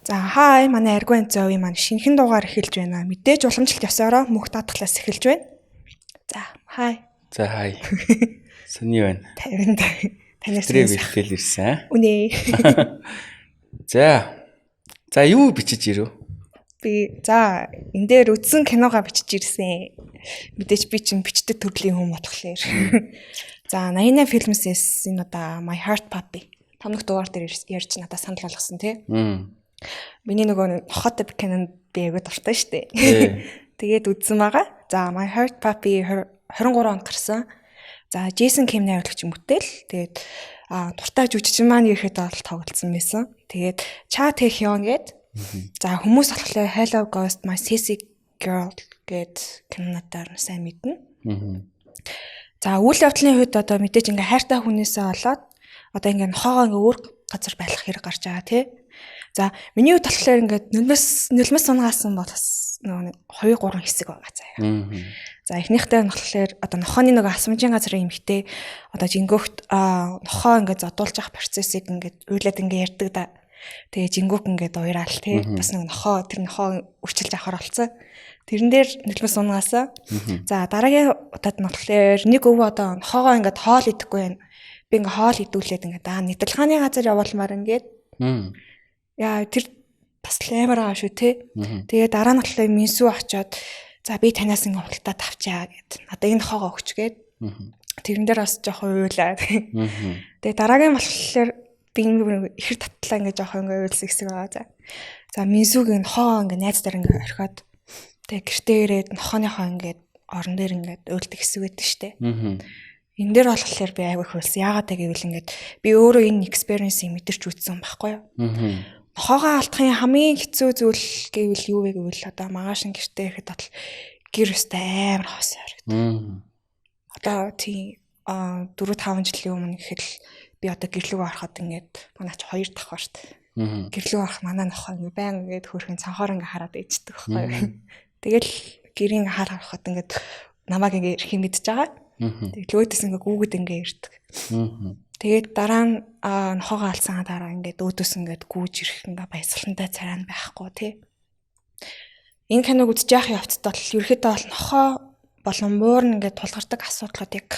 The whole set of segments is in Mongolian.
За хай манай аргуун зовын маань шинэхэн дугаар эхэлж байна. Мэдээж уламжлалт ёсороо мөнх даатгалаас эхэлж байна. За хай. За хай. Сони байна. 50-нд танаас бэлтгэл ирсэн. Үнэ. За. За юу бичиж ирв? Би за энэ дээр үзсэн киногоо бичиж ирсэн. Мэдээж би чинь бичдэг төрлийн хүн болохоор. За 88 Films-с энэ удаа My Heart Puppy томног дугаар дээр ярьж надад санал болгосон тий. Миний нөгөө хот кинонд би аягүй дуртай штэ. Тэгээд үзсэн байгаа. За My Heart Puppy 23 онд гарсан. За Jason Kim найруулагч мөтөл. Тэгээд дуртай жүжигчин маань ирэхэд бол тоглолцсон байсан. Тэгээд Cha Tae-hyun гээд за хүмүүс болохоор Hello Ghost My Sissy Girl гээд киноноор сайн мэднэ. За үйл явдлын үед одоо мэдээж ингээ хайртай хүнээсээ болоод одоо ингээ нохоогоо ингээ өөр газар байлгах хэрэг гарч байгаа тий. За миний хувьд болохоор ингээд нулимс сунгаасан бол бас нөгөө 2-3 хэсэг байгаа заяа. За эхнийхтэй нь болохоор одоо нохооны нөгөө асамжийн газрын эмхтэй одоо жингөөхт нохоо ингээд зодуулж явах процессыг ингээд уйлаад ингээд ярьдаг да. Тэгээ жингөөх ингээд уйраал тий. Бас нэг нохоо үрчилж авахар болсон. Тэрэн дээр нулимс сунгаасан. За дараагийн удаад нь болохоор нэг өвөө одоо нохоогоо ингээд хоол идэхгүй байна. Би ингээд хоол идүүлээд ингээд нэвтрэлхааны газар явуулмаар ингээд яа тэр бас амар аа шүү те. Тэгээ дараа нь болохоор минсүү очоод за би танаас ингээ худалдаа тавчаа гэд. Надаа энэ хоогоо өгч гээд. Тэрэн дээр бас жоохон уйлаа. Тэгээ дараагийн болохоор би ихэр татлаа ингээ жоохон ингээ уйлсан хэсэг байгаа. За минсүүгийн хоо ингээ найз дээр ингээ орхиод тэгээ гэртээ ирээд нохооныхоо ингээ орон дээр ингээ уйлдаг хэсэг байдаг штэ. Энэ дээр болохоор би айгүй хөлсөн. Яагаад гэвэл ингээ би өөрөө энэ experience-ийг мэдэрч үзсэн байхгүй юу? Нохоогоо алдахын хамгийн хэцүү зүйл гэвэл юу вэ гэвэл одоо магааш гэртээ ирэхэд бол гэр өстэй амар хос харагдав. Одоо тийм 4-5 жилийн өмнө гэхэд би одоо гэрлүүг ороход ингээд манайч 2 дахь ба штт. Гэрлүүг орох манай нохоо ингээд баян ингээд хөрхэн цанхоор ингээд хараад ээждэг байхгүй. Тэгэл гэрийн харахад ингээд намайг ингээд ирэх юм мэдж байгаа. Тэгэл өөдөөс ингээд гүүгэд ингээд ирдэг. Тэгээд дараа нь нохоогоо алсан дараа ингээд өөдөөс ингээд гүүж ирэх ингээд баясгалантай царай байхгүй тий. Энэ киног үзэж явах явцад бол ерөөхдөө бол нохоо болон муур нь ингээд тулгардаг асуудлуудыг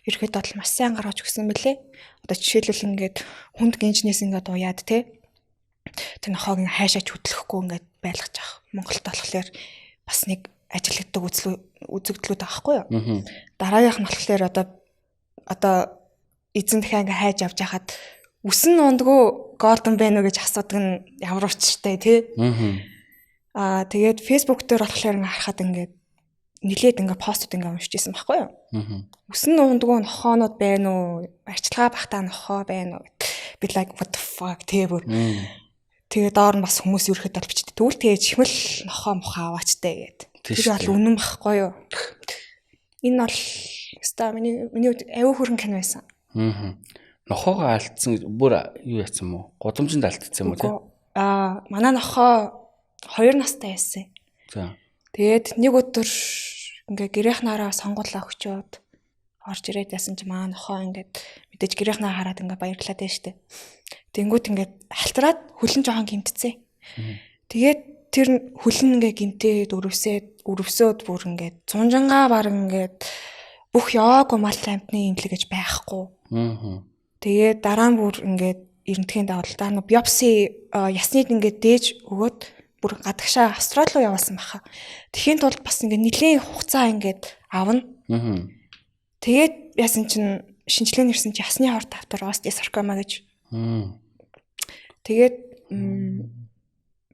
ерөөхдөө бол маш сайн гаргаж өгсөн мөлий. Одоо жишээлбэл ингээд хүнд гинжнээс ингээд уяад тий. Тэр нохоог ингээд хайшаач хөдлөхгүй ингээд байлгаж авах. Монголд болохоор бас нэг ажилтдаг үзэгдлүүд байхгүй юу? Дараагийнх нь болохоор одоо эзэн дахиад ингээ хайж авч яхад үсэн ундгүй Гордон байна уу гэж асуудаг нь ямар учиртай тий. Тэгээд Facebook дээр болохоор ингээ харахад ингээ нилээд ингээ постууд ингээ уншиж ирсэн байхгүй юу? Үсэн ундгүй нохоонууд байна уу? Арчилгаа багтаа нохоо байна уу? Би like what the fuck тий бүр. Тэгээд доор нь бас хүмүүс ерөөхдөө бичдэг. Тэгвэл тэгээ чихмэл нохоо мохоо аваачтай гээд. Тэр бол үнэн багхгүй юу? Энэ бол өстой миний аюу хөрөн кино байсан. Нохоогоо алдсан бүр юу яцсан мó? Гудамжинд алдсан юм уу тий? Манай нохоо 2 настай байсан. За. Тэгээд нэг өдөр ингээ гэрийнхнаараа сонгуулаа өчөөд орж ирээд ясан чи маа нохоо ингээд мэдээж гэрийнхнаа хараад ингээ баярлаад байна штэ. Тэнгүүт ингээд халтраад хөлн жоохон гимтцээ. Тэгээд тэр хөлн ингээ гимтээд өрөвсөд бүр ингээд цунжангаа баг ингээд бүх яваагүй мал амтны имлэг гэж байхгүй. Тэгээд дараа нь бүр ингээд эрентгийн давалдаа нь биопси ясныг ингээд дээж өгөөд бүр гадагшаа Австрали руу явуулсан баха. Тэхийн тулд бас ингээд нэлийн хугацаа ингээд авна. Тэгээд яасан чинь шинжилгээ нэрсэн чи ясны хорт автор остеосаркома гэж. Тэгээд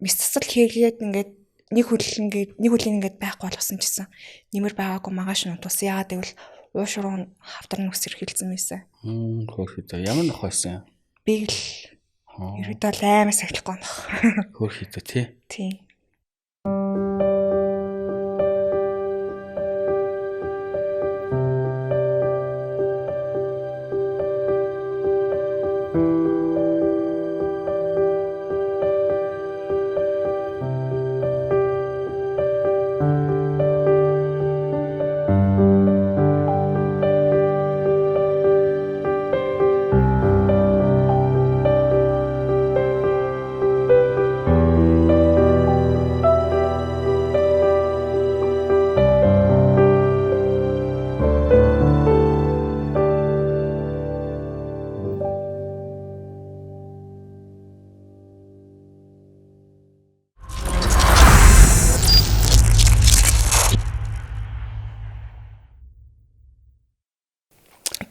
мистацл хийгээд ингээд нэг хөлийн ингээд байхгүй болгосон чсэн. Нэмэр байгаагүй магаш нь утсан. Яагаад гэвэл уушруу хавдар нь өсөр хэлсэн байсан. Хөөхөд ямар нөх байсан? Би л ерөөдөө аймаа сахилахгүй нөх. Хөөхөд тий. Тий.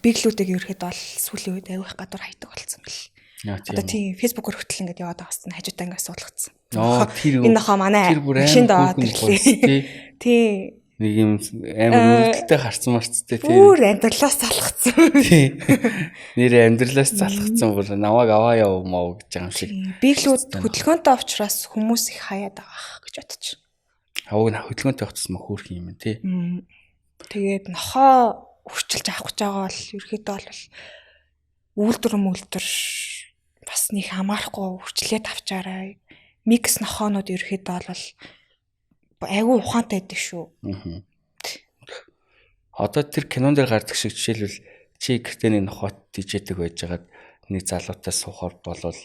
биглүүдийг ерөөхдөө бол сүүлийн үед аягүй их гадуур хайдаг болсон бэл. Одоо тийм фэйсбүүкээр хөтөл ингээд яваад байгаас нь хажуудаа ингээд суулгацсан. Энэ нохоо манай машинд аваад ирлээ. Тийм. Нэг юм амар үлдэлтэй харцсан марцтай тийм. Бүр амьдралаас залхацсан. Тийм. Нэр амьдралаас залхацсан бүр намайг аваа яваа гэж байгаа юм шиг. Биглүүд хөдөлгөөнтэй учраас хүмүүс их хаяад байгаа гэж бодчих. Аваа хөдөлгөөнтэй явахсан мөн хөөрх юм тий. Тэгээд нохоо өрчилж авах гэж байгаа бол ерөөхдөө бол үйлдвэр бас нэг хамаарахгүй өрчлээд авчаарай. Микс нохоонууд ерөөхдөө бол айгүй ухаантай байдаг шүү. Одоо тэр кинон дээр гардаг шиг жишээлбэл чи гэртээ нэг нохоод дижээдэг байжгаад нэг залуутай суухаар болвол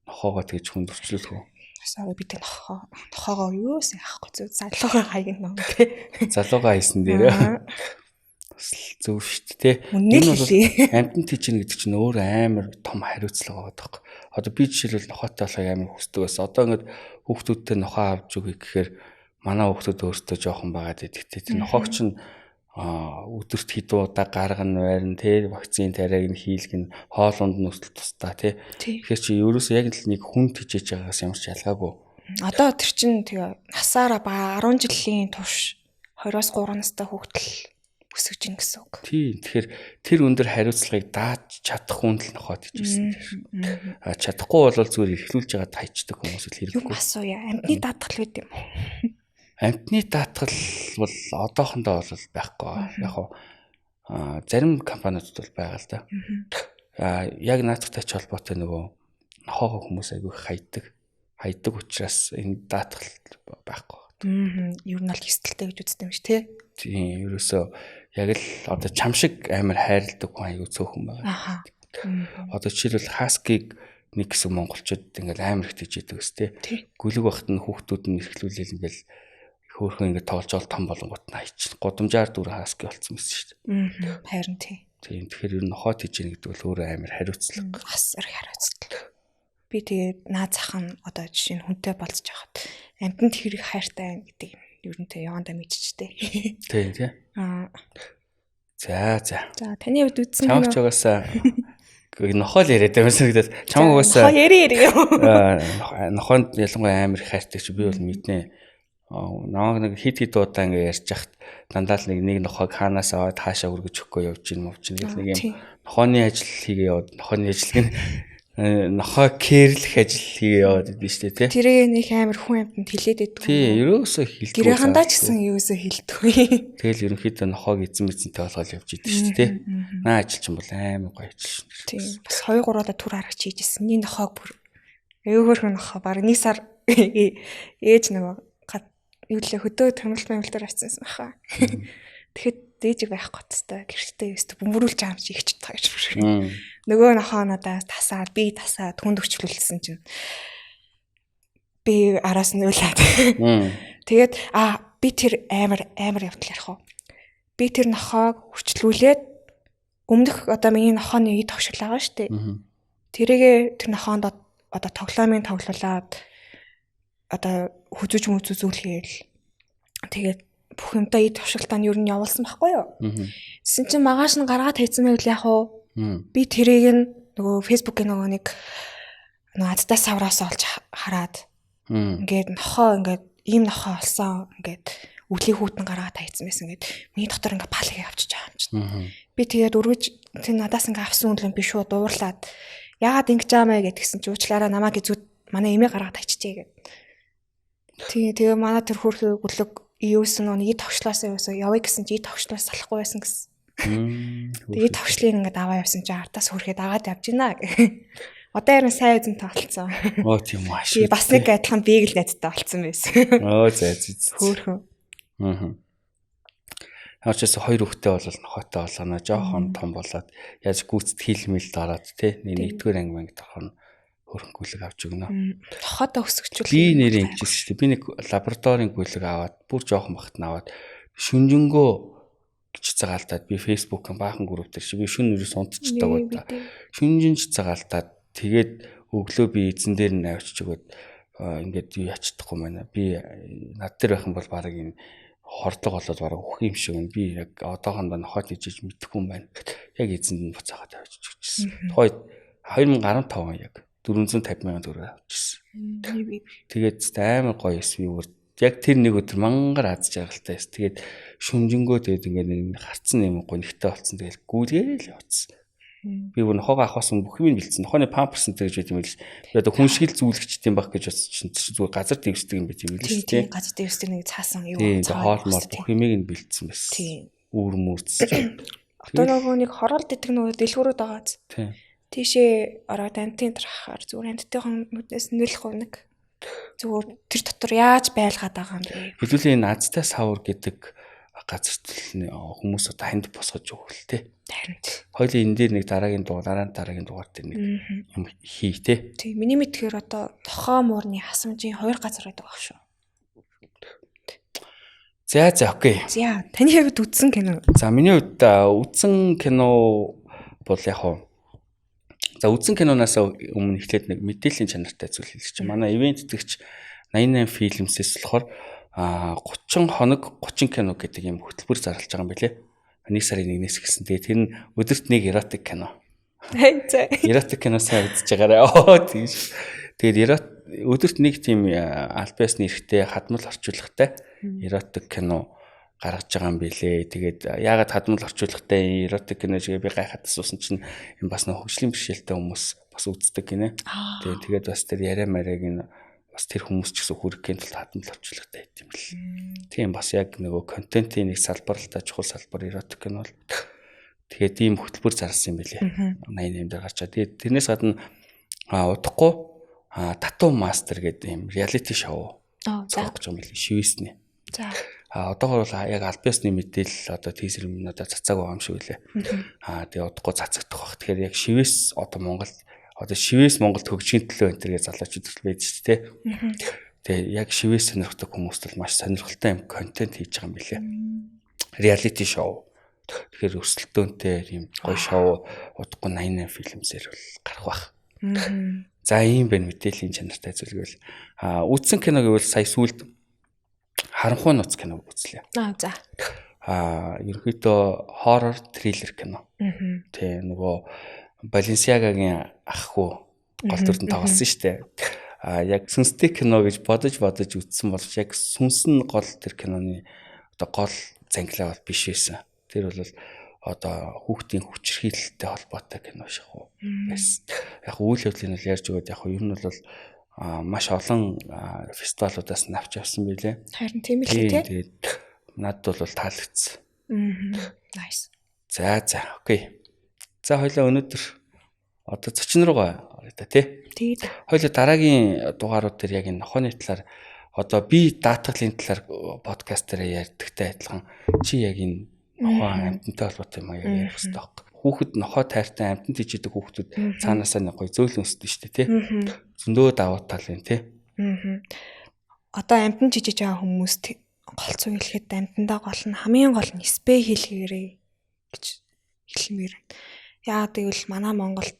нохоогоо тэгж хүнд өрчлүүлэх үү? Асаа би тэг нохоогоо юус яахгүй зү залуугаа хаягна тий. Залуугаа хайсан дээр зөв шүү дээ. Энэ бол амтан тийчнэ гэдэг чинь өөр амар том хариуцлага байгаа даа. Одоо би жишээлбэл нохоотой болохыг амар хүсдэг байсан. Одоо ингээд хүүхдүүдтэй нохоо авч өгье гэхээр манай хүүхдүүд өөртөө жоохон байгаад идэгтэй. Тэр нохоог чинь өдөрт хэд удаа гаргана байрна тий вакцины тариаг нь хийлгэн хоолунд нөсөл тусдаа тий. Тэгэхээр чи ерөөсөө яг л нэг хүн тижээж байгаагаас ямар ч ялгаагүй. Одоо тэр чинь тэгээ насаараа ба 10 жилийн турш 20-оос 3 настай хүүхдэл өсөж ийн гэсэн үг. Тийм. Тэгэхээр тэр өндөр хариуцлагыг дааж чадах хүн л нохоод ижсэн. Чадахгүй бол зүгээр эрхлүүлж байгаа тайчдаг хүмүүс л хэрэггүй. Юу асууя? Амтны даатгал байд юм. Амтны даатгал бол одоохондоо бол байхгүй. Яг зарим компаниуд бол байгаа л да. Яг наадахтай ч холбоотой нөгөө нохоогоо хүмүүс айгүй хайдаг учраас энэ даатгал байхгүй. Ер нь бол эсдэлтэй гэж үздэг юм ш тий. Тийм, ерөөсөө яг л одоо чам шиг амар хайрладаг хүн айгүй цөөхөн байгаа. Одоо жишээлбэл хаскиг нэг хэсэг монголчууд ингээл амар их тийжээдэг өстэй. Гүлэг багт нь хүүхдүүд нь эрхлүүлээл ингээл хөөхөн ингээд тоолж ол том болонгот нь хайчих. Годамжаар дүр хаски болцсон байсан шүү дээ. Харин тий. Тийм, тэгэхээр ер нь нохоо тийжээнэ гэдэг бол өөрөө амар хариуцлага. Бас хариуцлага. Би тэгээд наад зах нь одоо жишээ нь хүнтэй болцож байхад амтнд хэрэг хайртай байна гэдэг юм. Ер нь тэ явандаа мэдчихтэй. Тийм тий. За. За таны хувьд үзсэн кино. Чамч угаасаа нохоо л яриад байсан гэдэг. Чам угаасаа нохоо яри. Нохоонд ялангуяа амар хайртай чи би бол мэднэ. Намайг нэг хит удаа ингээ ярьж хахад дандаа л нэг нохоог хаанаас аваад хаашаа өргөж өгөхгүй явж ийн мовч нэг юм нохооны ажил хийгээ яваад нохооны ажил нохоо кэрлэх ажил хийгээ яваад идэв штэ тий. Тэрийг нэг амар хүн амтнд хилээд байдаг. Тий, ерөөсөө хилдэг. Гэрээхандаа ч гэсэн юусоо хилдэггүй. Тэгэл ерөнхийдөө нохоог эзэнтэй болгоод явж идэв штэ тий. Наа ажил чинь бол амар гоё ажил шин. Тий. Бас 2-3 удаа түр харагч хийжсэн. Нэг нохоог бүр аюухөр нохоо баг 1 сар ээж нөгөө юу лээ хөдөө томилтор авчихсан баха. Тэгэхэд дээж байхгүй тастай гэрчтэй өстө бөмбөрүүлж байгаа юм чи ихч тааж бүр. Нөгөө нохоонуудаас тасаад би тасаад хүнд өчвлүүлсэн чинь би араас нь уйлаад. Тэгээд би тэр амар явтал ярих уу. Би тэр нохоог өрчлүүлээд өмнөх одоо миний нохооны ид тогшил байгаа шүү дээ. Тэрийгэ тэр нохоонд одоо тоглоулаад одоо хүзүүж мүзүүлээл. Тэгээд бүх юмтай ид төвшилтаа нь юу нь явуулсан байхгүй юу? Тэсэн чинь магаш нь гаргаад хайцсан байвал яах вэ? Би тэрийг нь нөгөө фэйсбүүкийн нөгөө нэг адтай савраас олж хараад ингээд нохоо ингээд ийм нохоо олсон ингээд өвлийн хүүтэн гаргаад хайцсан байсан ингээд миний доктор ингээд палыг авчиж байгаа юм чинь. Би тэгээд өргөж тэр надаас ингээд авсан үнэлэн би шууд уурлаад яагаад ингэж аамаа гэдгсэн чи уучлаарай намайг эзүүд манай эмээ гаргаад хайчихжээ гэв. Тэгээ манай тэр хөрхөө гүлэг юусэн нэг тогшлоосоо явъя гэсэн чи тогшлоос салахгүй байсан гэсэн. Тэгээ тогшлыг ингээд аваа явсан чи артаас хөрхөө дагаад явж гинэ. Одоо ярин сайн эзэн тоглолцсон. Оо тийм маш. Би бас нэг адилхан бигл найзтай болцсон байсан. Оо зэ. Хөөхөн. Хаач хоёр хүүхдээ бол нохотой болгоно. Жохон том болоод яаж гүйцэд хилмэлд ороод тий нэгдүгээр анги тохоно хөрхөн гүлэг авч өгнө. Нохотой өсгөчүүл. Би нэрээ ингэжсэн шүү дээ. Би нэг лабораторийн гүлэг аваад бүр жохон багт нь аваад шүнжэнгөө гэж цагаалтаад би фэйсбүүкэн баахан групп дээр би шүн нэрээс унтчихдаг байна. Шүнжинж цагаалтаад тэгээд өглөө би эзэн дээр нь авчиж өгöd ингээд юу ячдахгүй байна. Би над дээр байх юм бол баг энэ хордлого болоод бараг үхэх юм шиг байна. Би яг одоохондоо нохоод ижиж мэдэхгүй юм байна. яг эзэнд нь буцаагаад тавьж өгчихсэн. Тухайд 2015 он яг 450 мянган төгрөг авчихсан. Тэгээд амар гоё эсвийн үр. Яг тэр нэг өдөр мангар аз жаргалтай эс. Тэгээд шүнжэнгөө тэгээд ингээд харцсан юм гонхтой болсон. Тэгээд гүйлгээл явцсан. Би бүр нохоогоо авахсан бүх юм бэлдсэн. Нохооны памперс энэ гэж байт юм л ш. Би одоо хүншгэл зүйлэгчтэй юм байх гэж бодсон чинь зүгээр газар дэвсдэг юм байт юм л ш. Тийм газар дэвсдэг нэг цаасан юу хоол мол бүх юмыг нь бэлдсэн байсан. Үүр мүрц. Одоо нөгөө нэг хороолт идэх нөгөө дэлгүүрүүд байгааз. Тийм. Тийшээ ороод амтын тарахаар зүгээр амттайхан нүднээс нөлөх хувнаг. Зүгээр тэр дотор яаж байлгаад байгаа юм бэ? Хэдүүлээ энэ азтай савар гэдэг газарт хүмүүс одоо ханд босгож өгвөл тээ. Харин. Хоёлын энэ дээр нэг дараагийн дугаар дээр нэг юм хий тээ. Тийм. Миний мэдхээр одоо тохоо муурны хасамжийн 2 газар байдаг баг шүү. За окей. За таны хувьд үзсэн кино? За миний хувьд үзсэн кино бол яг хоо. За үзсэн киноноос өмнө эхлээд нэг мэдээллийн чанартай зүйл хэлэх чинь. Манай ивент итгэгч 88 Films-ээс болохоор 30 хоног 30 кино гэдэг юм хөтөлбөр зарлаж байгаа юм билэ. 1 сарын 1-ээс эхэлсэн. Тэгээд тэр нь өдөрт нэг эротик кино. Эротик кино сайн үзэж байгаарай. Тийш. Тэгээд өдөрт нэг тийм альбиас нэрхтээ хадмал орчуулагтай эротик кино гаргаж байгаа юм билэ. Тэгээд яагаад хадмал орчуулагтай эротик кино шиг би гайхаад асуусан чинь энэ бас нэг хөгжлийн бэрхшээлтэй хүмүүс бас үздэг гинэ. Тэгээд бас тэр яриа марийг нь бас тэр хүмүүс ч гэсэн хүргэхийн тулд хадмал орчуулагтай байт юм л. Тийм бас яг нөгөө контентын нэг салбар л та чухал салбар эротик кино бол. Тэгээд ийм хөтөлбөр зарласан юм билэ. 88 дээр гарч байгаа. Тэгээд тэрнээс гадна удахгүй Tattoo Master гэдэг юм реалити шоу зохиож байгаа юм билээ. Шивэсний. За. Одоогор бол яг альбиасны мэдээлэл одоо тийзер минутаа цацааг байгаа юм шиг үлээ. Тэгээ удахгүй цацагдах баг. Тэгэхээр яг шивэс одоо Монголд одоо шивэс Монголд хөгжихийн төлөө энэ төргээ залуучууд байж шүү дээ. Тэгээ яг шивэс сонирхдаг хүмүүст бол маш сонирхолтой юм контент хийж байгаа юм билээ. Реалити шоу. Тэгэхээр өрсөлдөөнтэй юм гоё шоу удахгүй 88 Films-ээр бол гарах бах. За ийм байна мэдээллийн чанартай зүйлгэл. Үзсэн кино гэвэл сая сүүлд харанхуй нууц киног үзлээ. За. Ерөнхийдөө хоррор триллер кино. Тэ нөгөө Баленсиагагийн ахгүй гол дүрдэн тоглосон шүү дээ. Яг сүнстэй кино гэж бодож үзсэн боловч яг сүнс нь гол тэр киноны одоо гол зангилаа бол биш байсан. Тэр бол одоо хүүхдийн хүчирхийлэлтэй холбоотой кино шиг байсан. Яг үйл явдлыг нь ярьж өгöd яг ер нь бол маш олон фестивалуудаас нь авч явсан билээ. Харин тийм л тий. Тэгээд надад бол таалагдсан. Nice. За окей. За хоёлаа өнөөдөр одоо зочин руугаа орё та тий. Тэгээд хоёлаа дараагийн дугаарууд дээр яг энэ нохооны талаар одоо би даатгалын талаар подкаст дээр ярьдагтай адилхан чи яг энэ нохоо амьтантай холбоотой юм аа ярих хэрэгтэй баг. Хүүхэд нохоо тайртай амьтан тийждэг хүүхдүүд цаанаасаа нэг гоё зөөлөн өсдөг шүү дээ тий. Зөндөө давуу тал юм тий. Одоо амьтан жижиж байгаа хүмүүст голцоо хэлэхэд амьтандаа гол нь хамгийн гол нь спэ хэлгээрээ гэж хэлмээр. Яа тэгвэл манай Монголд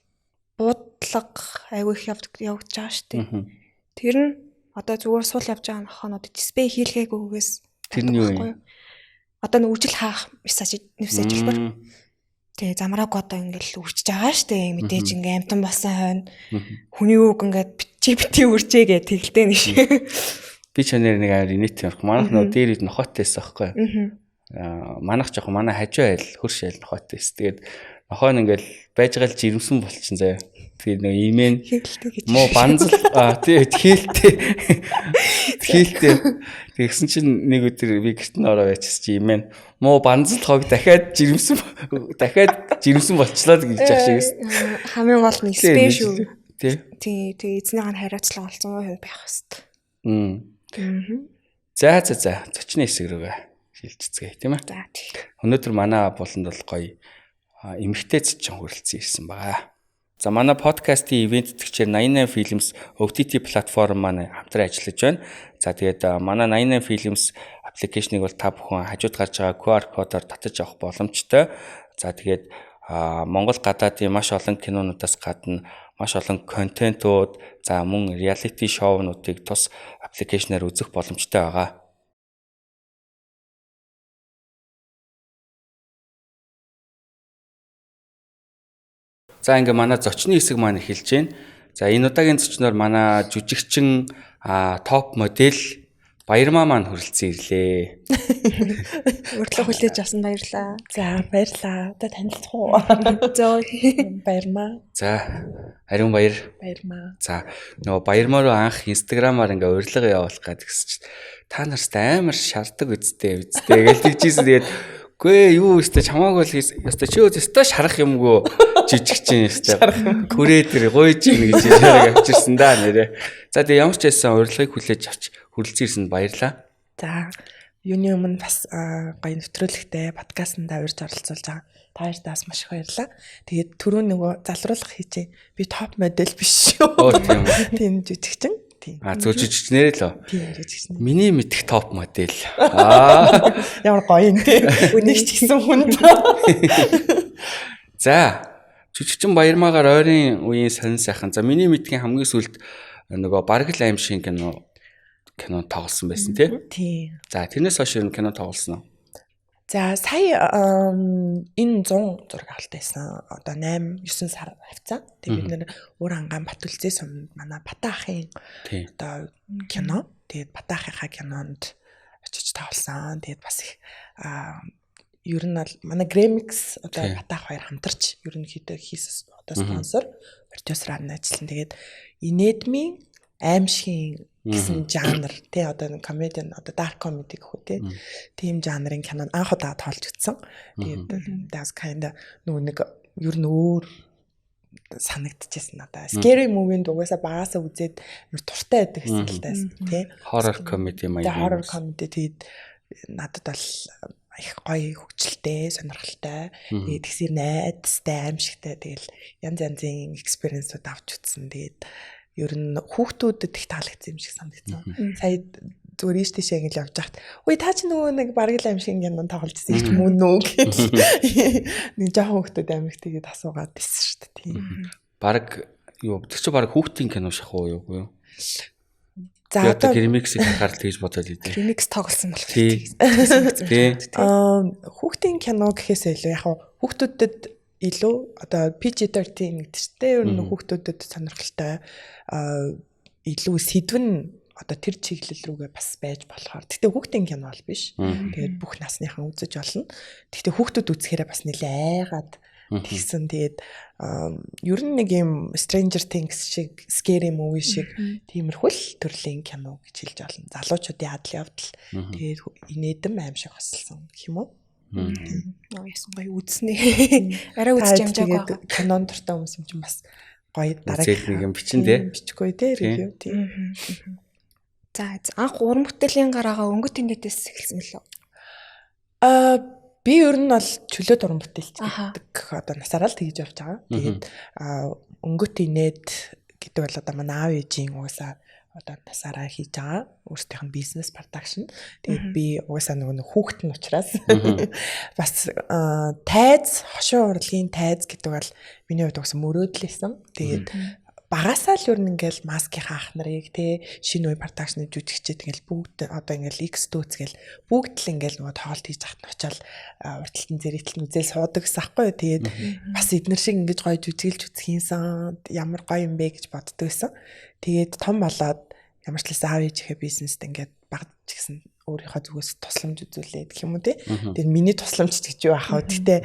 буудлага айгүй их явагдаж байгаа шүү дээ. Тэр нь одоо зүгээр суул явж байгаа нохоонод спэ хийлгээгүйгээс тэр нь юу юм? Одоо нэг үржил хаах мессеж хэлбэр. Тэгээ замрааг одоо ингээл үржиж байгаа шүү дээ. Мэдээж ингээ амтан болсон хойно хүний үг ингээд бити үржээ гэ тэгэлтэй нэг шиг. Би ч нэр нэг амар инээт юм. Манайх нөө дээр ид нохоотойс аахгүй. Манайх жоохон манай хажуу айл хөрш айл нохоотойс. Тэгээд нохоо нь ингээл байж байгаа л жирэмсэн болчихсон заяа. Тэгээд нэг имэн муу банзал тэгээд хийлтэй. Тэгсэн чинь нэг өдөр би гэртэн ороо байчихс чи имэн муу банзал хог дахиад жирэмсэн болчлоо гэж яах шигээс. Хамгийн гол нь спешиал. Тий эзнийх нь хариуцлага олцсон байх хэвээр. За зочны хэсэг рүүгээ шилжцгээе тийм ээ. За тий. Өнөөдөр манай болонд бол гоё эмэгтэй зочин хүрэлцэн ирсэн байгаа. За манай подкастын ивент итгэгчээр 88 Films OTT платформ маань хамтран ажиллаж байна. За тэгээд манай 88 Films аппликейшнийг бол та бүхэн хажууд гарч байгаа QR кодоор татаж авах боломжтой. За тэгээд Монгол гадаадын маш олон кинонуудаас гадна маш олон контентууд за мөн реалити шоунуудыг тус аппликейшнээр үзэх боломжтой байгаа. За ингээ манай зочны хэсэг маань эхэлж байна. За энэ удаагийн зочноор манай жүжигчин топ модель Баярмаа маань хүрэлцэн ирлээ. Урьдлаа хүлээж авсан баярлаа. За баярлаа. Одоо танилцах уу? Зөө Баярмаа. За ариун баяр. Баярмаа. За нөгөө Баярмаа руу анх инстаграмаар ингээ урилга явуулах гэдэг чинь та нарт амар шаарддаг үсттэй гэж тэгжсэн. Тэгээд үгүй юу өстой чамаагүй л өстой чи өстой шарах юмгүй жижигчин өстой. Хүрээ тэр гойж ийн гэж шараг авчирсан да нэрэ. За тэгээд ямар ч байсан урилгыг хүлээж авч хүрэлцэн ирсэнд баярлаа. За юуны өмнө бас гоё нэвтрүүлэгтэй подкастнда урьж оролцуулж байгаа. Та хоёртаас маш их баярлалаа. Тэгээд түрүү нөгөө залруулах хийжээ. Би топ модель биш шүү. Тийм үү. Тийм жүжигчин. Тийм. Зөв жижигчнэр л. Тийм жүжигчин. Миний мэдих топ модель. Ямар гоё юм те. Үнийг ч гэсэн хүнд. За жүжигчин Баярмаагаар ойрын үеийн сонин сайхан. За миний мэдхийн хамгийн сүүлд нөгөө бараг л аим шиг кино тоглосон байсан тий. Тийм. За тэрнээс хойш ер нь кино тоглосон уу? За сая энэ 100 зураг авалт байсан. Одоо 8 9 сар хавцаа. Тэгээд бид нэр өөр ангаан Батүлзээ сумд манай Бата ахын одоо кино. Тэгээд Бата ахынхаа кинонд очиж тоглосон. Тэгээд бас их ер нь бол манай Gramix одоо Бата ах хоёр хамтарч ерөнхийдөө хийсэн одоо спонсор продюсераар нь ажилласан. Тэгээд инедмийн аимшигын гэсэн жанр тий одоо комеди одоо dark comedy гэх үү тий тийм жанрын кино анх удаа тоолж үзсэн. Тэгээд that's kind of нэг ер нь өөр санагдчихсэн надаа. Scary movie-д угаасаа багасаа үзээд амар туртай байдаг гэсэн л тайс тий. Horror comedy маяг. Horror comedy тэгээд надад бол их гоё хөвгчлээ, сонирхолтой. Тэгээд тэгсэр найдастай, аимшигтай тэгэл янз янзын experience-ууд авч үзсэн. Тэгээд ер нь хүүхдүүдэд их таалагдсан юм шиг санагдсан. Сая зүгээр ийш тийш ингэ л явж байхад "Үй та чи нөгөө нэг бараг л аимшиг кинонд тоглолцсон юм мөн үү?" гэж нэг жоохон хүүхдүүд амиг тэгээд асуугаад байсан шүү дээ. Тийм. Бараг юу тэр чи бараг хүүхдийн кино шах уу юу? За одоо Gramix-ийг харахаар тэгж бодоод идэв. Gramix тоглосон болох тийм. Хүүхдийн кино гэхээсээ илүү яг хүүхдүүдэд илүү одоо PG-13 гэдэг чинь ер нь хүүхдүүдэд сонирхолтой илүү сэдвэн одоо тэр чиглэл рүүгээ бас байж болохоор. Гэтэ хүүхдийн кино бол биш. Тэгээд бүх насныхан үзэж болно. Гэтэ хүүхдүүд үзэхээрээ бас нэлээ айгаад тэгсэн. Тэгээд ер нь нэг юм Stranger Things шиг scary movie шиг тиймэрхүү л төрлийн кино гэж хэлж болно. Залуучуудын адал явдал. Тэгээд инээдэм аимшиг хосолсон гэх юм уу? Яасан гоё үзнэ. Арай үзэж амжаагүй. Кинон дуртай хүмүүс юм чинь бас гоё дараагийн нэг юм бичин тий. Бичгүй тий ревю тий. За анх уран бүтээлийн гараагаа өнгөт тэнэтээс эхэлсэн лөө. Би ер нь бол чөлөөт уран бүтээлч гэдэг одоо насаараа л тэгж явж байгаа. Тэгээд өнгөт инээд гэдэг бол одоо манай аав ээжийн угаасаа одоо насаараа хийж байгаа. Өөрсдийнх нь бизнес продакшн. Тэгээд би угаасаа нөгөө хүүхэд нь учраас бас тайз, хошуу урлагийн тайз гэдэг бол миний хувьд угаасаа мөрөөдлөөсөн. Тэгээд багасаа л ер нь ингээл маскийнхаа ах нарыг те шинэ үе продакшны жүжигчээ тэгэл бүгд одоо ингээл X дүүцгээл бүгд л ингээл нөгөө тоглолт хийж захт нь очиад урталтын зэрэгтэл үзэл суудаг гэсэн аахгүй. Тэгээд бас эднэр шиг ингэж гоё жүжиглж үзхийнсэн ямар гоё юм бэ гэж боддог байсан. Тэгээд том болоод ямар ч л аав ээжийнхээ бизнест ингээд багж гэсэн өөрийнхөө зүгээс тусламж үзүүлээд гэх юм уу те. Тэгээд миний тусламж гэж юу ахав. Гэтэ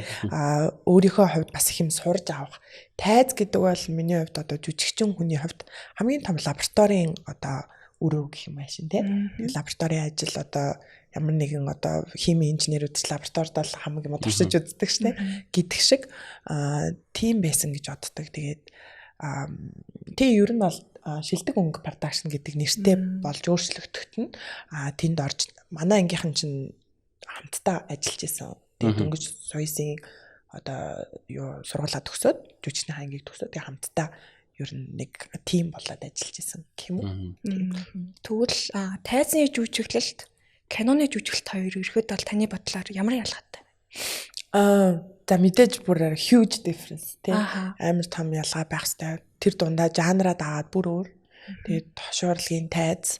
өөрийнхөө хувьд бас их юм сурж авах. Тайз гэдэг бол миний хувьд одоо жүжигчин хүний хувьд хамгийн том лабораторийн одоо өрөө гэх юм аашин те. Лабораторийн ажил одоо ямар нэгэн одоо хими инженерүүд ч лабораторид л хамаг юм туршиж үздэг шнэ гэдэг шиг тийм байсан гэж боддог. Тэгээд ер нь бол шилдэг өнгө продакшн гэдэг нэртэй болж өөрчлөгдөхт нь тэнд орж манай ангийнхан чинь хамтдаа ажиллаж исэн. Тэгээд дөнгөж соёсын одоо юу сургуулаа төгсөөд жүжигчний ангийг төгсөөд хамтдаа ер нь нэг тим болоод ажиллаж исэн гэх юм уу. Тэгвэл тайзны жүжиглэлт, киноны жүжиглэлт хоёр ерөөд бол таны бодлоор ямар ялгаатай вэ? За мэдээж бүр huge difference тийм амар том ялгаа байх хэвээр. Тэр дундаа жанраа дагаад бүр өөр. Тэгээд тошуурлагын тайз,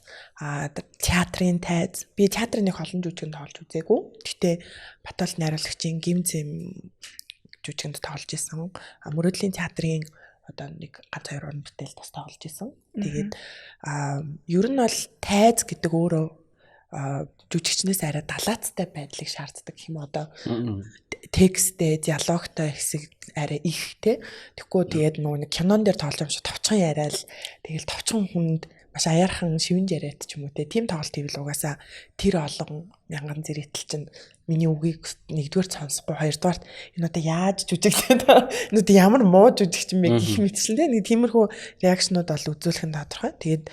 театрын тайз. Би театрын их олон жүжигчэнд тоглож үзээгүй. Гэтэ Батбол найруулагчийн гимзэм жүжигэнд тоглож исэн. Мөрөөдлийн театрын одоо нэг ганц 2 уран бүтээл бас тоглож исэн. Тэгээд ер нь бол тайз гэдэг өөрөө жүжигчнээс арай далаацтай байдлыг шаарддаг юм одоо тексттэй диалогтой хэсэг арай их те. Тэгэхгүй тэгээд нэг кинон дээр тоглож юм шиг товчхон яриад тэгэл товчхон хүнд маш аяархан шивэн яриад ч юм уу те. Тим тоглолт хийвэл угаасаа тэр олон мянган зэрэгтэл чинь миний үгийг нэгдүгээр сонсохгүй хоёрдугаар энэ одоо яаж жүжиглээд энэ одоо ямар муу жүжигч юм бэ гэх мэтчлэн те. Нэг тиймэрхүү реакшнууд бол үзүүлэх нь тодорхой. Тэгээд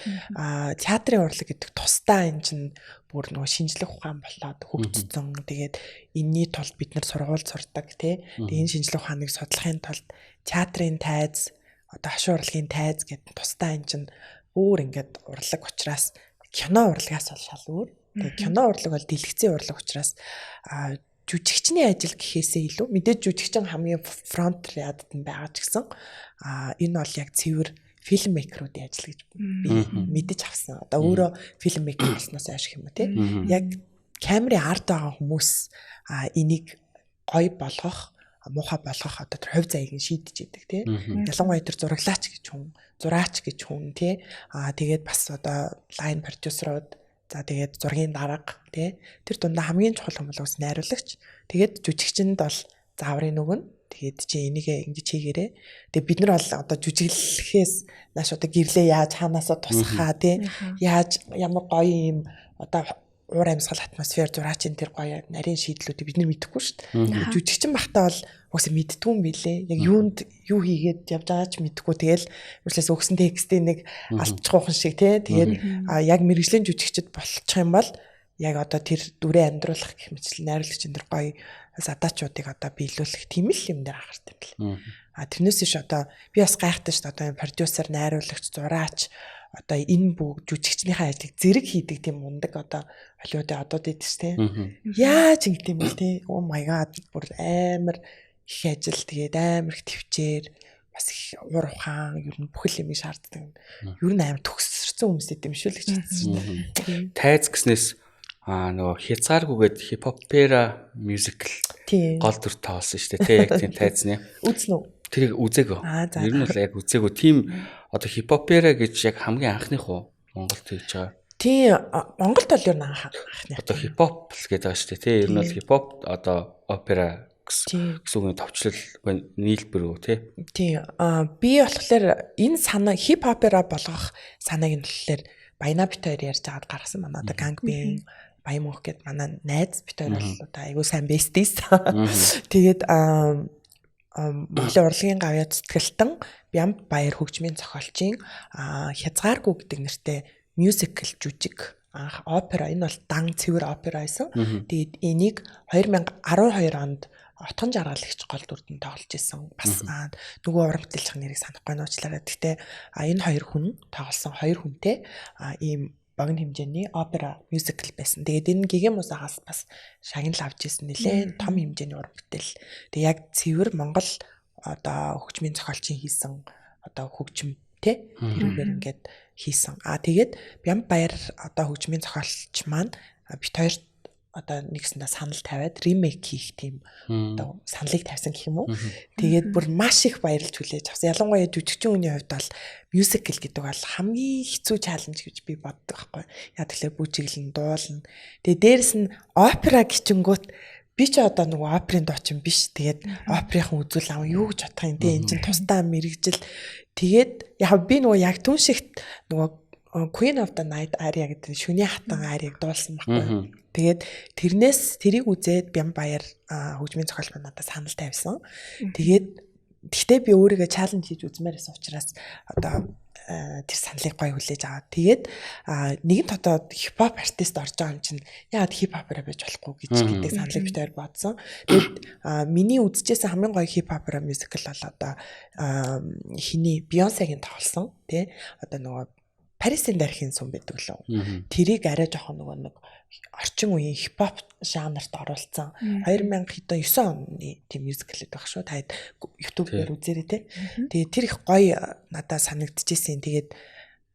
театрын урлаг гэдэг тусдаа энэ чинь бүр нөгөө шинжлэх ухаан болоод хөгжсөн. Тэгээд энэний тулд бид нар сургууль сурдаг тий. Тэгээд энэ шинжлэх ухааныг судлахын тулд театрын тайз, одоо хашуу урлагийн тайз гэдэг тусдаа энэ чинь өөр ингээд урлаг учраас кино урлагаас бол шал өөр. Тэгээд кино урлаг бол дэлгэцийн урлаг учраас жүжигчний ажил гэхээсээ илүү мэдээж жүжигчин хамгийн фронт рядд нь байгаа ч гэсэн энэ бол яг цэвэр фильммейкеруудын ажил гэж би мэдэж авсан. Одоо өөрөө фильммейкер болсноос ашиг юм уу те. Яг камерын ард байгаа хүмүүс энийг гоё болгох, муухай болгох одоо тэр хувь заяаг нь шийдэж идэг те. Ялангуяа тэр зураглаач гэж хүн, зураач гэж хүн те. Тэгээд бас одоо лайн продюсерууд за тэгээд зургийн дарга тий тэр дундаа хамгийн чухал юм бол ус найруулагч. Тэгээд жүжигчэнд бол зааврын нөгөн. Тэгээд чи энийг ингэж хийгээрээ. Тэгээд бид нар бол одоо жүжиглэхээс нааш одоо гэрлээ яаж ханаасаа тусахаа тий яаж ямар гоё юм одоо уур амьсгал атмосфер зураачийн тэр гоё нарийн шийдлүүдийг бид нар мэдэхгүй шүү дээ. Жүжигчин бахтаа бол уусаа мэддгүй юм билээ. Яг юунд юу хийгээд явж байгаа ч мэдэхгүй. Тэгэл өөрчлөөс өгсөн текстийн нэг алдчихгүйхан шиг тий. Тэгээд яг мэрэгжлийн жүжигчд болчих юм бол яг одоо тэр дүрээ амьдруулах гэх мэтлэн найруулагчийн тэр гоё задаачуудыг одоо биелүүлэх тийм л юм дээр анхаарт юм бэл. Тэрнээс иш одоо би бас гайхдаг шүү дээ. Одоо продюсер, найруулагч, зураач одоо энэ бүгд жүжигчнийхээ ажлыг зэрэг хийдэг тийм мундаг одоо Холливуудын одод идэс тий. Яаж ингэ тийм бэл тий. Oh my god бүр амар их ажил тэгээд амар их төвчээр бас их уур ухаан ер нь бүхэл юм шаарддаг. Ер нь амар төгсөрсөн хүмүүстэй дэмшүүлэгч хэлсэн. Тайз гэснээс нөгөө хязгааргүйгээд хипхопера мюзикл гол дүр тоолсон шүү дээ тий. Яг тийм тайзны. Үзнэ үү? Тэрийг үзээгөө. Ер нь бол яг үзээгөө. Тийм одоо хипхопера гэж яг хамгийн анхных уу Монголд хийж байгаа. Тийм Монголд бол ер нь анхных. Одоо хипхоп л гэдэг байгаа шүү дээ тий. Ер нь бол хипхоп одоо опера гэсэн үгийн товчлол нийлбэр үү тий. Тийм би болохоор энэ санаа хипхопера болгох санааг нь болохоор Баяна бит хоёр ярьж байгаад гаргасан манай одоо Гангбин Баян мөнх гэд манай найз бит хоёр бол одоо айгуу сайн бестис. Тэгээд Монголын урлагийн гавьяа цэцгэлтэн Бямб Баяр хөгжмийн зохиолчийн хязгааргүй гэдэг нэртэй мюзикл жүжиг опера энэ бол дан цэвэр опера байсан. Тэгээд энийг 2012 онд Отгон жаргалагч гол дүрдэн тоглож исэн. Бас нөгөө уран бүтээлчийн нэрийг санахгүй нууцлаарай. Гэхдээ энэ хоёр хүн тоглосон хоёр хүнтэй ийм богино хэмжээний опера мюзикл байсан. Тэгээд энэ Гигэм Музагаас бас шагнал авч ирсэн нэлээд том хэмжээний уран бүтээл. Тэгээд яг цэвэр Монгол одоо хөгжмийн зохиолчийн хийсэн одоо хөгжим тэ тэрүүгээр ингээд хийсэн. Тэгээд Бямб Баяр одоо хөгжмийн зохиолч маань бит хоёр одоо нэгсэндээ санал тавиад ремейк хийх тийм одоо саналыг тавьсан гэх юм уу. Тэгээд бүр маш их баярлж хүлээж авсан. Ялангуяа жүжигчин хүний хувьд бол мюзикл гэдэг бол хамгийн хэцүү чаленж гэж би боддог байхгүй. Яг тэгэхээр бүжиглэн, дуулна. Тэгээд дээрэс нь опера гिचэнгүүт би ч одоо нөгөө оперын дуучин биш. Тэгээд оперын үзүүл ав юу гэж бодох юм те. Энд чинь тусдаа мэрэгжил. Тэгээд яг би нөгөө яг түн шигт нөгөө Queen of the Night Aria гэдэг шүний хатан ариаг дуулсан байхгүй. Тэгээд тэрийг үзээд Бямб Баяр хөгжмийн зохиолч надад санал тавьсан. Гэхдээ би өөрийгөө чаленж хийж үзмээр байсан учраас одоо тэр саналыг гоё хүлээж аваад тэгээд нэгэн тодоод хипхоп артист орж байгаа юм чинь яагаад хипхопера байж болохгүй гэдэг саналыг битээр бодсон. Тэгээд миний үзчихсэн хамгийн гоё хипхопера мюзикл бол одоо хиний Бейонсегийн тоглосон тий одоо нөгөө Парисын дархийн сүм байдаг лөө. Тэрийг арай жоохон нөгөө нэг орчин үеийн хипхоп жанрт оруулсан 2009 оны тийм мюзикл байх шүү. Та YouTube-ээр үзээрэй те. Тэгээд тэр их гоё надад санагдчихсэн. Тэгээд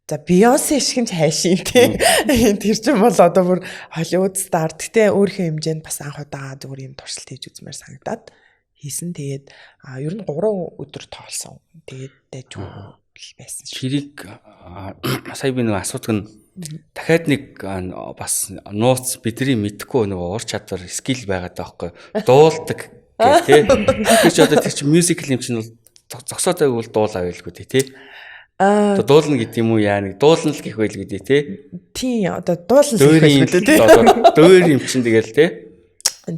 за Бейонсе шиг ч хайшин те. Тэр чинь бол одоо бүр Hollywood star те өөрийнхөө хэмжээнд бас анх удаа зүгээр юм туршилт хийж үзмээр санагдаад хийсэн. Тэгээд ер нь 3 өдөр тоглосон. Тэгээд дайжгүй байсан шүү. Тэрийг сая би нэг асуудаг нь дахиад нэг бас нууц бидний мэдхгүй нөгөө ур чадвар скил байгаад байгаа байхгүй дуулдаг гэх тий. Тэр ч одоо тэр чи мюзикл юм чинь бол зогсоодаг бол дуулаа байлгүй тий. Дуулна гэдэг юм уу яа нэг дуулна л гэх байлгүй тий. Тий одоо дуулна л гэх байлгүй тий. Дөөр юм чинь тэгэл тий.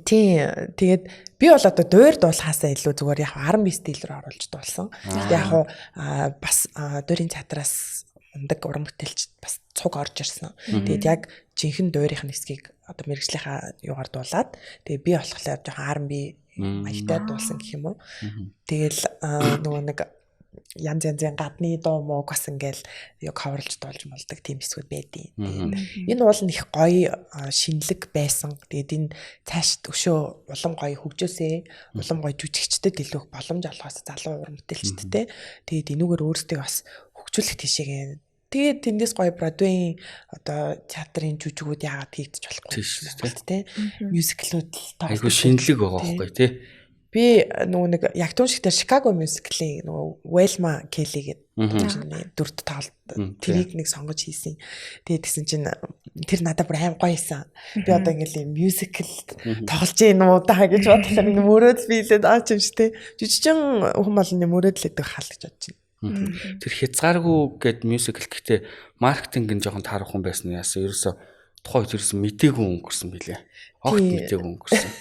Тий. Тэгээд би бол одоо дуур дуулахаасаа илүү зүгээр яг R&B стил рүү оруулж дуулсан. Яг бас дуурийн театраас ундаг уран бүтээлч бас цуг орж ирсэн. Тэгээд яг жинхэнэ дуурийнх нь хэсгийг одоо мэрэгжлийнхаа юугаар дуулаад тэгээд би болохоор жоохон R&B маягтай дуулсан гэх юм уу. Тэгэл нөгөө нэг янз янзын гадны дуу мууг бас ингээл яг хаварлж дуулж молдог тийм хэсгүүд байдیں۔ Тэгээд энэ уул нь их гоё шинэлэг байсан. Тэгээд энэ цаашд өшөө улам гоё хөгжөөсэй, улам гоё жүжигчдэд илүү боломж олгоос залуу уран бүтээлчдтэй. Тэгээд энүүгээр өөрсдөө бас хөгжүүлэх тийшээ. Тэгээд тэндээс гоё Бродвейн одоо театрын жүжигүүд яагаад хийгдэж болохгүй юм те. Мюзиклүүд айгуу шинэлэг байгаа байхгүй тий. Би нөгөө нэг яг түншигтэр Chicago Musical-ийн нөгөө Welma Kelly гэдэг дүрд тоглолт тэрийг нэг сонгож хийсэн. Тэгээд тэгсэн чинь тэр надад бүр аим гоё исэн. Би одоо ингээл мюзикл тоглож гин үү даа гэж бодлоо нэг мөрөөд биелээд аач юм штэ. Жижигэн хүн болгоны мөрөөдлөдөг хал гэж бодож байна. Тэр хязгааргүй гэд мюзикл гэхдээ маркетинг нь жоохон таарах хүн байсан нь яасан. Ерөөсө тухайд ерөөсө мдээгүй өнгөрсөн билээ. Огт мдээгүй өнгөрсөн.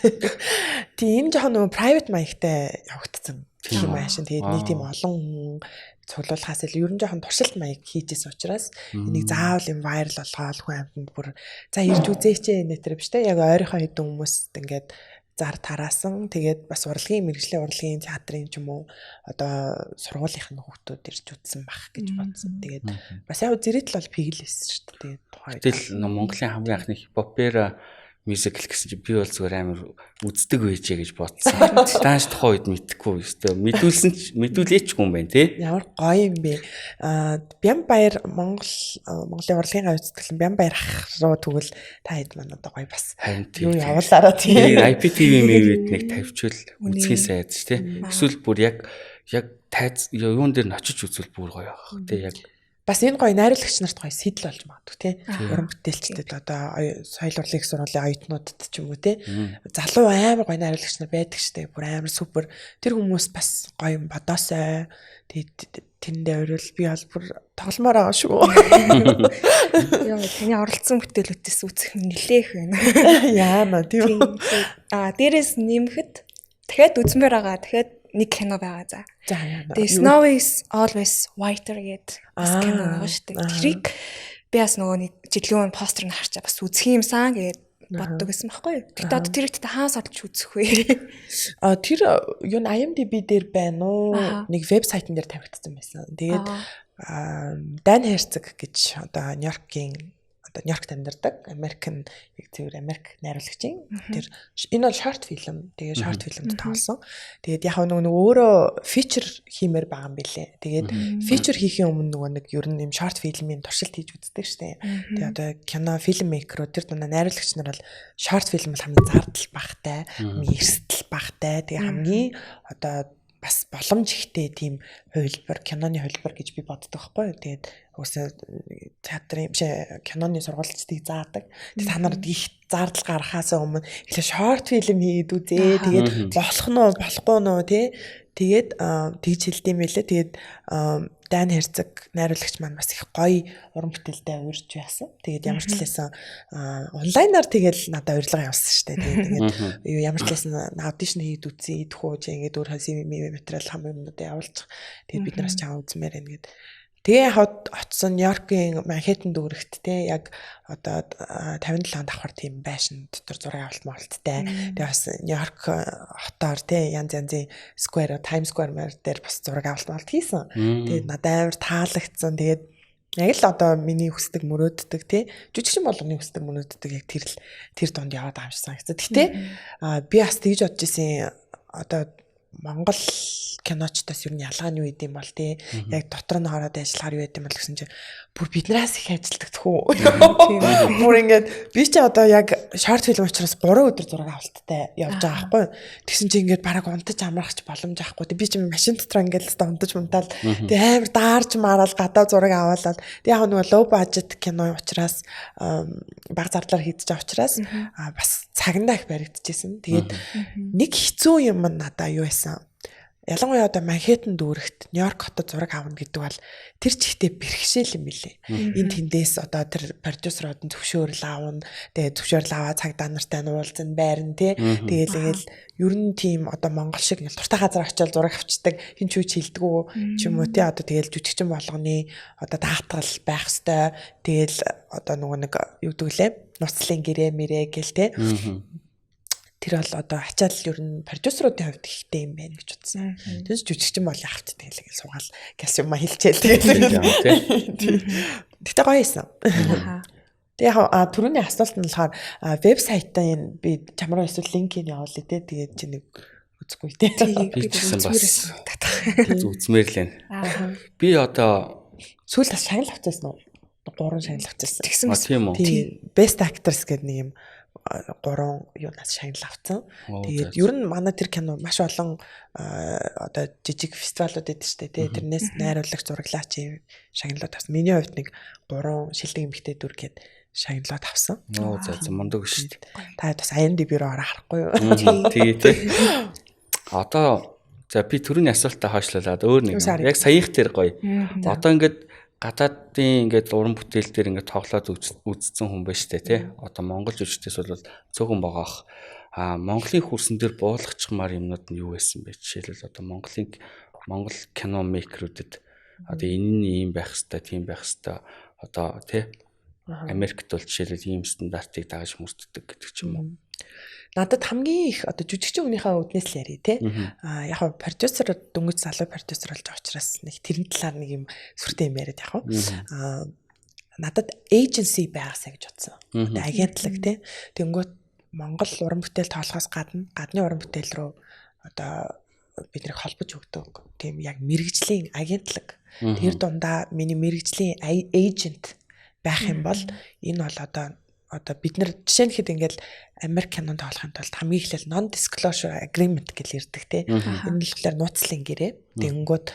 Тийм жоохон нөгөө private маягтай явагдсан юм аашин. Тэгээд нэг тийм олон цуглуулахаас илүү ер нь жоохон туршилт маяг хийжсэн учраас энийг заавал юм viral болгоод хүн амьтанд бүр за ирж үзээч нэтэр биш тэ яг ойрхон хэдэн хүмүүст ингээд зар тараасан. Тэгээд бас урлагийн мэрэгжлийн урлагийн театрын ч юм уу одоо сургуулийнх нь хүүхдүүд ирж үзсэн бах гэж бодсон. Тэгээд бас яг зэрэгтэл бол пиглэсэн шүү дээ. Тэгээд тухайд тэгэл Монголын хамгийн анхны хипопера мюзикл гэсэн чинь би бол зүгээр амар үздэг байжээ гэж бодсон. Дааш тухайн үед мэдхгүй өстой. Мэдүүлээч хүн байна те. Ямар гоё юм бэ. Бямбаяр Монголын урлагийн гавьцэтгэл Бямбаяр ах руу тэгвэл та хэд маань одоо гоё бас юу явуулаараа тийм. IPTV мэйвэд нэг тавьчвал үзхийн сайд ч те. Эсвэл бүр яг тайз юун дээр нь очиж үзвэл бүр гоё байх те яг. Бас энэ гоё найруулагч нарт гоё сэтэл болж магадгүй тий. Уран бүтээлчдэд одоо соёл урлагийн сургуулийн оюутнуудад ч юм уу тий. Залуу амар гоё найруулагч нар байдаг штэ. Бүр амар супер. Тэр хүмүүс бас гоё юм бодоосой. Тэгээд тэндээ өрөөл би бол бүр тогломоор байгаа шүү. Яа, таны оролцсон бүтээлүүдээс үзэх нэлээх байна. Яана тийм. Дээрээс нэмэхэд дахиад үзмээр байгаа. Дахиад нэг кино байгаа за. Тэгээ Snow is always whiter гэдэг бас кино байгаа шүү дээ. Тэрийг би бас нөгөө нэг жилийн постэр нь харчаа бас үзэх юмсан гэдэг боддог гэсэн байхгүй юу? Тэгтээ одоо тэрийг хаанаас олж үзэх вэ? Тэр юу н IMDb дээр байна уу? Нэг вебсайтн дээр тавигдсан байсан. Тэгээд Dan Herzog гэж одоо Нью-Йоркт амьдардаг Америк найруулагчийн тэр энэ бол short film. Тэгээ short filmд тоглосон. Тэгээд яг нөгөө өөрөө feature хиймээр байгаа юм билэ. Тэгээд feature хийхийн өмнө нөгөө нэг ер нь юм short film-ийн туршилт хийж үздэг штэ. Тэгээд одоо кино filmmaker тэр дундаа найруулагч нар бол short film бол хамгийн зардал багтай, эрсдэл багтай. Тэгээ хамгийн одоо бас боломж ихтэй тийм хувилбар, киноны хувилбар гэж би боддог байхгүй юу. Тэгээд өсөө театрын биш киноны сургалтчдыг заадаг. Тэгээд та нарт их зардал гаргахаас өмнө ихлэ short film хийгээд үзээ. Тэгээд болох нь уу, болохгүй нь уу тий. Тэгээд тэгж хэлдэм байлээ. Тэгээд Dan Herzog найруулагч маань бас их гоё уран бүтээлтэй урьж байсан. Тэгээд ямар ч хэлсэн онлайнаар тэгэл надад урилга явуулсан шүү дээ. Тэгээд ямар ч хэлсэн аудишн хийд үзье, идэх үү ингээд өөр CV материал хамгийн юмнуудаа явуулчих. Тэгээд бид нараас чам үзмээр байна гэд. Тэгээ очсон Нью-Йоркийн Манхэттен дүүрэгт те яг одоо 57 давхар тийм байшин дотор зураг авалттай. Тэгээ бас Нью-Йорк хотоор те янз янзын square, Times Square дээр бас зураг авалт хийсэн. Тэгээд надад амар таалагдсан. Тэгээд яг л одоо миний хүсдэг мөрөөддөг те жүжигчин болгоны хүсдэг мөрөөддөг яг тэр дунд яваад байгаа юм шиг санагдсан. Гэтэ би бас тэгж бодож исэн одоо Монгол киночтоос ер нь ялгаа нь юу идэм бол тий яг дотор нь хараад ажиллахаар юу идэм бол гэсэн чинь бүр биднээс их ажилтдаг тхүү. Бүр ингээд би чи одоо яг шорт фильм учраас 3 өдөр зураг авалттай явж байгаа байхгүй. Тэгсэн чинь ингээд бараг унтаж амрахч боломж авахгүй. Би чи машин дотор ингээд л унтаж мунтаал тэг амар даарч мараал гадаа зураг аваалал. Тэг яг нөгөө low budget кино учраас бага зардлаар хийдэж байгаа учраас бас цагандаа их баригдчихсэн. Тэгээд нэг хэцүү юм надаа юу байсан. Ялангуяа одоо Манхэттен дүүрэгт Нью-Йорк хотод зураг авна гэдэг бол тэр чихтэй бэрхшээл юм билээ. Энд тэндээс одоо тэр продюсерууд нь зөвшөөрөл аавна. Тэгээд зөвшөөрөл аваа цагдаа нартай нуулзан байрна тий. Тэгээл ер нь тийм одоо монгол шиг туртай газар очиод зураг авчдаг хин ч үуч хилдэггүй ч юм уу тий. Одоо тэгээл жүжигчин болгоны одоо даатгал байх хэвээр. Тэгээл одоо нөгөө нэг юу гэдэг лээ. Нуцлын гэрээ мэрээ гэл тий. Тэр бол одоо ачаал ер нь продюсеруудын хувьд ихтэй юм байна гэж утсан. Тэс жүжигчин бол явахт тэгэл суугаал гэлс юм хэлчихэл тэгэл. Тэгтээ гоё юмсан. Тэгээ яг түрүүний асуулт нь болохоор вебсайтын би чамруу эсвэл линкийг явуулъя те. Тэгээд чи нэг үзэхгүй те. Би ч гэсэн бас үзмээр л байна. Би одоо сүүл бас шагнал авчихсан уу? 3 шагнал авчихсан. Тэгсэн тийм үү? Тийм. Best Actress гэдэг нэг юм 3 юунаас шагнал авсан. Тэгээд ер нь манай тэр кино маш олон одоо жижиг фестивалууд эдэж штэ тий. Тэрнээс найруулагч зураглаач юм шагналууд авсан. Миний хувьд нэг 3 шилдэг эмэгтэй дүр гээд шагналууд авсан. За мундаг шүү дээ. Та бас IMDb-ээр харахгүй юу? Тэгээ тий. Одоо за би түрүүний асуултаа хойшлуулад өөр нэг яг саях тэр гоё. Одоо ингээд гадаадын ингээд уран бүтээл дээр ингээд тоглоод үзсэн хүн байна штэ тий. Одоо монгол жүжигчдээс бол цөөхөн багаах. Монголын хөрсөн дээр буулгачмаар юмнууд нь юу байсан бэ? Жишээлбэл одоо монгол кино мейкерүүдэд одоо энэ нь ийм байх хэвээр, тийм байх хэвээр одоо тий. Америкт бол жишээлбэл ийм стандартыг дагаж мөрддөг гэдэг ч юм уу. Надад хамгийн их одоо жүжигчин хүнийхээ үднээс л ярий те. Яг нь продюсер дөнгөж залуу продюсер болж байгаа учраас нэг тэрний талаар нэг юм сүртэй юм яриад яг. Надад agency байгаасаа гэж бодсон. Одоо агентлаг те. Тэнгүүт Монгол уран бүтээл тоолохоос гадна гадны уран бүтээл рүү одоо биднийг холбож өгдөг. Тийм яг мэрэгжлийн агентлаг. Тэр дундаа миний мэрэгжлийн agent байх юм бол энэ бол одоо бид нар жишээ нь хэд ингээл Америк кинонд тоглохын тулд хамгийн эхлээл non disclosure agreement гэж ярьдаг те. Энэ нь болохоор нууцлын гэрээ. Тэнгүүд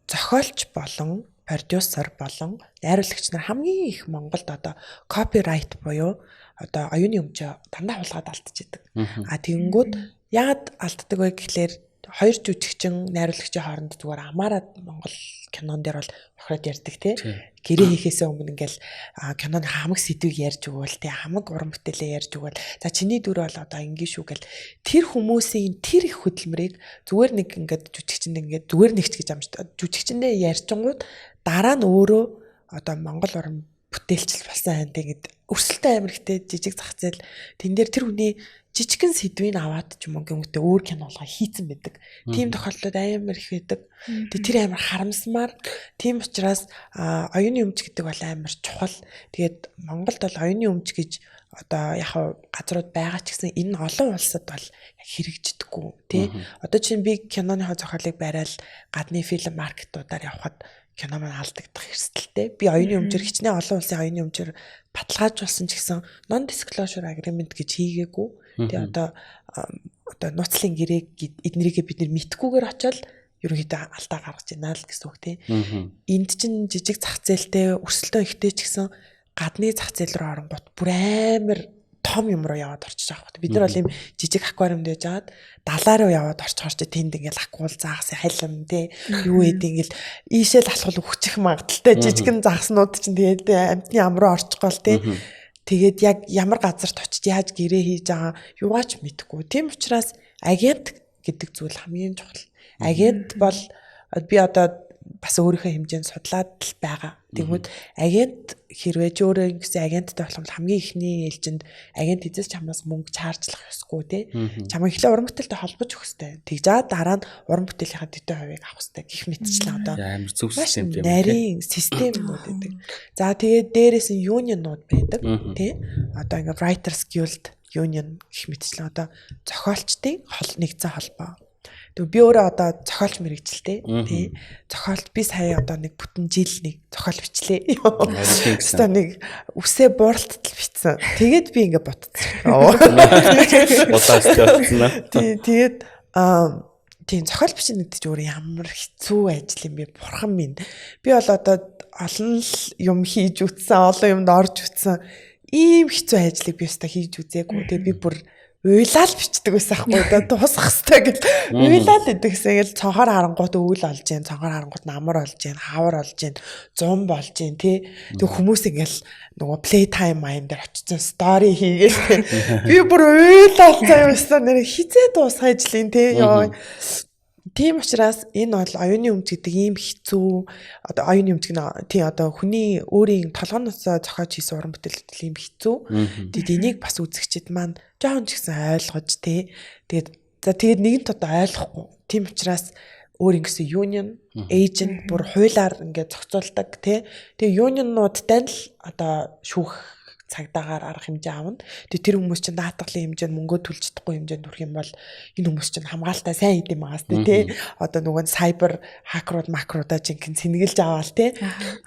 зохиолч болон продюсер болон найруулагч нар хамгийн их Монголд одоо copyright буюу одоо оюуны өмчөө дандаа хулгаад алдчихдаг. Тэнгүүд яагаад алддаг вэ гэхлээр хоёр жүжигчин найруулагчийн хооронд зүгээр амаараад Монгол кинон дээр бол охроод ярьдаг тий. Гэрээ хийхээсээ өмнө ингээл киноны хамаг сэдвийг ярьж өгвөл тий хамаг уран бүтээлээ ярьж өгвөл за чиний дүр бол одоо ингэ шүү гэл тэр хүмүүсийн тэр их хөдөлмөрийг зүгээр нэг ингээд жүжигчэнд ингээд зүгээр нэгч гэж амжтай жүжигчэндээ ярьчингууд дараа нь өөрөө одоо Монгол уран бүтээлчл болсон хань тэгээд өрсөлдөөн амир ихтэй жижиг зах зээл тэн дээр тэр хүний жижигэн сэдвийг аваад ч юм уу гэмтээ өөр кино болгоо хийцэн байдаг. Тийм тохиолдлууд амар их байдаг. Тэгээ тэр амар харамсмаар. Тийм учраас оюуны өмч гэдэг бол амар чухал. Тэгээд Монголд бол оюуны өмч гэж одоо яг газрууд байгаа ч гэсэн энэ олон улсад бол хэрэгждэггүй тий. Одоо чинь би киноны зохиолыг барайл гадны фильм маркетуудаар явхад кино маань алдагдах эрсдэлтэй. Би оюуны өмчөр хичнээн олон улсын оюуны өмчөр баталгаажуулсан ч гэсэн non disclosure agreement гэж хийгээгүй. Тэгээ одоо нууцлын гэрээг эднэрийгээ бид нэр мэдхгүйгээр очиод ерөнхийдөө алдаа гаргаж байна л гэсэн үг тий. Энд чинь жижиг зах зээлтэй өрсөлдөөн ихтэй ч гэсэн гадны зах зээл рүү оронгууд бүр амар том юм руу яваад орчих жоох. Бид нар бол ийм жижиг аквариумд байж аваад далаа руу яваад орчихоор чи тэнд ингээл акул заагас хайлам тий юу эд ингээл ийшэл алхвал өгчих магадaltaй жижигэн зааснууд чинь тэгээд амтны ам руу орчихгоол тий. Тэгээд яг ямар газарт очиж яаж гэрээ хийж байгаа юугаач мэдэхгүй. Тийм учраас агент гэдэг зүйл хамгийн чухал. Агент бол би одоо бас өөрийнхөө хэмжээнд судлаад л байгаа. Тэгвэл агент хэрвээ ч өөрөө ингэсэн агенттай болох хамгийн ихний ээлжинд агент эзэс чамаас мөнгө чаржлах ёсгүй тий. Чамайг эхлээ уран бүтээлтэй холбож өгөх хэрэгтэй. Тэгжээ дараа нь уран бүтээлийнхаа дэдэн хувийг авах хэрэгтэй. Гэх мэтчлээ одоо. Амар зөв систем юм. Нарийн системнүүд байдаг. За тэгээд дээрээс нь юнионууд байдаг тий. Одоо ингээ Writers Guild Union гэх мэтчлээ одоо зохиолчдын нэгдсэн холбоо. Тэгээ би өөрөө одоо зохиолч мэрэгчлээ. Тий. Зохиолч би сая одоо нэг бүтэн жил нэг зохиол бичлээ. Одоо нэг үсээ бууралтал бичсэн. Тэгээд би ингээ ботцсон. Тэгээд тийм зохиол бичнэ гэдэг чинь өөр ямар хэцүү ажил юм бэ? Бурхан минь. Би бол одоо олон юм хийж үтсэн, олон юмд орж үтсэн. Ийм хэцүү ажлыг би өстө хийж үзээгүй. Тэгээд би бүр уйлал бичдэг байсан хгүй одоо дуусах хэрэгтэй гэж уйлал гэдэгсэн гэл цонхоор харангууд өвөл олж जैन цонхоор харангууд намар олж जैन хавар олж जैन зум болж जैन тий тэг хүмүүс ингээл нөгөө play time mind дээр очсон story хийгээл би бүр уйлал цаа юмсан нэр хизээ дуусах ажлын тий ёо тийм учраас энэ бол оюуны өмч гэдэг ийм хэцүү одоо оюуны өмч гэнэ тий одоо хүний өөрийн толгоноос зохиож хийсэн уран бүтээл ийм хэцүү. Тэгээд энийг бас үзэгчид маань жоохон ч гэсэн ойлгож тий. Тэгээд нэгэнт одоо ойлгохгүй. Тийм учраас өөр ингэсэн union agent бүр хуулиар ингээд зохицуулдаг тий. Тэгээд unionнуудтай л одоо шүүх цагдаагаар арга хэмжээ аавна. Тэр хүмүүс чинь даатгалын хэмжээнд мөнгө төлж чадахгүй хэмжээнд хүрэх юм бол энэ хүмүүс чинь хамгаалалтаа сайн хийдэм байгаас тий. Одоо нөгөө сайбер хакерууд макруудаа чинь сэнгэлж аваал тий.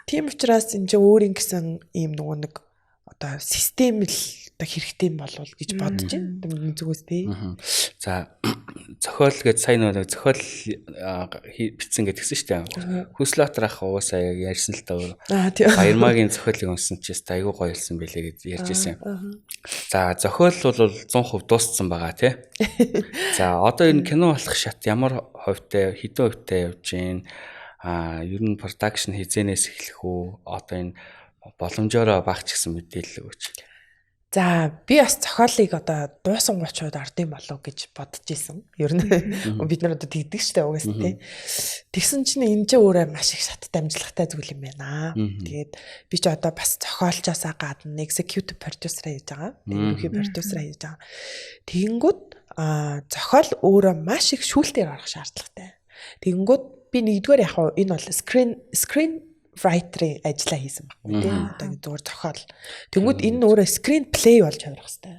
Тийм учраас энэ чинь өөр ингэсэн ийм нөгөө нэг одоо систем л одоо хэрэгтэй болов гэж бодож байна. Зүгээс тий. За зохиол гэж сайн нөгөө зохиол бичсэн гэдгсэн шүү дээ. Хүслатер ах уусаа ярьсан л таа. Баярмаагийн зохиолыг унсан ч гэсэн айгүй гоё хэлсэн байлээ гэж ярьж ирсэн. За зохиол бол 100% дууссан байгаа тий. За одоо энэ кино болох шат ямар хувьтай хэдэн хувьтай явж гин ер нь production хизэнээс эхлэх үү одоо энэ боломжоор багч гэсэн мэдээлэл өгч. За би бас зохиолыг одоо дуусан 30-ууд ардын болов гэж бодож исэн. Ер нь бид нар одоо тэгдэг штэ угаас тий. Тэгсэн чинь энэ ч өөрөө маш их шаттай амжилттай зүйл юм байна. Тэгээд би ч одоо бас зохиолчоосаа гадна executive producer хийж байгаа. Ерөнхий продюсер хийж байгаа. Тэгэнгүүт зохиол өөрөө маш их шүүлтээр орох шаардлагатай. Тэгэнгүүт би нэгдүгээр яг энэ бол screen writer-ийн ажиллаа хийсэн байхгүй тийм одоо зүгээр зохиол. Тэнгүүд энэ өөрөө screen play болж хувирах хэрэгтэй.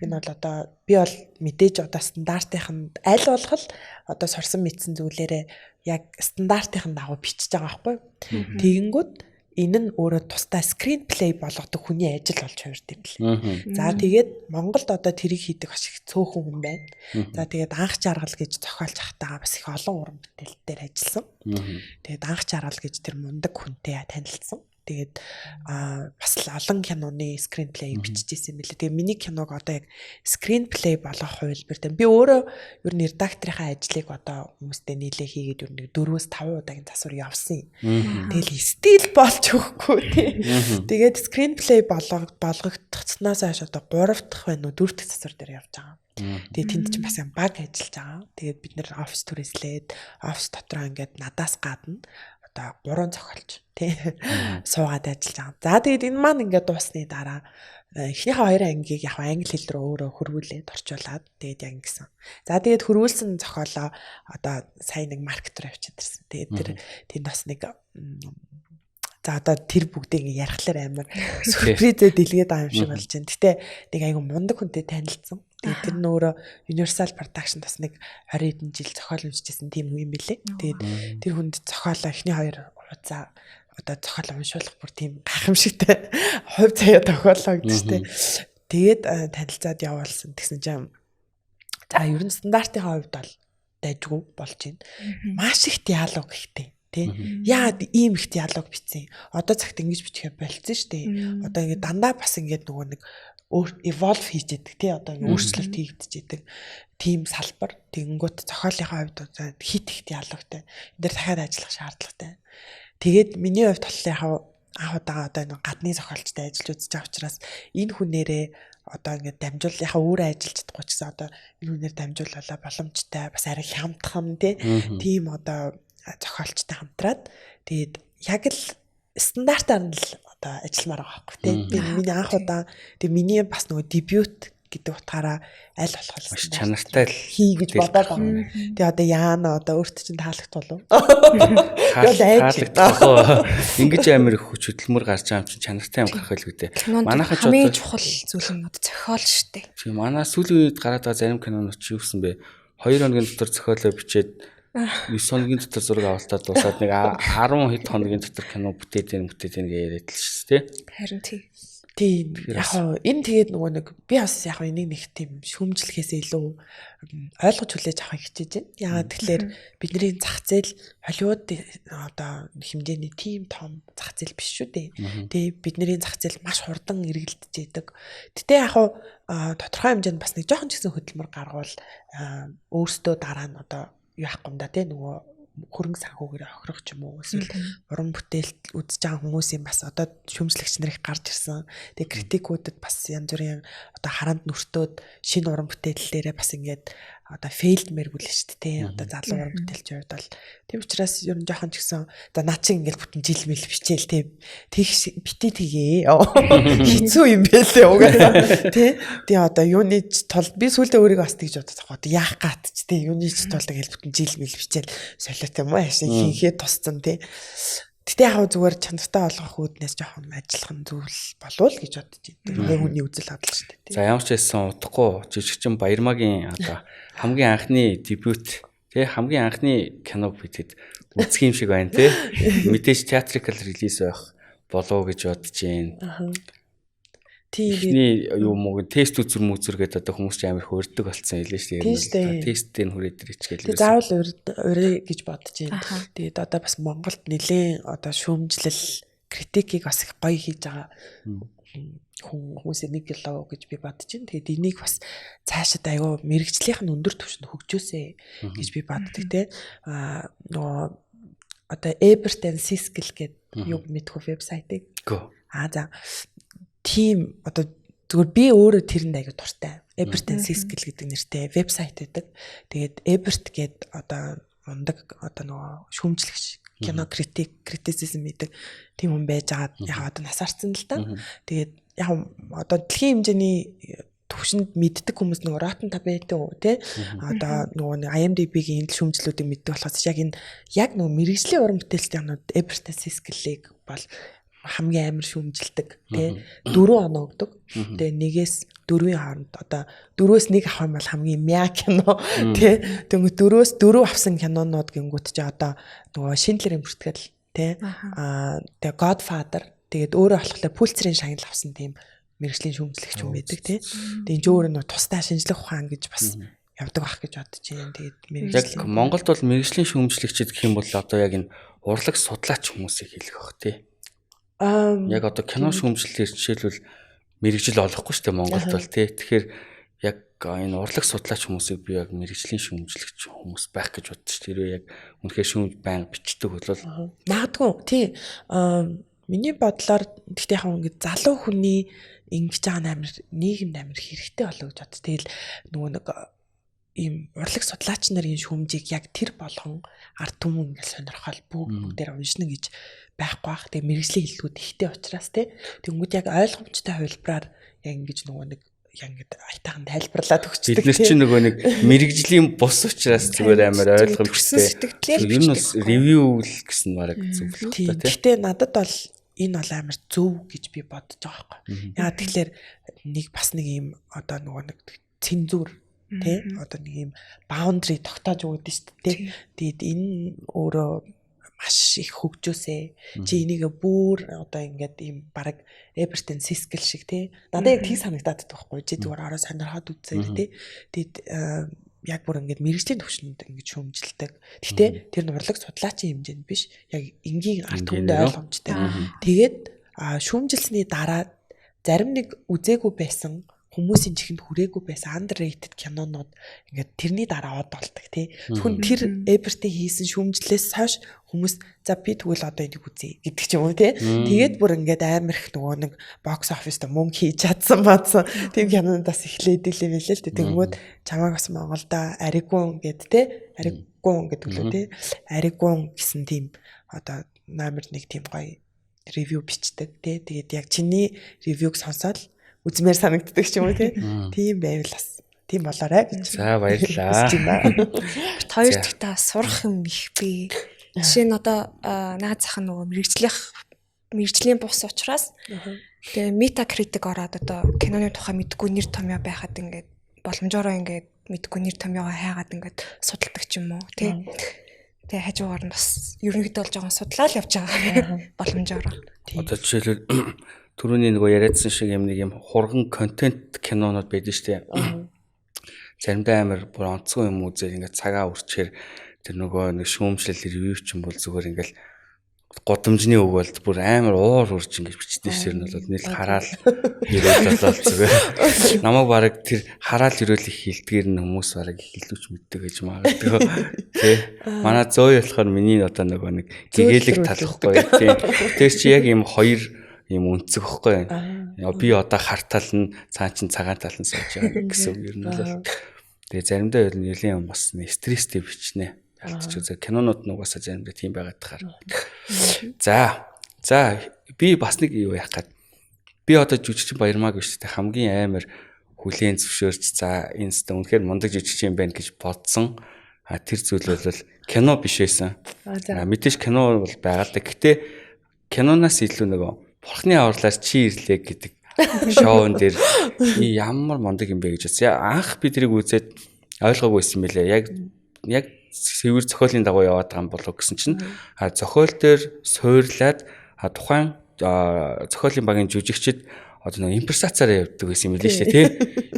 Энэ бол одоо би бол мэдээж одоо стандартынханд аль болох одоо сурсан мэдсэн зүйлээрээ яг стандартын дагуу бичиж байгаа байхгүй. Тэгэнгүүт энэ нь өөрөө тусдаа screen play болгодог хүний ажил болж хувирд юм лээ. За тэгээд Монголд одоо тэрийг хийдэг маш их цөөхөн хүн байна. За тэгээд анх жаргал гэж зохиолч ахтайгаа бас их олон уран бүтээл дээр ажилласан. Тэгээд анх жаргал гэж тэр мундаг хүнтэй танилцсан. Тэгээд бас олон киноны screen play биччихсэн юм лээ. Тэгээд миний киног одоо яг screen play болгох хувилбартай. Би өөрөө ер нь редакторынхаа ажлыг одоо хүмүүстэй нийлээ хийгээд ер нь 4-5 удаагийн засвар явсан юм. Тэгэл стил болж өгөхгүй тий. Тэгээд screen play болгогдсноос хойш одоо 3 дахь байна уу 4 дахь засвар дээр явж байгаа. Тэгээд тэнд ч бас юм баг ажиллаж байгаа. Тэгээд бид нэр офис түрээслээд офис дотроо ингээд надаас гадна одоо 3 зохиолч тий суугаад ажиллаж байгаа. За тэгээд энэ маань ингээд дуусны дараа эхнийхээ 2 ангийг яг англи хэл рүү өөрөө хөрвүүлээд орчуулад тэгээд яг ингэсэн. За тэгээд хөрвүүлсэн зохиолоо одоо сая нэг маркетер авчид ирсэн. Тэгээд тэр тэнд бас нэг за одоо тэр бүгдийг ингээ ярихлаар амар сюрпризээ дэлгээд байгаа юм шиг болж байна. Гэтэ нэг айгу мундаг хүнтэй танилцсан. Тэгээд тэр нөөрэ Universal Production бас нэг 20 хэдэн жил зохиол уншижсэн тийм юм билээ. Тэгээд тэр хүнд зохиолоо эхний 2 хуцаа одоо зохиол уншуулах бүр тийм гайхамшигтай хувь заяа тохиолоо гэдэгтэй. Тэгээд танилцаад явуулсан. Тэгсэн чинь за ер нь стандартын хувьд бол дайггүй болж байна. Маш их диалог ихтэй. Тэ яад ийм их диалог бичсэн. Одоо цагт ингэж бичихээ болцсон шүү дээ. Одоо ингэ дандаа бас ингэ нөгөө нэг evolve хийж идэг тий одоо өөрчлөлт хийгдэж идэг тийм салбар. Тэгэнгүүт зохиолынхаа хувьд одоо хит их диалогтай. Энд дээр дахиад ажиллах шаардлагатай. Тэгээд миний хувьд болохоор анх удаага одоо нэг гадны зохиолчтой ажиллаж үзэж байгаа учраас энэ хүнээрээ одоо ингэ дамжуулахаа өөрөө ажиллаж чадахгүй ч гэсэн одоо энэ хүнээр дамжуулалаа боломжтой бас арай хямдхан тийм одоо зохиолчтой хамтраад тэгээд яг л стандартаар нь л одоо ажилламаар байгаа байхгүй тийм би миний анх удаа тэгээд миний бас нөгөө дебют гэдэг утгаараа аль болох чанартай л хий гэж бодоод байгаа. Тэгээ одоо яана одоо өөртөө чинь таалагдтал уу? Таалагдтал. Ингэж амар их хүч хөдөлмөр гарч байгаа юм чинь чанартай юм гарах байлгүй дээ. Манайхан ч одоо чухал зүйл нь одоо зохиол шүү дээ. Тийм манай сүүлийн үед гараад байгаа зарим кинонууд чи юу гэсэн бэ? 2 хоногийн дотор зохиолоо бичээд 9 хоногийн дотор зураг авалтаад дуусаад нэг 10 хэд хоногийн дотор кино бүтээд гээд яриад л шүү дээ. Харин тий. Тийм яг энэ тэгээд нөгөө нэг би бас яг энийг нэг тийм шүүмжлэхээс илүү ойлгож хүлээж авах хичээж байна. Яагаад тэгэхээр бидний зах зээл Холливуд одоо хэмжээний тийм том зах зээл биш шүү дээ. Тэгээ бидний зах зээл маш хурдан эргэлдэж идэг. Гэтэ яг тодорхой хэмжээнд бас нэг жоохон ч гэсэн хөдөлмөр гаргавал өөртөө дараа нь одоо юу яахгүй юм да тий нөгөө хөрөнгө санхүүгээр охирох ч юм уу эсвэл уран бүтээлт үзэж байгаа хүмүүсийн бас одоо шүүмжлэгч нар их гарч ирсэн. Тэгээ критикүүдэд бас янз бүрийн одоо харанд нүртөөд шинэ уран бүтээллээрээ бас ингээд одоо фейлдмэр бүлээ шүү дээ. Одоо залуу уран бүтээлчийн хувьд бол тийм учраас ер нь жоохон ч гэсэн за наа чи ингээд бүтэн жил мэл бичээл тийм тэгш битээ тгээ хэцүү юм бэлээ угаасаа тий. Тэгээ одоо юуны тулд би сүүлдээ өөрийгөө бас тэгж бодож байгаа. Одоо яах гат ч тий юуны тулд ингээд бүтэн жил мэл бичээл солиот юм аа хинхээ тусцсан тий. Гэтэ яг зүгээр чанартай олгох үүднээс жоохон ажиллах нь зүйл болов гэж бодож байна. Хүний үзэл бодол шүү дээ. За ямар ч байсан удахгүй жижигчин Баярмаагийн одоо хамгийн анхны дебют тий хамгийн анхны киног бидэд үзэх юм шиг байна тий. Мэдээж theatrical release байх болов гэж бодож байна. Тийм юм уу тест үзэр гэдэг одоо хүмүүс ч амар их урддаг болсон хэлээ шүү дээ. Тесттэй хүрээд ирэх гэлээ. Заавал урья гэж бодож байна. Тэгээд одоо бас Монголд нэлээд одоо шүүмжлэл критикийг бас их гоё хийж байгаа хүмүүсээ нэг гэлөө гэж би бодож байна. Тэгээд энийг бас цаашид аягүй мэрэгжлийнх нь өндөр түвшинд хөгжөөсэй гэж би боддог те. Нөгөө одоо Ebert and Siskel гэдэг юу мэдхүү вебсайтыг. За тийм одоо зүгээр би өөрөө тэрэнд аягүй дуртай. Ebert and Siskel гэдэг нэртэй вебсайт байдаг. Тэгээд Ebert гээд одоо ундаг одоо нөгөө шүүмжлэгч кино критицизм гэдэг тийм хүн байж байгаа. Яг одоо насаарсан л та. Тэгээд яг одоо дэлхийн хэмжээний төвшөнд мэддэг хүмүүс нөгөө Rotten Tomato тий одоо нөгөө IMDb-ийн энэ шүүмжлүүдийг мэддэг болохоос яг нөгөө мэрэгжлийн уран бүтээлчдийн юмнууд Ebert and Siskel-ийг бол хамгийн амар шүүмжилдэг тий 4 оноо өгдөг. Тэгээ нэгээс 4-ийн хооронд одоо 4-өөс 1 авах юм бол хамгийн мяа кино тий тэгвэл 4-өөс 4 авсан кинонууд гингүүт чи одоо нөгөө Schindler-ийн бүртгэл тий тэгээ Godfather тэгээд өөрөө болохоор Pulitzer-ийн шагнал авсан тийм мэрэгжлийн шүүмжлэгч юм байдаг тий. Тэгээ энэ ч өөрөө нөгөө тусдаа шинжлэх ухаан гэж бас явдаг байх гэж бодож байна. Тэгээд мэрэгжлийн яг Монголд бол мэрэгжлийн шүүмжлэгчид гэх юм бол одоо яг энэ урлаг судлаач хүмүүсийг хэлэх бах тий. Яг одоо кино шүүмжлэлээр жишээлбэл мэрэгжил олохгүй шүү дээ Монголд бол тий. Тэгэхээр яг энэ урлаг судлаач хүмүүсийг би яг мэрэгжлийн шүүмжлэгч хүмүүс байх гэж бодчих шүү дээ. Яг үнэхээр шүүмж байнга бичдэг бол магадгүй тий. Миний бодлоор гэхдээ яг ингэ залуу хүний ингэж байгаа амар нийгэмд амар хэрэгтэй болов гэж бод. Тэгэл нөгөө нэг ийм урлаг судлаач нарын шүүмжийг яг тэр болгон ард түмэн ингэ сонирхол бүгдээр уншина гэж байхгүй бах. Тэгээ мэрэгжлийн хэлтгүүд ихтэй учраас тий. Тэнгүүд яг ойлгомжтой хувилбараар яг ингэж нөгөө нэг яг ингэ айтаахан тайлбарлаад өгчдөг. Бид нар чинь нөгөө нэг мэрэгжлийн бус учраас зүгээр амар ойлгомжтой. Ер нь бас ревю л гэсэн бараг зөв л тий. Гэхдээ надад бол энэ бол амар зөв гэж би бодож байгаа байхгүй. Яагаад тэгэхээр нэг ийм одоо нөгөө нэг цензур тий одоо нэг ийм баундари тогтоож өгдөө шүү дээ. Тэгээд энэ өөрөө маш их хөгжөөсэй. Чи энийг бүр одоо ингээд ийм баг Ebert and Siskel шиг тий. Надад яг тийг санагдаад байдаг байхгүй. Чи зүгээр ороо сонирхоод үзээ тий. Тэгээд яг бүр ингээд мэрэгжлийн төвшөнд ингээд шүүмжилдэг. Гэхдээ тэр нь урлаг судлаачийн хэмжээнд биш. Яг энгийн арт түмэнд ойлгомжтой. Тэгээд шүүмжилсний дараа зарим нэг үзээгүй байсан хүмүүсийн чихэнд хүрээгүй байсан underrated кинонууд ингээд тэрний дараа од болдог тий. Тэгвэл тэр Ebert-ийн хийсэн шүүмжлээс хойш хүмүүс за би тэгвэл одоо энийг үзье гэдэг ч юм уу тий. Тэгээд бүр ингээд амар их нөгөө нэг box office-д мөнгө хийж чадсан баасан. Тийм кинонуудаас эхлээд илээ мэлээ л тий. Тэгмүүд чамайг бас Монголда Аригун гэд тий. Аригун гэдэг лөө тий. Аригун гэсэн тийм одоо номер 1 тийм гоё ревю бичдэг тий. Тэгээд яг чиний ревюг сонсоод үзмээр санагддаг ч юм уу тийм байвал бас тийм болоорой гэж. За баярлалаа. Бид хоёр дахь сурах юм их би. Жишээ нь одоо наад зах нөгөө мэрэгжлийн бус учраас тэгээ Metacritic ороод одоо киноны тухай мэдгүй нэр томьёо байхад ингээд боломжоор ингээд мэдгүй нэр томьёогоо хайгаад ингээд судалдаг ч юм уу тий. Тэгээ хажуугаар нь бас ерөнхийдөө бол жоохон судлаад явж байгаа боломжоор. Одоо жишээлбэл түрүүний нөгөө яриадсан шиг юм нэг юм хурган контент кинонууд байдаг шүү дээ. Заримдаа амар бүр онцгой юм үзэл ингээд цагаа үрчээр тэр нөгөө нэг шүүмжлэл ревю ч юм бол зүгээр ингээд годамжны үг бол бүр амар уур урж ингэж бичдэг шир нь бол нийл хараал ирээд болол зүгээр. Намайг бараг тэр хараал ирүүлэх хилдгээр нь хүмүүс бараг хэлүүч мэддэг гэж магадгүй. Тэ. Манай зөө болохоор миний одоо нөгөө нэг гэгээлэг талахгүй тийм. Тэр чи яг юм хоёр юм үнцэг хөхгүй. Би одоо хартал нь цаа чин цагаан тал нь сууж байгаа гэсэн үг юм бол. Тэгээ заримдаа ер нь нэлийн бас стресстэй бичнэ. Ялцч үзээ кинонууд нь угаасаа заримдаа тийм байгаад тахаар. За би бас нэг юу яах гээд би одоо жүжигчин Баярмаг биш тэ хамгийн амар хүлээн зөвшөөрч за энэ сте үнэхээр мундаг жүжигчин байна гэж бодсон. Тэр зүйл бол кино биш байсан. Мэдээж кино бол байгаа л да. Гэтэ киноноос илүү нөгөө Бурхны авралаар чи ирлээ гэдэг шоун дээр ямар мундаг юм бэ гэж бодсон. Анх би тэрийг үзээд ойлгоогүй байсан юм билээ. Яг сэвэр зохиолын дагуу яваад байгаа юм болов гэсэн чинь зохиол дээр суурлаад тухайн зохиолын багийн жүжигчид одоо нэг импровизацаараа явдаг гэсэн юм билээ шүү дээ тий.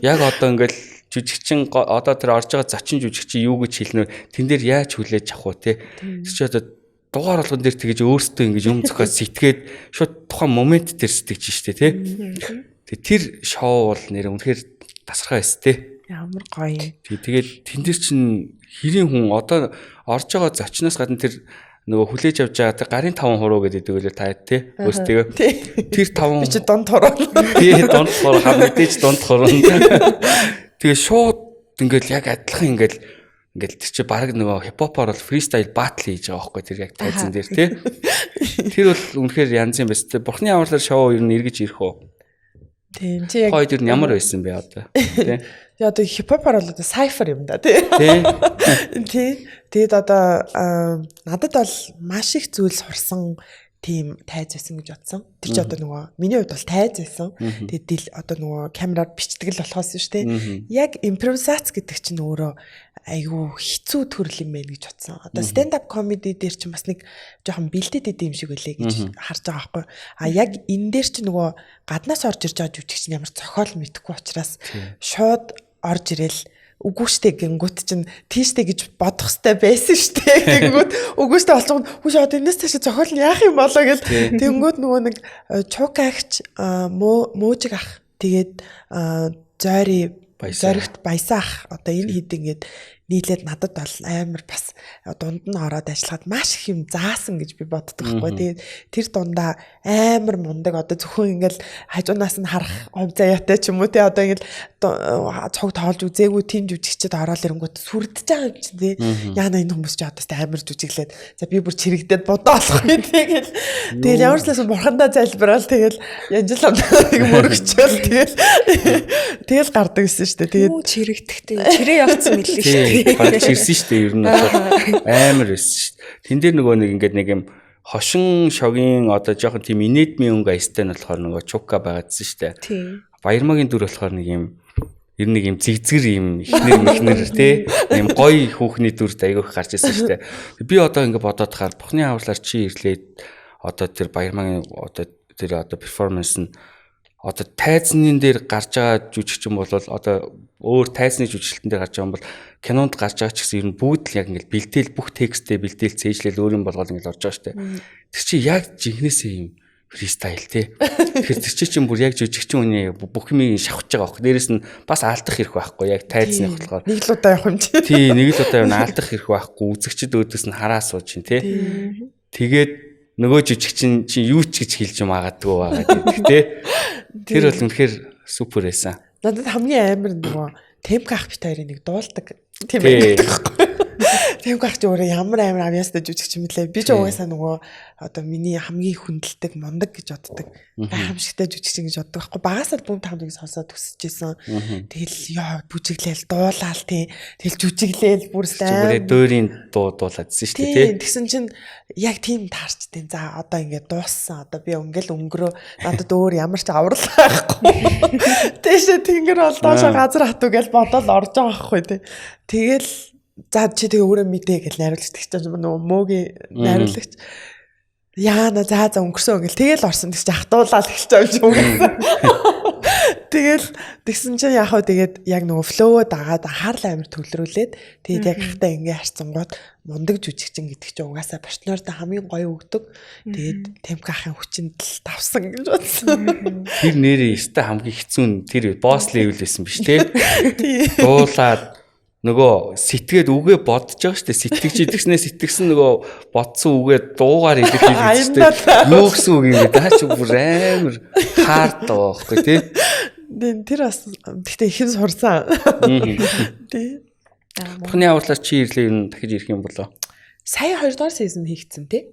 Яг одоо ингээл жүжигчин одоо тэр орж байгаа зочин жүжигчин юу гэж хэлнэ тэн дээр яаж хүлээж авах вэ тий. Тэр чи одоо дугаар болгон дээр тэгэж өөрсдөө ингэж юм зохиол сэтгээд шууд тухайн момент дээр сэтгэж штэ тий. Тэр шоу бол нэр үнэхээр тасархай байс тий. Ямар гоё. Тэгээд тэн дээр чин хэрийн хүн одоо орж байгаа зочноос гадна тэр нөгөө хүлээж авч байгаа тэр гарын 5 хуруу гэдэг үлээ та тий. Өөрсдөө тэр 5 чи донд хороо. Тий донд хороо хав мэдээж донд хороо. Тэгээ шууд ингээл яг адилхан ингээл тэр чи баг нөгөө хипхопоор бол фристайл батл хийж байгаа байхгүй тэр яг тайзан дээр тий. Тэр бол үнэхээр янз юм байна. Бурхны авралаар шоу ер нь эргэж ирэх үү? Тийм чи яг хоёр нь ямар байсан бэ одоо тий. Тэгээ одоо хипхопор бол одоо сайфер юм да тий. Тий. Тэгээд одоо надад бол маш их зүйл сурсан тийм тайз байсан гэж бодсон. Тэр чи одоо нөгөө миний хувьд бол тайз байсан. Тэгээд одоо нөгөө камераар бичдэг л болохоос шүү дээ. Яг импровизац гэдэг чинь өөрөө айгүй хэцүү төрөл юм байна гэж бодсон. Одоо stand up comedy дээр чинь бас нэг жоохон бэлдээд идэв юм шиг үлээ гэж харж байгаа байхгүй. Яг энэ дээр чинь нөгөө гаднаас орж ирж байгаа жүжигч нь ямар зохиол мэдэхгүй учраас шууд орж ирэл үгүй штэ гингүүт чинь тийштэй гэж бодох хэвээр байсан штэ гингүүт үгүй штэ болчихгоо хүш одоо энэс цааш зохиол нь яах юм болоо гэл тэнгүүд нөгөө нэг чукаагч мөөжиг ах тэгээд зоригт баясаах одоо энэ хэд ингээд нийлээд надад бол амар бас дунд нь ороод ажиллахад маш их юм заасан гэж би боддог байхгүй. Тэгээд тэр дундаа амар мундаг одоо зөвхөн ингээл хажуунаас нь харах хов заяатай ч юм уу те одоо ингээл цог тоолж үзээгүй тийм жүжигчд ороод ирэнгүүт сүрдэж байгаа юм чинь те. Яна энэ хүмүүс ч одоо амар жүжиглээд за би бүр чирэгдээд бодоолох юм тэгэл ямар ч лээс бурхандаа залбираал тэгэл янжил нэг мөрөгчөөл тэгэл гардаг гэсэн шүү дээ. Тэгээд чирэгдэхтэй чирээ явцсан мэлээ шүү дээ. Бараг чирсэн шүү дээ. Ер нь амар байсан шүү дээ. Тэн дээр нөгөө нэг ингээд нэг юм хошин шогийн одоо жоохон тийм инэдмийн өнгө аястай нь болохоор нөгөө чука байгаадсэн шүү дээ. Тийм. Баярмагийн дүр болохоор нэг юм ер нь нэг юм зэгзгэр юм ихнэр тий юм гоё хүүхний дүрд айгүйх гарч ирсэн шүү дээ. Би одоо ингээд бодоод хахаар Бурхны авралаар чи ирлээд одоо тэр Баярмагийн одоо тэр одоо перформанс нь одоо тайзны дээр гарч байгаа жүжигчин бол одоо өөр тайзны жүжиглэлтэн дээр гарч байгаа юм бол кинонд гарч байгаа ч гэсэн ер нь бүгд л яг ингээд бэлдээл бүх текстээ бэлдээл цээжлэл өөр юм болгоод ингээд орж байгаа шүү дээ. Тэр чи яг жинхнээсээ юм фристайл тий. Тэгэхээр тэр чинь бүр яг жүжигчин хүний бүх юмыг шавхаж байгаа байхгүй. Дээрээс нь бас алдах хэрэг байхгүй яг тайзны болохоор. Нэг л удаа явах юм чи. Тий, нэг л удаа явна алдах хэрэг байхгүй. Үзэгчд өөдөөс нь хараа сууж чинь тий. Тэгээд нөгөө жүжигчин чи юу ч гэж хэлж магадгүй байгаа гэдэг тий. Тэр бол үнэхээр супер байсан. Надад хамгийн амар нөгөө темп ах бит хоёрын нэг дуулдаг тийм байдаг. тийм гахч өөрөө ямар амар авьяастай жүжигч юм лээ. Би ч угаасаа нөгөө одоо миний хамгийн хүндэлдэг мундаг гэж боддог. Гайхамшигтай жүжигч гэж боддог байхгүй. Багасаа бүм тавдыг сонсоод өсөжсэн. Тэгэл яа бүжиглээл дуулаал тий. Тэгэл жүжиглээл бүрстэй. Дөөрийн дуулаадсэн шүү дээ тий. Тэгсэн чинь яг тийм таарчдیں۔ За одоо ингээд дууссан. Одоо би ингээл өнгөрөө надад өөр ямар ч аврал байхгүй. Тэшээ тэнгэр бол доошоо газар хатуу гэж бодоод орж байгаа байхгүй тий. Тэгэл за чи тэгээ өөрөө мэдээ гэж найруулагч гэж нөгөө мөөгийн найруулагч яана за өнгөрсөн гэл тэгэл орсон гэж хатуулаад эхэлж байгаа юм шиг. Тэгэл тэгсэн чинь яг хөө тэгээд яг нөгөө флоу дагаад анхаарал амар төвлөрүүлээд тэгээд яг ихтэй ингээ харцсангууд мундаг жүжигчин гэдэг чинь угаасаа партнертай хамгийн гоё өгдөг. Тэгээд темп ахын хүчинд л давсан гэж бодсон. Тэр нэрээ өстэй хамгийн хэцүү нь тэр босс левел байсан биш тий. Дуулаад нөгөө сэтгээд үгээ бодож байгаа шүү дээ. Сэтгэж идэгснээ сэтгэсэн нөгөө бодсон үгээ дуугаар илэрхийлж дээ. Юу гэсэн үг юм бэ? Даа чи бүр амар хаард байгаа байхгүй тий. Тэр бас гэхдээ ихэн сурсан. Тий. Бурхны авралаар чи ирлээ юм дахиж ирэх юм болоо. Сая 2 дугаар сизон хийгдсэн тий.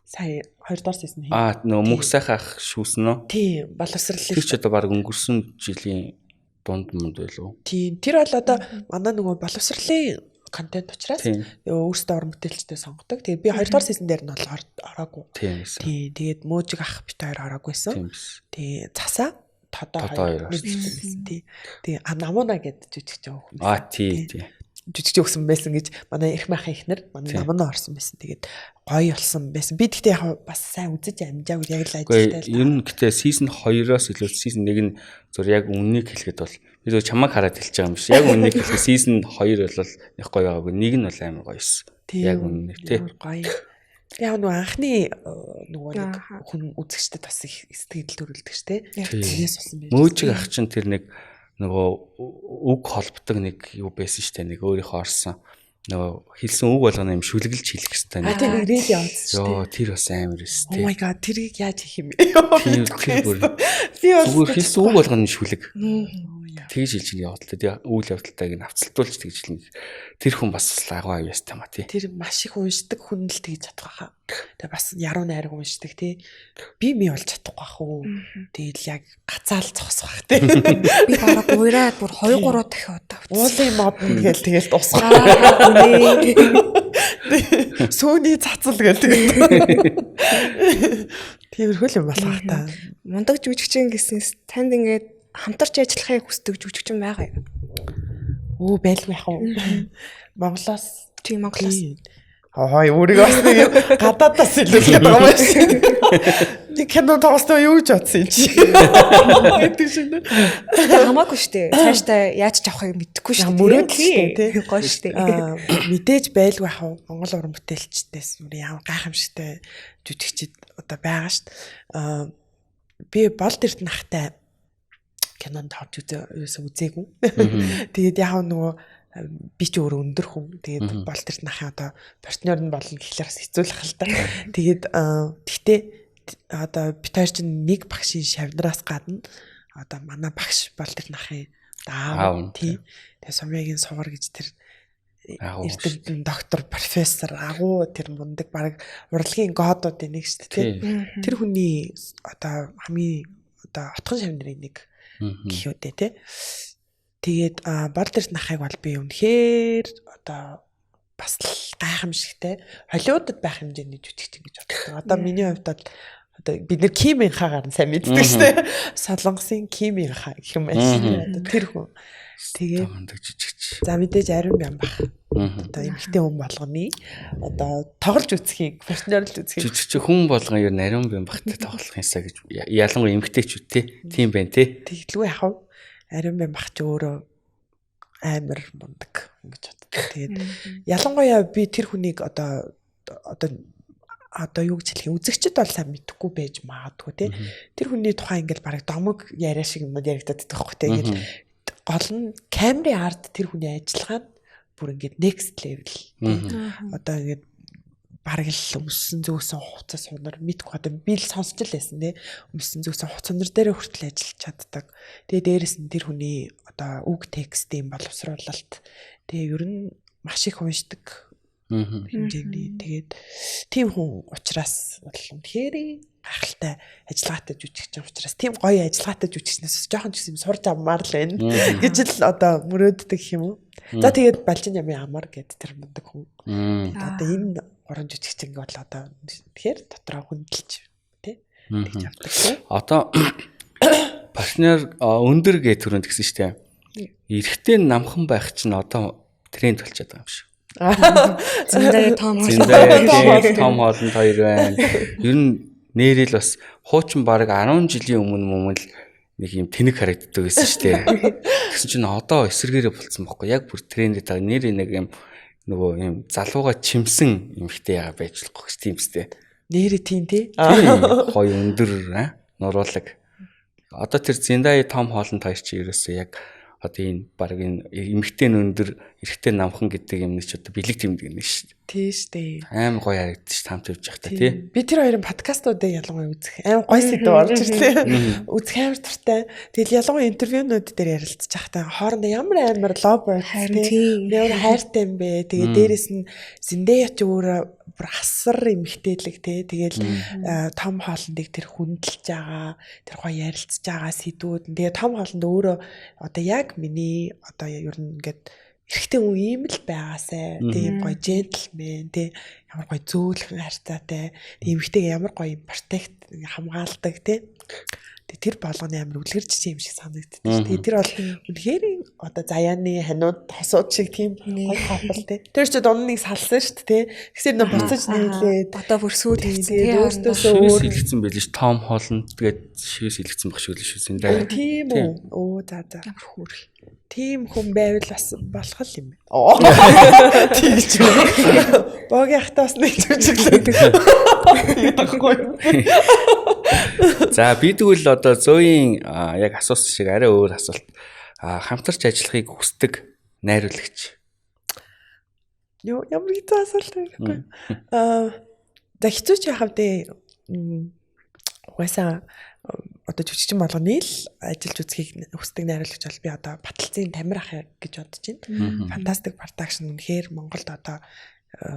Сая 2 дугаар сизон хийгдсэн. Нөгөө мөх сайхан ах шүүсэн үү? Тий, боловсролын. Тэр ч одоо баг өнгөрсөн жилийн дунд мунд байлуу. Тийм. Тэр бол одоо манай нөгөө боловсролын контент учраас өөрсдөө уран бүтээлчтэй сонгодог. Тэгээд би 2 дугаар сизон дээр нь бол ороогүй. Тийм. Тэгээд мөөжиг ах бит хоёр ороогүйсэн. Тэгээд цасаа тодоо хоёр байсан. Тийм. Намуна гэдэг жүжигч өгсөн. Тийм. Жүжигч өгсөн байсан гэж манай их махан ихнэр манай намуна орсон байсан. Тэгээд гоё болсон байсан. Би тэгтээ яг бас сайн үзэж амжаагүй яг л ажилладаг. Ер нь гэтээ season 2-оос илүү season 1 нь зур яг үннийг хэлэхэд бол би зөв чамайг хараад хэлж байгаа юм биш. Яг үннийг хэлэхэд season 2 бол их гоё байгаагүй. Нэг нь бол амар гоё байсан. Яг үнэн тий. Гоё. Яг нөгөө анхны нөгөө нэг хүн үзэгчдэд бас их сэтгэл төрүүлдэг штэ. Тэрнээс болсон байж. Мөөжиг ах чинь тэр нэг нөгөө үг холбдог нэг юу байсан штэ. Нэг өөрийнхөө орсон нөгөө хэлсэн үг болгоно юм шүлгэлж хэлэх хэрэгтэй нэг. Тэр нэрэл явуулсан шүү дээ. Йоо, тэр бас амар өс тээ. Oh my god, тэрийг яаж хийх юм бэ? Би зүгээр хэлсэн үг болгоно шүлэг. Тэгж хэлж яваад л тээ. Үйл явдалтайг нь авцалтуулж тэгж хэлнэ. Тэр хүн бас агуу аюустай маа тий. Тэр маш их уншдаг хүн л тэгж чадах байхаа. Тэгээ бас яруу найраг уншдаг тий. Би болж чадахгүй бах уу. Тэгэл яг гацаал зогсох бах тий. Би бараг уураад бүр 2-3 дахин удаа. Уулын мод тэгэл дуусах. Сүүний цацал гэдэг. Тиймэрхүү юм болох та. Мундаг жүжигчин гэснээс танд ингээд хамтарч ажиллахыг хүсдэг жүжигчин байгаа юу? Оо байлгүй яах вэ? Монголоос. Тийм Монголоос. Хой өөрийгөө бас нэг гадаадаас илүүлээд байгаа юм шиг. Нэг кино тоостой юу гэж бодсон юм чи. Гэдэг шиг. Хамаагүй штэ. Цаашдаа яаж ч авахыг мэдэхгүй штэ. Мөрөөдөл тий. Гоё штэ. Мэдээж байлгүй яах вэ? Монгол уран бүтээлчдээс ямар гайхамшигтай жүжигчид одоо байгаа штэ. Би болд эрдэнэхтэй кинонд орж үзээгүй. Тэгээд яг нөгөө би ч өөрөө өндөр хүн. Тэгээд болд эрдэнэхээ одоо партнер нь болно гэхлээр бас хэцүүлэх л та. Тэгээд тэгтээ одоо бид хоёр чинь нэг багшийн шавнараас гадна одоо манай багш болд эрдэнэхээ аав тий. Тэгээд сумьягийн сугар гэж тэр эрдэнэ доктор профессор агуу тэр мундаг баг урлагийн годуудын нэг шүү дээ тий. Тэр хүний одоо хамгийн одоо отхон шавнарын нэг гихүүдээ тий. Тэгээд болд эрдэнэхийг бол би үнэхээр одоо бас гайхамшигтай Холливуудад байх хэмжээний жүжигч гэж боддог. Одоо миний хувьд бол одоо бид нэр Кимийн хагаар нь сайн мэддэг шүү дээ. Солонгосын Кимийн хаа гэх юм байна шүү дээ. Одоо тэр хүн. Тэгээд за мэдээж ариун бям бах. Одоо эмэгтэй хүн болгоны одоо тоглож үзхийг, партнерлж үзхийг. Жижиг хүн болгон ер нь ариун бям бахтай тоглох юмсаа гэж ялангуяа эмэгтэйчүүд тийм байна тий. Тэглгүй яах вэ? Ариун бям бах ч өөрөө амар мундаг гэж боддог. Тэгээд ялангуяа би тэр хүнийг одоо юу гэж хэлэх үзэгчд бол сайн мэдэхгүй байж магадгүй тий. Тэр хүний тухай ингээл бараг домог яриа шиг юмуд яригдаад байгаа байхгүй тий. Ингээд гол нь камерын арт тэр хүний ажиллагаа нь бүр ингээд next level тий. Одоо ингээд бараг л өмссөн зөөсөн хуцас сунар мэдгүй одоо би л сонсч л байсан тий. Өмссөн зөөсөн хуцанар дээр хүртэл ажиллаж чаддаг. Тэгээ дээрэс нь тэр хүний одоо үг текстийн боловсруулалт тэгээ ер нь маш их уншдаг Хэмжээний тэгээд тийм хүн учраас бол үнэхээр гайхалтай ажиллагаатай жүжигч учраас тийм гоё ажиллагаатай жүжигчнээс жоохон ч гэсэн сурч авмаар л байна гэж л одоо мөрөөддөг юм уу. За тэгээд Балжин Ями амар гэд тэр мундаг хүн. Одоо энэ гурван жүжигч ингэ бол одоо тэгэхээр дотроо хүндэлж тий. Тэгж авдаг. Одоо партнер өндөр гэ төрөнд гэсэн штэ. Эрэгтэй намхан байх чинь одоо тренд болчиход байгаа юм шиг. Зиндай Том Холланд хоёр байна. Ер нь нэрэл бас хуучин баг 10 жилийн өмнө л нэг юм тэнэг харагддаг байсан шүү дээ. Тэгсэн чинь одоо эсэргээрээ болцсон байхгүй яг бүр трендэд байгаа нэр нэг юм нөгөө юм залууга чимсэн юмхтэй яга байж л гоо тийм үстэй. Нэрээ тийм тий. Гоё өндөр нуруулаг. Одоо тэр Зиндай Том Холланд хоёр чи ерөөсөө яг одоо энэ баг энэ эмэгтэй өндөр эрэгтэй намхан гэдэг юм нэг ч одоо бэлэг тэмдэг нэг шүү дээ. Тий штэ. Аим гоё харагдчих тамт явж явах та тий. Би тэр хоёрын подкастуудыг ялангуяа үзэх аим гоё сэдв орж ирлээ. Үзэх амар туртай. Тэгэл ялангуяа интервьюнууд дээр ярилцж байхдаа хоорондоо ямар лоб харин ямар хайртай юм бэ. Тэгээ дээрэс нь Зиндая ч өөр бүр хасар эмэгтэйлэг тий. Тэгэл Том Холландыг тэр хүндэлж байгаа, тэр гоё ярилцж байгаа сэдвүүд. Тэгээ Том Холланд өөрөө одоо яг миний одоо ер нь ингээд эрэгтэй хүн ийм л байгаасай. Тийм гоё джентльмен тий ямар гоё зөөлхөн харьцаатай. Тийм эмэгтэйгээ ямар гоё протект хамгаалдаг тий. Тэр болгоны амар үлгэрч юм шиг санагддаг. Тэгээ тэр бол үнэхээр одоо заяаны ханууд хосууд шиг тийм гоё капл тий. Тэр ч дунд нэг салсан шүү дээ тий. Тэгсэр нөө буцаж нийлээд одоо бүр сүйд хийсэн тий. Өөртөөсөө өөр илгэсэн байл ш Том Холланд тэгээд шивээс илгэсэн баг шүү л шүү Зиндай. Тийм үү. Оо за ямар хөөрх. Тийм хүн байвал бас болох юм. Тийч. Боги ахтаас нэг жүжиглээ. За би тэгвэл одоо Зоийн яг асуусан шиг арай өөр асуулт. Хамтарч ажиллахыг хүсдэг найруулагч. Ямар их асуулт вэ? За хэцүү ч яхав дээ. Угаасаа одоо жүжигчин болгоны л ажиллаж үзхийг хүсдэг найруулагч бол би одоо Баталцын Тамир ах гэж бодож байна. Фантастик продакшн үнэхээр Монголд одоо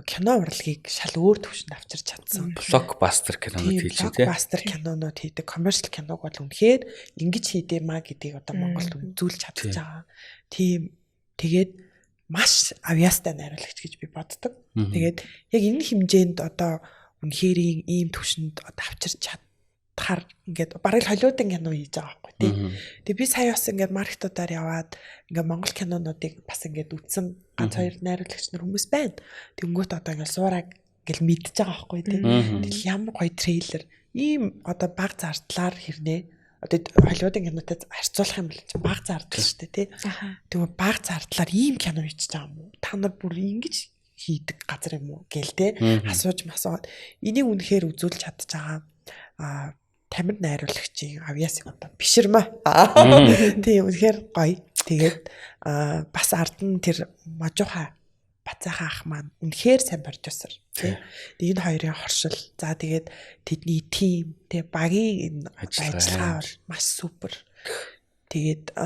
кино урлагийг шал өөр төвшөнд авчирч чадсан. Блокбастер кинонууд хийж тий. Блокбастер кинонууд хийдэг, коммершал киног бол үнэхээр ингэж хийдэ маа гэдгийг одоо Монголд үзүүлж чадчих байгаа. Тийм тэгээд маш авьяастай найруулагч гэж би боддог. Тэгээд яг энэ хэмжээнд одоо үнэхээр ийм төвшөнд одоо авчирч чадхаар ингээд бараг холливуудын кино хийж байгаа байхгүй тий. Тэгээд би сая бас ингээд маркетуудаар яваад ингээд Монгол кинонуудыг бас ингээд үзсэн ганц хоёр найруулагч нар хүмүүс байна. Тэнгүүт одоо ингээд суураг ингээд мэдчихэж байгаа байхгүй тий. Тэгэл ямар гоё трейлер ийм одоо баг зардлаар хэрнээ одоо холливуудын кинотой харьцуулах юм бол баг зардал шүү дээ тий. Тэгвэл баг зардлаар ийм кино хийчихэж байгаа юм уу? Та нар бүр ингэж хийдэг газар юм уу гээл тий. Асууж масаад энийг үнэхээр үзүүлж чадчих байгаа. Тамир найруулагчийн авьяасыг одоо биширмаа. Тийм үнэхээр гоё. Тэгээд бас ард нь тэр Можуха Бацаахан ах маань үнэхээр сайн продюсер тий. Энэ хоёрын хоршил. За тэгээд тэдний тим тий багийн энэ ажиллагаа бол маш супер. Тэгээд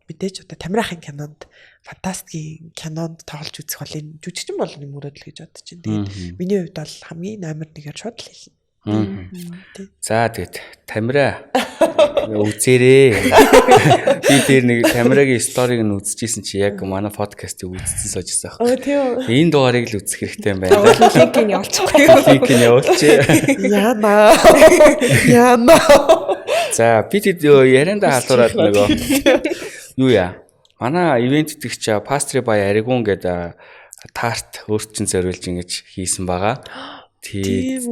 мэдээж одоо Тамир ахын кинонд фантастикийн кинонд тоглож үзэх бол энэ жүжигчин болгоны мөрөөдөл гэж бодож байна. Тэгээд миний хувьд бол хамгийн номер 1-ээр шууд л хэлнэ. За тэгээд Тамира үзээрээ. Би тэр нэг Тамирагийн сториг нь үзчихсэн чи яг манай подкастыг үзсэн сууж байсан аах. Тийм. Энэ дугаарыг л үзэх хэрэгтэй юм байна. Линкийг явуулчихгүй. Линкийг явуулчих. Яна. За би тэд ярианда халуураад нөгөө юу яа. Манай ивент итгэгч Pastry by Arigun гэдэг тарт өөрт чинь зориулж ингэж хийсэн байгаа.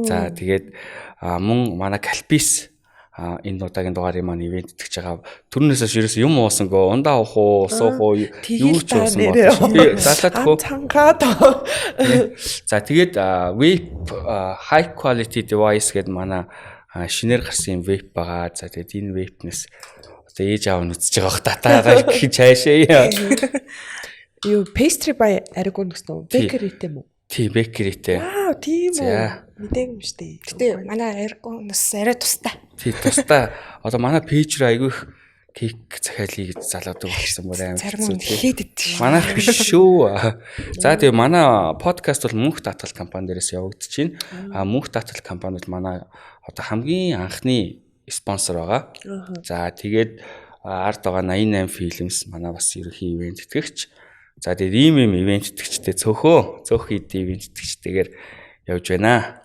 За тэгээд мөн манай Калпис энэ удаагийн дугаарыг маань ивент итгэж байгаа. Түрнээс хойш ерөөс юм уусангүй ундаа уух уу, суух уу, юу ч уусан байна. Би заалаадгүй. За тэгээд vape high quality device гэдэг манай шинээр гарсан vape байгаа. За тэгээд энэ vape-нээс одоо ээж аав нь үзэж байгаа хатаа гэж цаашаа. Юу Pastry by Arigun гэсэн үү? Bakery-тэй мүү? Тийм, bakery-тэй. Аа, тийм үү. Мэдээгүй юм шүү дээ. Гэтэ манай Arigun-аас арай тустай. Тийм, тустай. Одоо манай пэйж рүү айгүй их кик захиалъя гэж залуудаг болсон бүр амар Зарим нь хэлээд идэв. Манайх биш шүү. За тэгээ манай подкаст бол мөнх татгал компани дээрээс явагдаж байна. Мөнх татгал компани бол манай одоо хамгийн анхны спонсор байгаа. За тэгээд ард байгаа 88 Films манай бас ерөнхий ивент тэтгэгч. За тэгээд ийм ивент тэтгэгчтэй цөөхөн ивент тэтгэгчтэйгээр явж байна.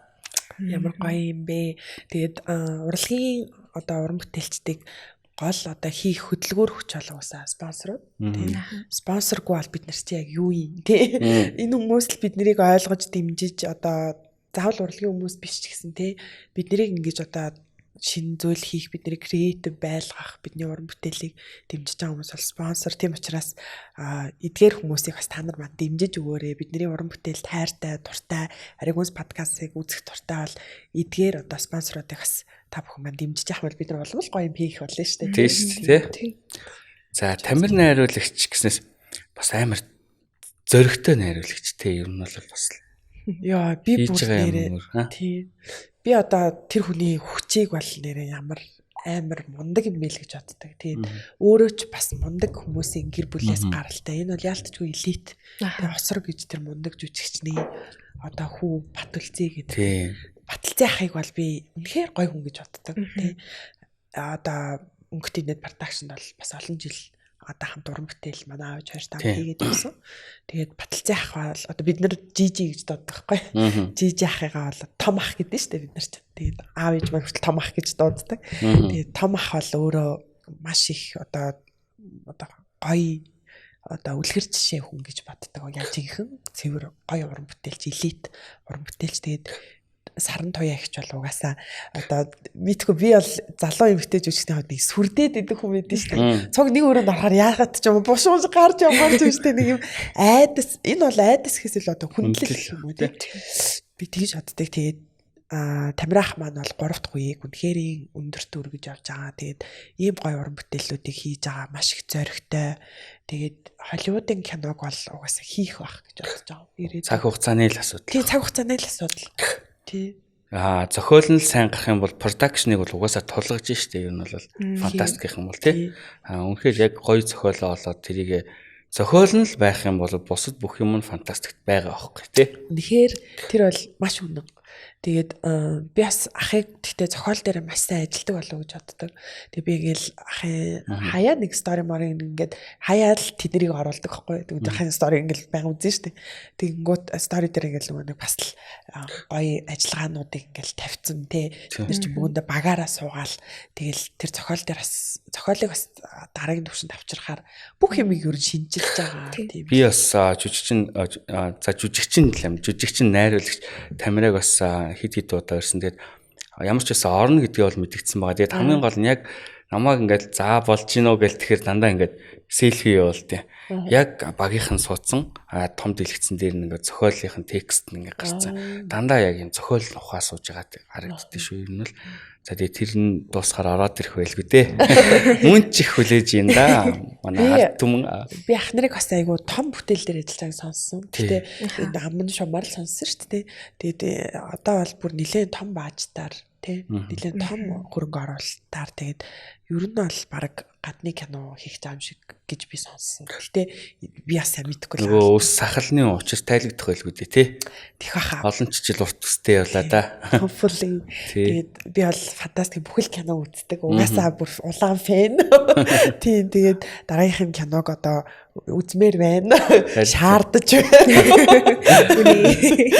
Ямар гоё юм бэ. Тэгээд урлагийн одоо уран бүтээлчдийг гол одоо хийх хөдөлгөөр хүч олгоосаа спонсорууд. Тийм. Спонсоргүй бол бид нар чи яг юу юм те. Энэ хүмүүс л бид нарыг ойлгож дэмжиж одоо заавал урлагийн хүмүүс биш ч гэсэн те бид нарыг ингэж одоо шинэ зүйл хийх, бидний креатив байлгах, бидний уран бүтээлийг дэмжиж байгаа хүмүүс бол спонсор. Тийм учраас эдгээр хүмүүсийг бас та нар манд дэмжиж өгөөрэй. Бидний уран бүтээлд хайртай, дуртай, Аригунс подкастыг үзэх дуртай бол эдгээр одоо спонсоруудыг бас та бүхэн манд дэмжиж яах вэ? Бид нар болов гоё юм хийх болно шүү дээ. Тийм шүү дээ. За тамир найруулагч гэснээс бас амар зөрөгтэй найруулагч те ер нь бол бас Яа би бүр нэрээ тийм би одоо тэр хүний хүчийг бол нэрээ ямар амар мундаг юм бэл гэж боддог. Тэгээд өөрөө ч бас мундаг хүмүүсийн гэр бүлээс гаралтай. Энэ бол яалтчгүй элит. Тэгээд осор гэж тэр мундаг жүжигчний одоо хүү Батүлцээ гэдэг. Баталцын ахыг бол би үнэхээр гой хүн гэж боддог. Тийм одоо өнгөтэй нэт продакшнд бол бас олон жил одоо хамт уран бүтээл манай аавч хоёр тав хийгээд байсан. Тэгээд Баталцын ах бол одоо бид нар жижи гэж дууддаг байхгүй. Жижи ахыгаа бол том ах гэдэг нь шүү дээ бид нар ч. Тэгээд аав ээж маань хүртэл том ах гэж дууддаг. Тэгээд том ах бол өөрөө маш их одоо гоё одоо үлгэр жишээ хүн гэж боддог. Яг жинхэнэ цэвэр гоё уран бүтээлч, элит уран бүтээлч. Тэгээд Саран Туяа ихч бол угаасаа одоо мэдгүй би бол залуу эмэгтэй жүжигчний хувьд сүрдээд идэх хүн байдэн шүү дээ. Цог нэг өрөөнд орохоор яагаад ч юм бушууж гарч явах юм шүү дээ. Нэг юм айдас энэ бол айдас гэхээс одоо хүндлэл юм уу тийм. Би тэгж боддог. Тэгээд Тамирах маань бол 3 дахь үеийг үнэхээр өндөр төр гэж явж байгаа. Тэгээд ийм гоё уран бүтээлүүдийг хийж байгаа маш их зоригтой. Тэгээд Холливуудын киног бол угаасаа хийх байх гэж бодож байгаа. Цаг хугацааны л асуудал. Тийм цаг хугацааны л асуудал. Тий. Зохиол нь сайн гарах юм бол продакшныг бол угаасаа тулгаж штэ. Юу нь бол фантастик гэх юм бол тий. Үнэхээр яг гоё зохиолоо олоод тэрийг зохиол нь л байх юм бол бусад бүх юм нь фантастикт байгаа аахгүй тий. Үнэхээр тэр бол маш үнэн. Тэгээд би бас ахыг тэгтээ зохиол дээр маш сайн ажилладаг болов уу гэж боддог. Тэгээд би ингээл ахын хаяа нэг стори морыг ингээд хаяа л тэднийг оруулдаг байхгүй. Тэгээд ахын стори ингээл байнга үзэн штэ. Тэгэнгүүт стори дээр ингээл нэг бас л гоё ажиллагаануудыг ингээл тавьсан тий. Тэр чинь бүгд багаараа суугаал. Тэгэл тэр зохиол дээр бас зохиолыг бас дараагийн төвшөнд авчрахаар бүх юмыг ер нь шинжилж байгаа тийм. Би бас жүжигчин найруулагч Тамираг бас хид удаа ирсэн. Тэгээд ямар ч байсан орно гэдгийг бол мэдгдсэн байгаа. Тэгээд хамгийн гол нь яг намайг ингээд за болж гинөө гэл тэгэхээр дандаа ингээд селфи явуул тийм. Яг багийнхан суудсан том дэлгэцэн дээр нь ингээд зохиолынхын текст нь ингээд гарцсан. Дандаа яг юм зохиол ухаа сууж байгаа харагддээ шүү юм л. За тэгээд тэр нь дуусахаар ороод ирэх байлгүй дээ. Мөн ч их хүлээж юм да. Манай ард түмэн би ах нарыг бас айгу том бүтээл дээр ажиллаж байгааг сонссон. Гэтэ аман шумаар л сонссон шүү дээ. Тэгээд одоо бол бүр нэлээд том баажтаар тий нэлээд том хөрөнгө оруулалтаар тэгээд ер нь бол баг гадны кино хийх зам шиг гэж би сонссон. Гэтэ би бас сайн мэдэхгүй л. Нөгөө ус сахалны учир тайлгдах байлгүй дээ тий. Тэх баха. Олон жижиг урт төстэй явлаа да. Hopefully. Тэгээд би бол фантастик бүхэл кино үздэг. Угаасаа бүр улаан фэн. Тийм тэгээд дараагийнх нь киног одоо үзмээр байна. Шаардаж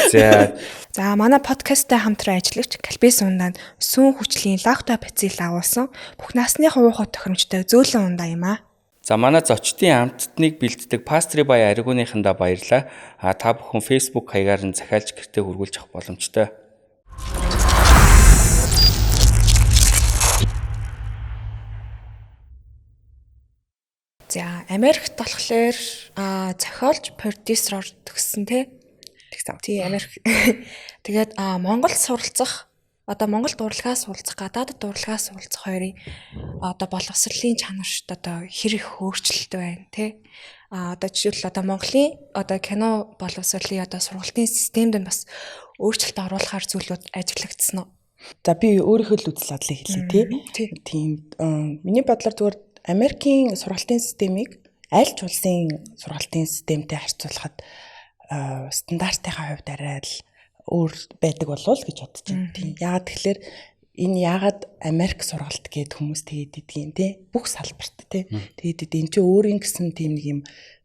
байна. За манай подкасттай хамтран ажиллагч Калбис ундаанд сүүн хүчлийн лактоп бацил агуулсан бүх насныхан уухай тохиромжтой зөөлөн ундаа юм аа. За манай зочдын амттныг бэлддэг Pastry by Аригуныхандаа баярлалаа. Та бүхэн Facebook хаягаар нь захиалж гэртээ хүргүүлж авах боломжтой. За Америкт болохоор зохиолч продюсероор төгссөн тий. Тий Америк. Тэгээд Монголд суралцах одоо Монголд урлагаас суралцах, гадаадд урлагаас суралцах хоёрын одоо боловсролын чанар шүү дээ одоо хэр их өөрчлөлт байна тий. Одоо жишээлбэл одоо Монголын одоо кино боловсролын одоо сургалтын системд нь бас өөрчлөлт оруулахар зүйлүүд ажиглагдсан уу? За би өөрийнхөө л үзэл бодлыг хэлье тий. Тийм миний бодлоор зүгээр Америкийн сургалтын системийг аль ч улсын сургалтын системтэй харьцуулахад стандартынхаа хувьд арай л өөр байдаг болов гэж бодож байна. Тийм. Яагаад тэгэхээр энэ яагаад Америк сургалт гэдэг хүмүүс тэгээд идэгин тий бүх салбарт тий тэгээд энэ чинь өөрийн гэсэн тийм нэг юм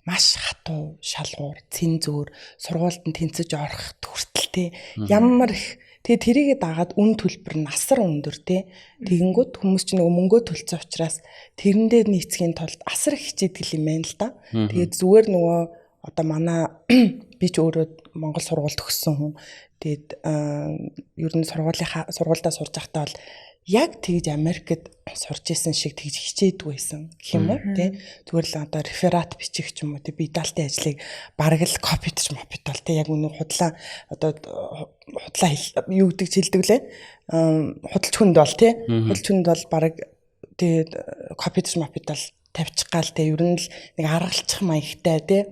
маш хатуу шалгуур цензуур сургуульд нь тэнцэж орох хүртэл тий ямар их тэгээд тэрийгэ дагаад үн төлбөр нь асар өндөр тий тэгэнгүүт хүмүүс чинь нөгөө мөнгөө төлсөн учраас тэрэн дээр нийцхийн тулд асар их хичээдэг юм байна л да. Тэгээд зүгээр нөгөө одоо манай би ч өөрөө Монгол сургуульд төгссөн хүн. Тэгээд ер нь сургуулиудаа сурж байхдаа бол яг тэгж Америкт сурч исэн шиг тэгж хичээдгүй байсан гэх юм уу тий. Зүгээр л одоо реферат бичих ч юм уу тий би даалтын ажлыг бараг л копидж мопидол тий яг үнэ худлаа одоо худлаа юу гэдэг хэлдэг лээ. Худалч хүнд бол тий худалч хүнд бол бараг тэгээд копидж мопидол тавьчих гал тий ер нь л нэг аргалчих маягтай тий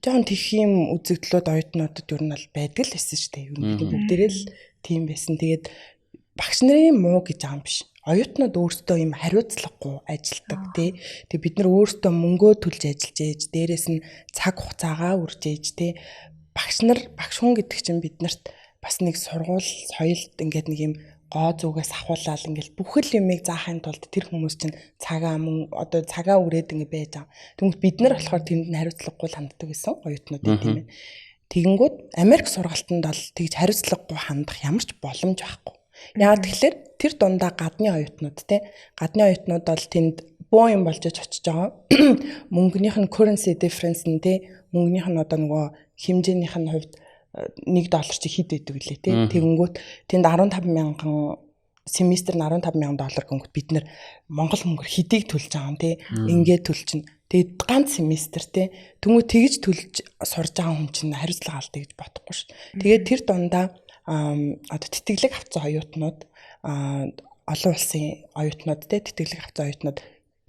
жоон тэх юм үзэгдлүүд оюутнуудад ер нь бол байдаг л байсан шүү дээ. Ер нь бид бүгдээрээ л тийм байсан. Тэгээд багш нарын муу гэж байгаа юм биш. Оюутнууд өөрсдөө юм хариуцлагагүй ажилдаг тий. Тэгээд бид нар өөрсдөө мөнгөө төлж ажиллаж ээж, дээрэс нь цаг хугацаагаа үрж ээж тий. Багш хүн гэдэг чинь биднэрт бас нэг сургууль соёлд ингээд нэг юм гоо зүгээс ахуулаад ингээд бүхэл юмыг заахын тулд тэр хүмүүс чинь цагаа үрээд ингээд байж байгаа. Тэгмэд бид нар болохоор тэнд хариуцлагагүй ханддаг гэсэн оюутнууд тийм ээ. Тэгэнгүүт Америк сургалтанд бол тэгж хариуцлагагүй хандах ямар ч боломж байхгүй. Яагаад тэгэхээр тэр дундаа гадны оюутнууд те гадны оюутнууд бол тэнд боо юм болж очиж байгаа. Мөнгөнийх нь currency difference нь те мөнгөнийх нь одоо нөгөө хэмжээнийх нь хувьд $1 чи хэд байдаг вүлээ те тэгэнгүүт тэнд 15,000 семестр нь $15,000 гингүүт бид нэр Монгол мөнгөөр хэдийг төлж байгаа юм те ингээд төлчин тэгээд ганц семестр те тэмүү тэгж төлж сурж байгаа хүн чинь хариуцлага алдъя гэж бодохгүй ш. Тэгээд тэр дундаа одоо тэтгэлэг авсан оюутнууд олон улсын оюутнууд те тэтгэлэг авсан оюутнууд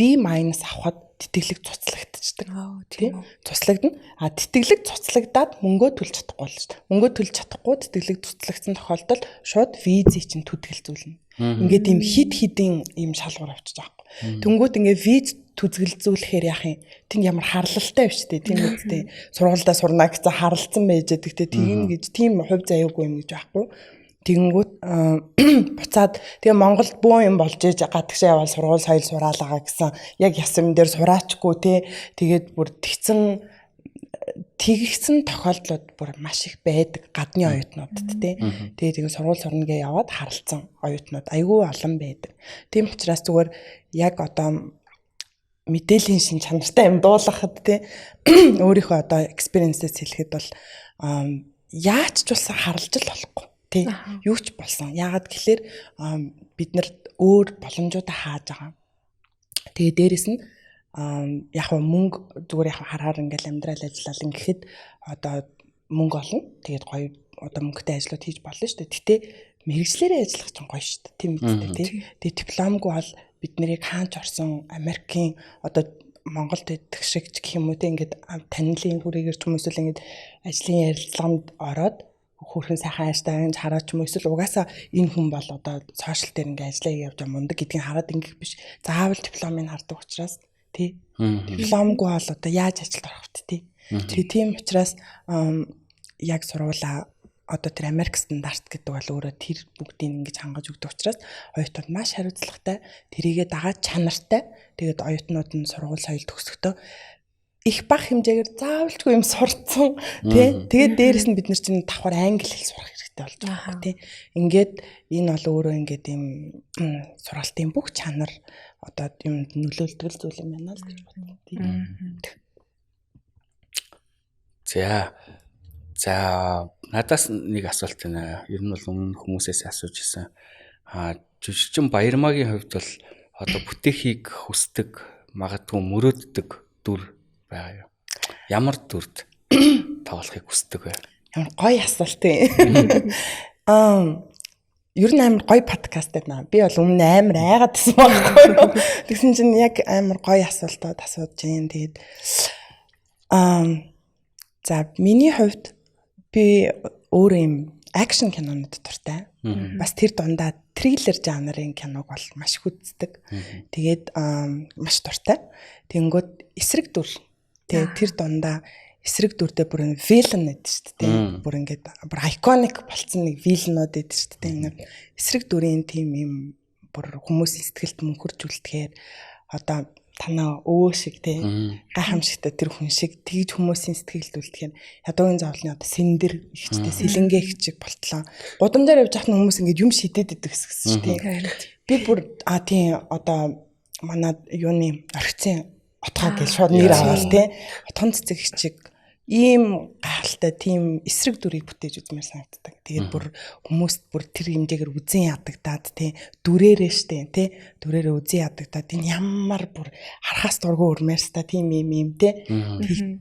B- авахад тэтгэлэг цуцлагдчихдаг. Тийм цуцлагдана. Тэтгэлэг цуцлагдаад мөнгөө төлж чадахгүй болж байна. Мөнгөө төлж чадахгүй тэтгэлэг цуцлагдсан тохиолдолд шууд визийг чинь түтгэлзүүлнэ. Ингээд ийм хидийн ийм шалгуур авчиж байгаа юм. Тэнгүүт ингээд виз түзгэлзүүлэхээр яах юм? Тэнд ямар харлалтай биш үү? Тийм үстэй. Сургуульдаа сурна гэсэн харлалцсан байж байгаа. Тийм гэж тийм хувь заяагүй юм гэж байхгүй. Тэгэнгүүт буцаад тэгээ Монголд буу юм болж иж гадагшаа явал сургууль соёл сураалгаа гэсэн яг ясам дээр сураачгүй те тэгээд бүр тэгсэн тохиолдлууд бүр маш их байдаг гадны оюутнуудад те тэгээд ингэ сургууль сурна гээ яваад харалцсан оюутнууд айгүй олон байдаг. Тийм учраас зүгээр яг одоо мэдээллийн шин чанартай юм дуулгахад те өөрийнхөө одоо experience-с хэлэхэд бол яаж ч болсон харалж л болохгүй. Тэ юу ч болсон. Яагаад гэхээр бид нар өөр боломжуудаа хааж байгаа. Тэгээ дээрэс нь яг мөнгө зүгээр яг харахаар ингээл амьдрал ажиллал ингэхэд одоо мөнгө олно. Тэгээд гоё одоо мөнгөтэй ажлууд хийж болно шүү дээ. Гэтэ мэргэжлэрээ ажиллах чинь гоё шүү дээ. Тийм үстэй тий. Тэгээ дипломгүй бол бид нарыг хаанч орсон Америкийн одоо Монголд идэх шиг гэх юм уу те ингээд танилын хүрээгээр ч юм уу эсвэл ингээд ажлын ярилцлаганд ороод хөрхэн сайхан ааштай хараач юм эсвэл угаасаа энэ хүн бол одоо сошиал дээр ингээ ажиллаа явж байгаа мундаг гэдгийг хараад ингэх биш. Заавал дипломыг хардаг учраас тий. Дипломгүй бол одоо яаж ажилд орох вэ тий. Тийм учраас яг сургуулаа одоо тэр Америк стандарт гэдэг бол өөрөө тэр бүгдийг ингэж хангаж өгдөг учраас оюутнууд маш хариуцлагатай, тэрийгэ дагаад чанартай. Тэгээд оюутнууд нь сургууль соёл төгсөхдөө их бага хэмжээгээр заавалчгүй юм сурцсан тий. Тэгээд дээрэс нь бид нар чинь давхар англи хэл сурах хэрэгтэй болж байгаа тий. Ингээд энэ бол өөрөө ингээд юм сургалтын бүх чанар одоо юм нөлөөлдөг зүйл юм байна л гэж бодсон тий. За надаас нэг асуулт байна. Ер нь бол өмнө хүмүүсээс асууж ирсэн. Жүжигчин Баярмаагийн хувьд бол одоо бүтээхийг хүсдэг, магадгүй мөрөөддөг дүр байгаа юу? Ямар дүрд тоглохыг хүсдэг вэ? Ямар гоё асуулт юм. Ер нь амар гоё подкаст байна. Би бол өмнө амар айгаад байсан байхгүй юу? Тэгсэн чинь яг амар гоё асуултууд асууж юм. Тэгээд за миний хувьд би өөрөө юм акшн кинонууд дуртай. Бас тэр дундаа триллер жанрын киног бол маш их үздэг. Тэгээд маш дуртай. Тэнгүүд эсрэг дүр. Тэгээд тэр дундаа эсрэг дүрдээ бүр вилен гэдэг шүү дээ. Бүр ингээд бүр iconic болсон нэг виленууд гэдэг шүү дээ. Нэг эсрэг дүрийн тим юм бүр хүмүүсийн сэтгэлд мөнхөрж үлдэхээр одоо танаа өвөө шиг те гайхамшигтай тэр хүн шиг тэгж хүмүүсийн сэтгэлд үлдэхээр ядуугийн зовлоны одоо сэндэр ихчтэй сэлэнгээ их чиг болтлоо. Гудамжаар явж хахна хүмүүс ингээд юм шидэд идэх гэсэн шүү дээ. Би бүр тийм одоо манай юуны орхицын отгоо гэж шууд нэр аваад те отхон цэцэг чиг ийм гахалтай тийм эсрэг дүрийг бүтээж үзмээр санагддаг. Тэгээд бүр хүмүүст бүр тэр хэмжээгээр үзэн ядагдаад тий дүрээрээ штэ тий дүрээрээ үзэн ядагдаад энэ ямар бүр харахаас дургүй өрмээрста тийм юм тий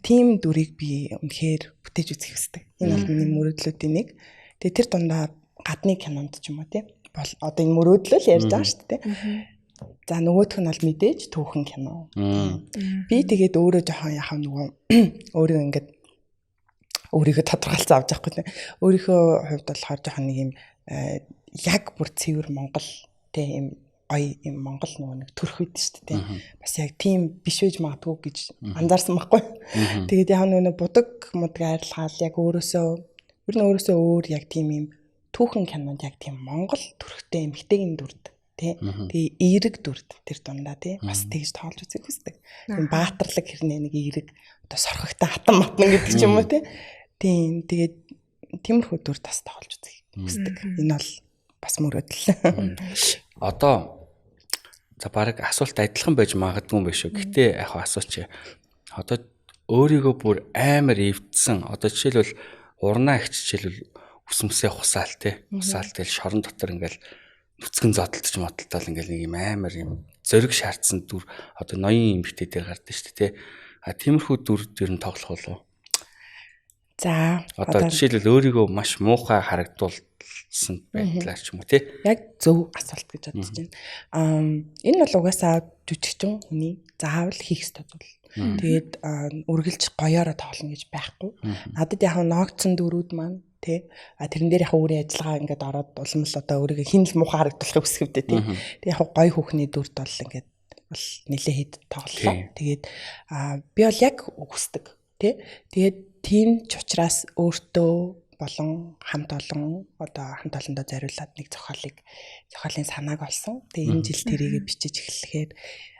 тийм дүрийг би үнэхээр бүтээж үзэх хэвчтэй. Энэ бол миний мөрөөдлүүдийн нэг. Тэгээд тэр дундаа гадны кинонд ч юм уу тий бол одоо энэ мөрөөдлөл ярьж байгаа штэ тий. За нөгөөх нь бол мэдээж түүхэн кино. Би тэгээд өөрөө жоохон яхаа нөгөө өөрөө ингээд өөрийгөө тодорхойлцсон авч явахгүй тийм. Өөрийнхөө хувьд болохоор жоохон нэг юм яг бүр цэвэр Монгол тийм юм гоё юм Монгол нөгөө нэг төрх үед шүү дээ тийм. Бас яг тийм биш байж магадгүй гэж анзаарсан байхгүй. Тэгээд яг нөгөө будаг айрлахаал яг өөрөөсөө өөр яг тийм юм түүхэн кинонд яг тийм Монгол төрхтэй эмгтэйгийн дүрд тэгээ эерэг дүрд тэр дундаа тий бас тэгж тоолж үзэх хүсдэг. Тийм баатарлаг хэрнээ нэг эерэг одоо сорхогтой хатан матна гэдэг ч юм уу тий. Тийм тэгээд тиймэрхүү дүр тас тоолж үзэх хүсдэг. Энэ бол бас мөрөөдөл. Одоо за баг асуулт адилхан байж магадгүй юм биш үү. Гэтэ яг асууч. Одоо өөрийгөө бүр амар эвдсэн. Одоо жишээлбэл урнаа их жишээлбэл үсмсээ хусаал тий. Хусаал тэгэл шорон дотор ингээл нүцгэн зодтолж мотолтол ингээл нэг юм амар юм зориг шаардсан дүр одоо ноён эмэгтэй дээр гардаг шүү дээ тий. А тиймэрхүү дүр дээр нь тоглох болов. За одоо жишээлбэл өөрийгөө маш муухай харагдуулсан байдлаар ч юм уу тий. Яг зөв асуулт гэж бодож байна. Энэ бол угаасаа жүжигчин хүний заавал хийх ёстой зүйл. Тэгээд үргэлж гоёороо тоглоно гэж байхгүй. Надад яг ноогдсон дүрүүд маань тий. Тэрэн дээр яг өөрийн ажиллагаа ингээд ороод улмал одоо өөрийгөө хин л муухай харагдуулахыг хүсэвдээ тий. Тэгээд яг гоё хүүхний дүрд бол ингээд бол нэлээ хэд тоглолоо. Тэгээд би бол яг хүсдэг тий. Тэгээд тийм ч учраас өөртөө болон хамт олон олондоо зориулаад нэг зохиолын санааг олсон. Тэгээ энэ жил тэрийгэ бичиж эхлэхээр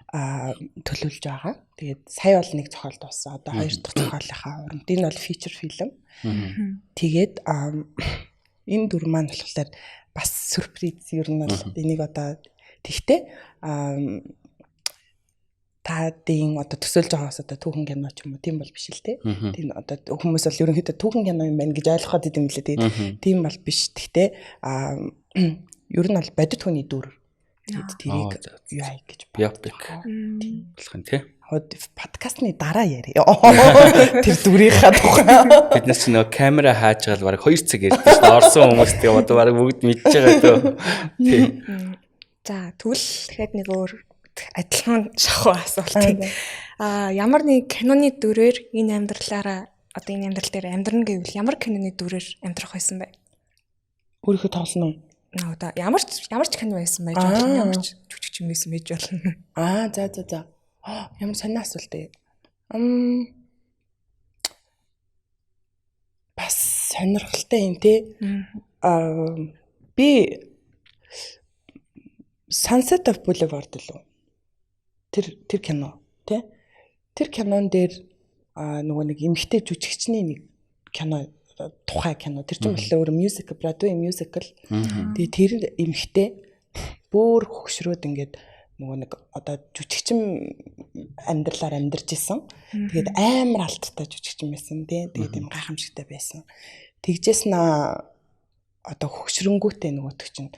төлөвлөж байгаа. Тэгээд сая бол нэг зохиол дууссан. Одоо хоёр дахь зохиолынхаа уранд энэ бол фичер фильм. Тэгээд энэ дүр маань болохоор бас сюрприз ер нь бол энийг одоо тэгтээ таадын одоо төсөөлж байгаагаас одоо түүхэн кино ч юм уу тийм бол биш л те. Тийм одоо хүмүүс бол ерөнхийдөө түүхэн кино юм байна гэж ойлгоход идэм билээ. Тэгээд тийм бол биш. Гэхдээ ер нь бол бодит хүний дүр. Тэрийг юу ай гэж биопик болох юм те. Подкастны дараа яриа. Тэр дүрийнхаа тухай. Бид нар ч нөө камера хааж гал баг 2 цаг ярьдаг шүү. Орсон хүмүүс тийм одоо баг бүгд мэдж байгаа дөө. Тийм. За тэгвэл тэгэхэд нэг өөр адилхан шахуу асуулт. Ямар нэг киноны дүрээр энэ амьдралаараа одоо энэ амьдрал дээр амьдрна гэвэл ямар киноны дүрээр амьдрах байсан бэ? Өөрийнхөө тоглоно уу? Одоо ямар ч кино байсан байж болно. Ямар ч жүжигч юм байсан байж болно. За. Ямар сонио асуулт ээ. Бас сонирхолтой юм те. Би Sunset of Boulevard лөө. Тэр кино тий. Тэр кинон дээр нөгөө нэг эмэгтэй жүжигчний нэг кино тухай кино. Тэр чинь болохоор өөр мюзикл, Broadway мюзикл. Тэгээ тэр эмэгтэй бүр хөгшрөөд ингээд нөгөө нэг одоо жүжигчин амьдралаар амьдарч исэн. Тэгээд амар алттай жүжигчин байсан тий. Тэгээд юм гайхамшигтай байсан. Тэгжээс одоо хөгшрөнгүүтэй нөгөөтг чинь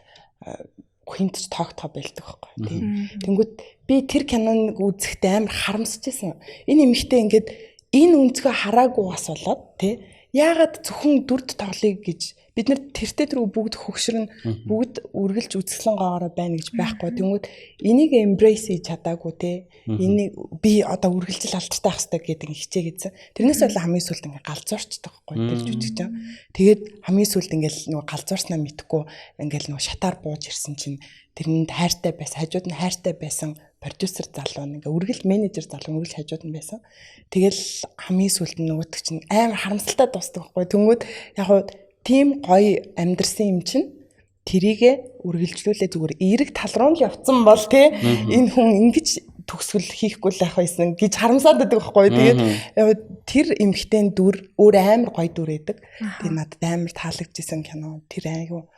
хинт ч тоогтоо байлдаг байхгүй тий. Тэнгүүд би тэр киноныг үзэхдээ амар харамсчихсан. Энэ эмэгтэй ингээд энэ өнцгөө хараагүй бас болоод тий. Яагаад зөвхөн дүрд тоглоё гэж бид нар тэртээ тэрүү бүгд хөгшрөн бүгд үргэлж үзэсгэлэн байна гэж байхгүй. Тэнгүүд энийг embrace хийж чадаагүй те. Энийг би одоо үргэлжил алдартай ах хэрэгтэй гэдэг хичээгээдсэн. Тэрнээс бол хамгийн сүүлд ингээ галзуурчдаг байхгүй тэр жүжигчин. Тэгээд хамгийн сүүлд ингээл нөгөө галзуурснаа мэдхгүй ингээл нөгөө шатаар бууж ирсэн чинь тэрнэнд хайртай байсан, хажууд нь хайртай байсан продюсер залуу ингээ үргэлж менежер залуу үргэлж хажууд нь байсан. Тэгэл хамгийн сүүлд нөгөөдөг чинь амар харамсалтай дуустдаг байхгүй. Тэнгүүд яг хуу тийм гоё амьдрсан юм чинь тэрийгэ үргэлжлүүлээ зүгээр эерэг тал руу л явцсан бол тий энэ хүн ингэж төгсгөл хийхгүй л байх байсан гэж харамсаад байдаг байхгүй. Тэгээд тэр эмхтэн дүр өөр амар гоё дүр байдаг. Тэгээд надад амар таалагдчихсан кино. Тэр айгу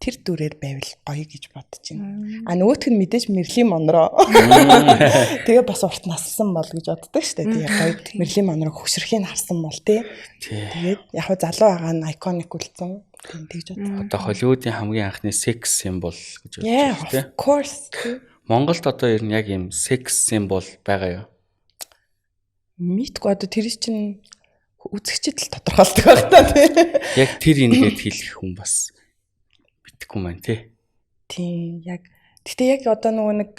тэр дүрээр байвал гоё гэж бодож байна. А нөгөөх нь мэдээж Мэрлийн Монро. Тэгээ бас урт нассан бол гэж боддог шүү дээ. Тэгээ гоё Мэрлийн Монро хөшрөхийг харсан бол тий. Тэгээд яг хөө залуу байгаа нь iconic үлдсэн. Тэгж боддог. Одоо Холливуудын хамгийн анхны секс символ гэж Yeah, бодож байна. of course. Монголд одоо ер нь яг юм секс символ байгаа юу? Мэдгүй одоо тэр чинь үзэгчд л тодорхойлдог байх та тий. Яг тэр ингээд хэлэх хүн бас битггүй маань тий. Тийм яг гэхдээ яг одоо нөгөө нэг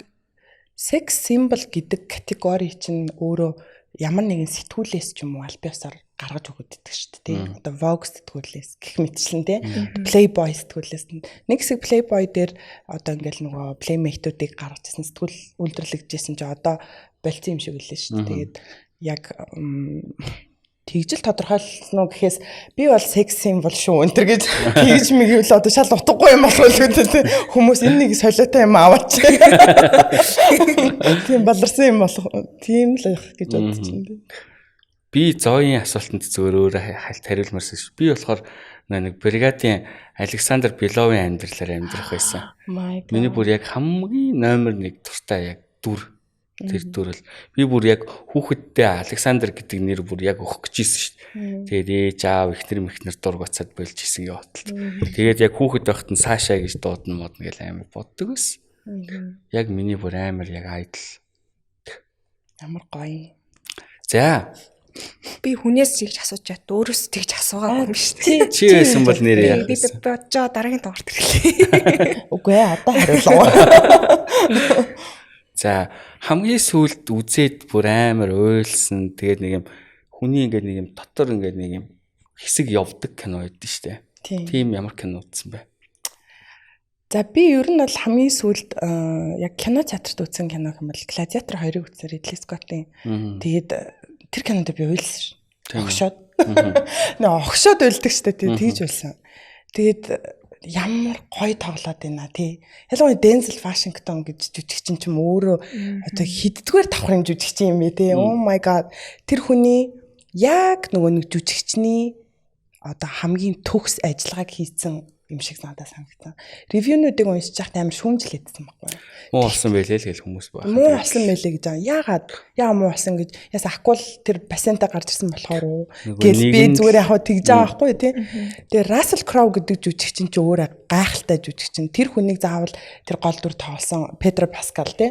секс символ гэдэг категори чинь өөрөө ямар нэгэн сэтгүүлээс ч юм уу аль биесаар гаргаж өгöd идэх шүү дээ. Одоо Vogue сэтгүүлээс гэх мэтчлэн тий. Playboy сэтгүүлээс нэг хэсэг Playboy дээр одоо ингээл нөгөө Playmate-уудыг гаргаж ирсэн сэтгүүл үйлдвэрлэгдэжсэн чи одоо болцсон юм шиг үлээ шүү дээ. Тэгээд яг тэгжил тодорхойлсон уу гэхээс би бол секс символ шүү энэ гэж тэгж мэгвэл одоо шал утгагүй юм болов уу хүмүүс энэ нэг солиотой юм аваач. Тийм баларсан юм болох тийм л байх гэж бодож байна. Би зоогийн асуултанд зөвөр өөрөө хальт хариулмарсан шүү. Би болохоор нэг бригадын Александр Беловын амьдралаар амьдрах байсан. Миний бүр яг хамгийн номер 1 дуртай яг дүр. Тэр дүрэл би бүр яг хүүхэдтэй Александр гэдэг нэр бүр яг өгөх гэжсэн шүү дээ. Тэгээд ээж аав ихнэр мэхнэр дургацаад болж исэн явтал. Тэгээд яг хүүхэд байхад нь Саша гэж дуудна модно гэж амар боддог байсан. Яг миний бүр амар яг айдл. Ямар гоё. За Би хүнээс тэгж асууж чад өөрөөс тэгж асуугаагүй юм шүү дээ. чи байсан бол нэрээ яах Би вэ? бодожоо дараагийн дугаарт ирлээ. Үгүй ээ одоо хариулаа. За хамгийн сүүлд үзээд бүр амар уйлсан. Тэгээд нэг юм хүний ингээд нэг юм дотор ингээд нэг юм хэсэг явдаг кино байдсан шүү дээ. Тийм ямар кино үзсэн бэ? За би ер нь бол хамгийн сүүлд яг кино театрт үзсэн кино юм бол Гладиатор 2-ыг үзсэн Ридли Скоттын. Тэгээд тэр кинонд би уйлсан шүү. Огшоод. Нөө огшоод уйлдаг шүү дээ. Тэгж уйлсан. Тэгээд ямар гоё тоглоод байна тий. Ялангуяа Дензел Вашингтон гэж жүжигчин ч юм өөрөө одоо хиддгээр давхар юм жүжигчин юм бэ тий. Oh my god. Тэр хүний яг нөгөө нэг жүжигчний одоо хамгийн төгс ажиллагааг хийсэн юм шиг надад санагдсан. Ревьюнуудыг уншиж байхад амар шүүмжлээдсэн байхгүй. Муу болсон байлээ л гэл хүмүүс байх. Муу болсон байлээ гэж байгаа. Яагаад муу болсон гэж яс ахгүй л тэр пациентаа гарч ирсэн болохоор уу. Гэл би зүгээр яг тэгж байгаа байхгүй тий. Тэгээ Russell Crowe гэдэг жүжигчин ч өөрөө гайхалтай жүжигчин. Тэр хүнийг заавал тэр гол дүр тоглосон Pedro Pascal тий.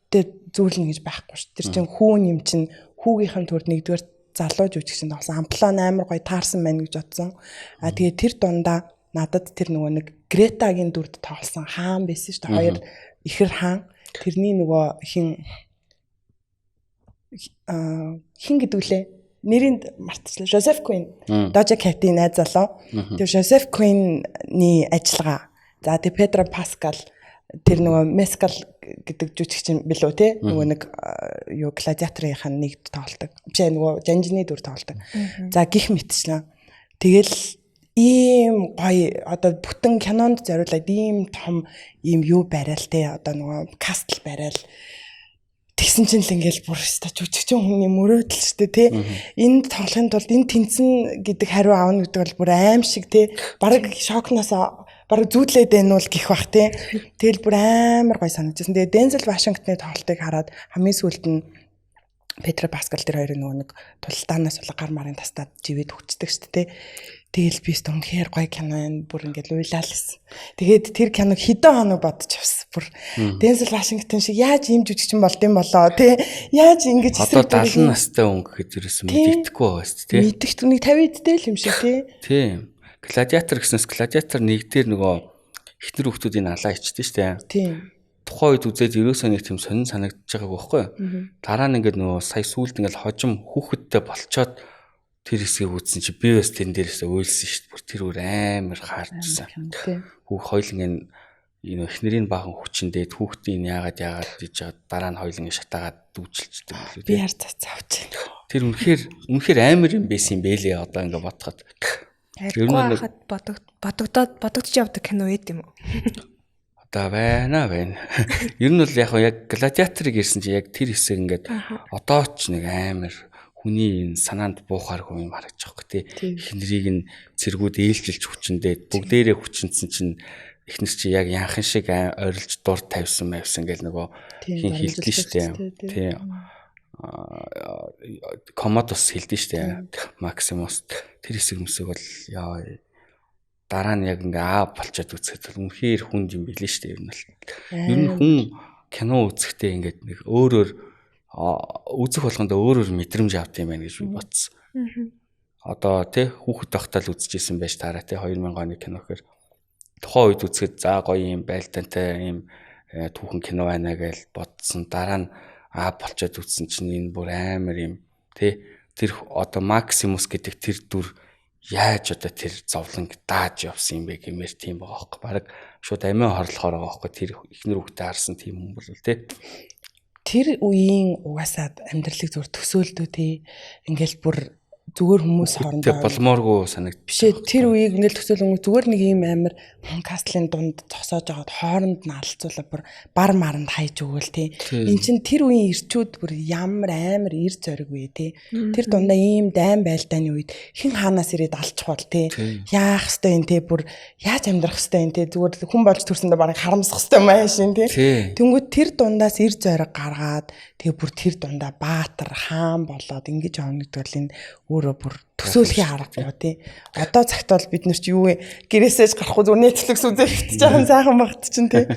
Тэр зөвлөн гэж байхгүй ш. Тэр чин хүүн юм чин хүүгийнхэн төрд нэгдүгээр залуу жүжигчин тоглосон. Амплан амар гоё таарсан байна гэж бодсон. Тэгээ тэр дундаа надад тэр нөгөө нэг Гретагийн дүрд тоглосон хаан байсан шүү дээ. Хоёр ихэр хаан. Тэрний нөгөө хин гэдүүлээ. Нэрийг мартчихлаа. Жозеф Куин. Дожа Кэтийн найз залуу. Тэр Жозеф Куинний ажиллагаа. За тэр Педро Паскал тэр нөгөө Мескал гэдэг жүжигчин билүү те. Нөгөө нэг юу Гладиаторынхаа нэг тоглолдог. Биш нөгөө Жанжины дүр тоглолдог. За гих мэтчлээ. Тэгэл ийм гоё одоо бүтэн кинонд зориулаад ийм том ийм юу барайл те одоо нөгөө кастл барайл тэгсэн чинь л ингээл бүр өстой жүжигчин хүний мөрөөдөл шүү дээ те энд тоглохын тулд энэ тэнцэн гэдэг хариу аавна гэдэг бол бүр аим шиг те бараг шокноос бараг зүүдлээд байна уу гэх бах те тэгэл бүр амар гоё санагдсан. Тэгээ Дензел Вашингтоны тоглолтыг хараад хамгийн сүүлд нь Педро Паскал тэр хоёрын нөгөө нэг тултаанаас гар марын тастаад живэд хүчдэг шүү дээ. Тэгэл би өстө үнэхээр гоё кино энэ бүр ингээд уйлаалсан. Тэгээд тэр киног хэдэн хоног бодож авсан. Бүр Дензел Вашингтон шиг яаж ийм жүжигчин болдсон болоо тий. Яаж ингэж одоо 70 настай хүн гэхэд ерөөсөн мэддэхгүй байгаа шүү дээ. Мэддэгт нэг 50-д л юм шиг тий. Тийм. Гладиатор гэснээс гладиатор нэг дээр нөгөө ихнэр хүмүүсийн алаа ичдэж штэ. Тийм. Тухайн үед үзээд ерөөсөө нэг тийм сонин санагдаж байгааг байхгүй. Дараа нь ингээд нөгөө сая сүулт ингээд хожим хүүхэдтэй болцоод тэр хэсгийг үзсэн чи би бас тэн дээрээс уйлсан шүү дээ. Бүр тэр үр амар хаарчсан. Хүүх хоёлын энэ эхнэрийн баахан хүчиндээ хүүхдийн яагаад гэж дараа нь хоёлын шатаагаад дүүжилчдэг юм лээ. Би яар цавч. Тэр үнэхээр амар юм байсан юм бэлээ одоо ингээд бодоход. Ер нь бодогдож явдаг кино байд юм уу? Одоо байна. Ер нь бол яг гладиаторыг ирсэн чи яг тэр хэсэг ингээд одоо ч нэг амар хүний санаанд буухааргүй юм харагдаж байгаа тий. Эхнэрийг нь цэргүүд ээлжилж хүчиндээ бүгдээрээ хүчинсэн чинь эхнэр чи яг янхан шиг орилж дур тавьсан гэл нөгөө хин хилдэж штэ. Тий. Комодос хилдэж штэ. Максимус тэр хэсэг бол яа дараа нь яг ингээ болчиход үзэхэд үнэхээр хүнд юм билээ штэ. Ер нь хүн кино үзэхдээ ингээд нэг өөрөөр үзэх болгондоо өөрөөр мэдрэмж авт юм байна гэж би бодсон. Одоо тий хүүхэд тахтал үзчихсэн байж таараа тий 2000 оны кино гэхээр тухайн үед үзэхэд за гоё юм байлдаантай юм түүхэн кино байна гэж бодсон. Дараа нь болчиход үзсэн чинь энэ бүр амар юм тий тэр одоо Максимус гэдэг тэр дүр яаж одоо тэр зовлон дааж явсан юм бэ гэмээр тийм байгаа байхгүй. Бараг шууд амиа хорлохоор байгаа байхгүй. Тэр ихнэр хүүхдээ харсан тийм хүн бол тий. Тэр үеийн угаасаа амьдралыг зүгээр төсөөлдөө тий. Ингээл бүр зүгээр хүмүүс хоорондоо болмооргүй санагд бишээ тэр үеийг ингээл төсөөлөн зүгээр нэг юм амар кастлын дунд зогсоож байгаад хооронд нь алцуулаад бүр бар маранд хайж өгөөл тий. Энд чин тэр үеийн ирчүүд бүр ямар амар ир зориг вэ тий. Тэр дундаа ийм дайн байлдааны үед хэн хаанаас ирээд алчих бол тий. Яах хэвтэй энэ тий бүр яаж амьдрах хэвтэй энэ тий зүгээр хүн болж төрсөндөө барыг харамсах хэвтэй маашин тий. Тэнгүүд тэр дундаас ир зориг гаргаад тэгээ бүр тэр дундаа баатар хаан болоод ингэж явна гэдэг бол энэ өөрөө бүр төсөөлхийн аргагүй тий. Одоо цагт бол бид нар ч юу вэ? Гэрээсээ гарахгүй зүгээр Netflix үзээ битж байгаа сайхан багт чинь тий.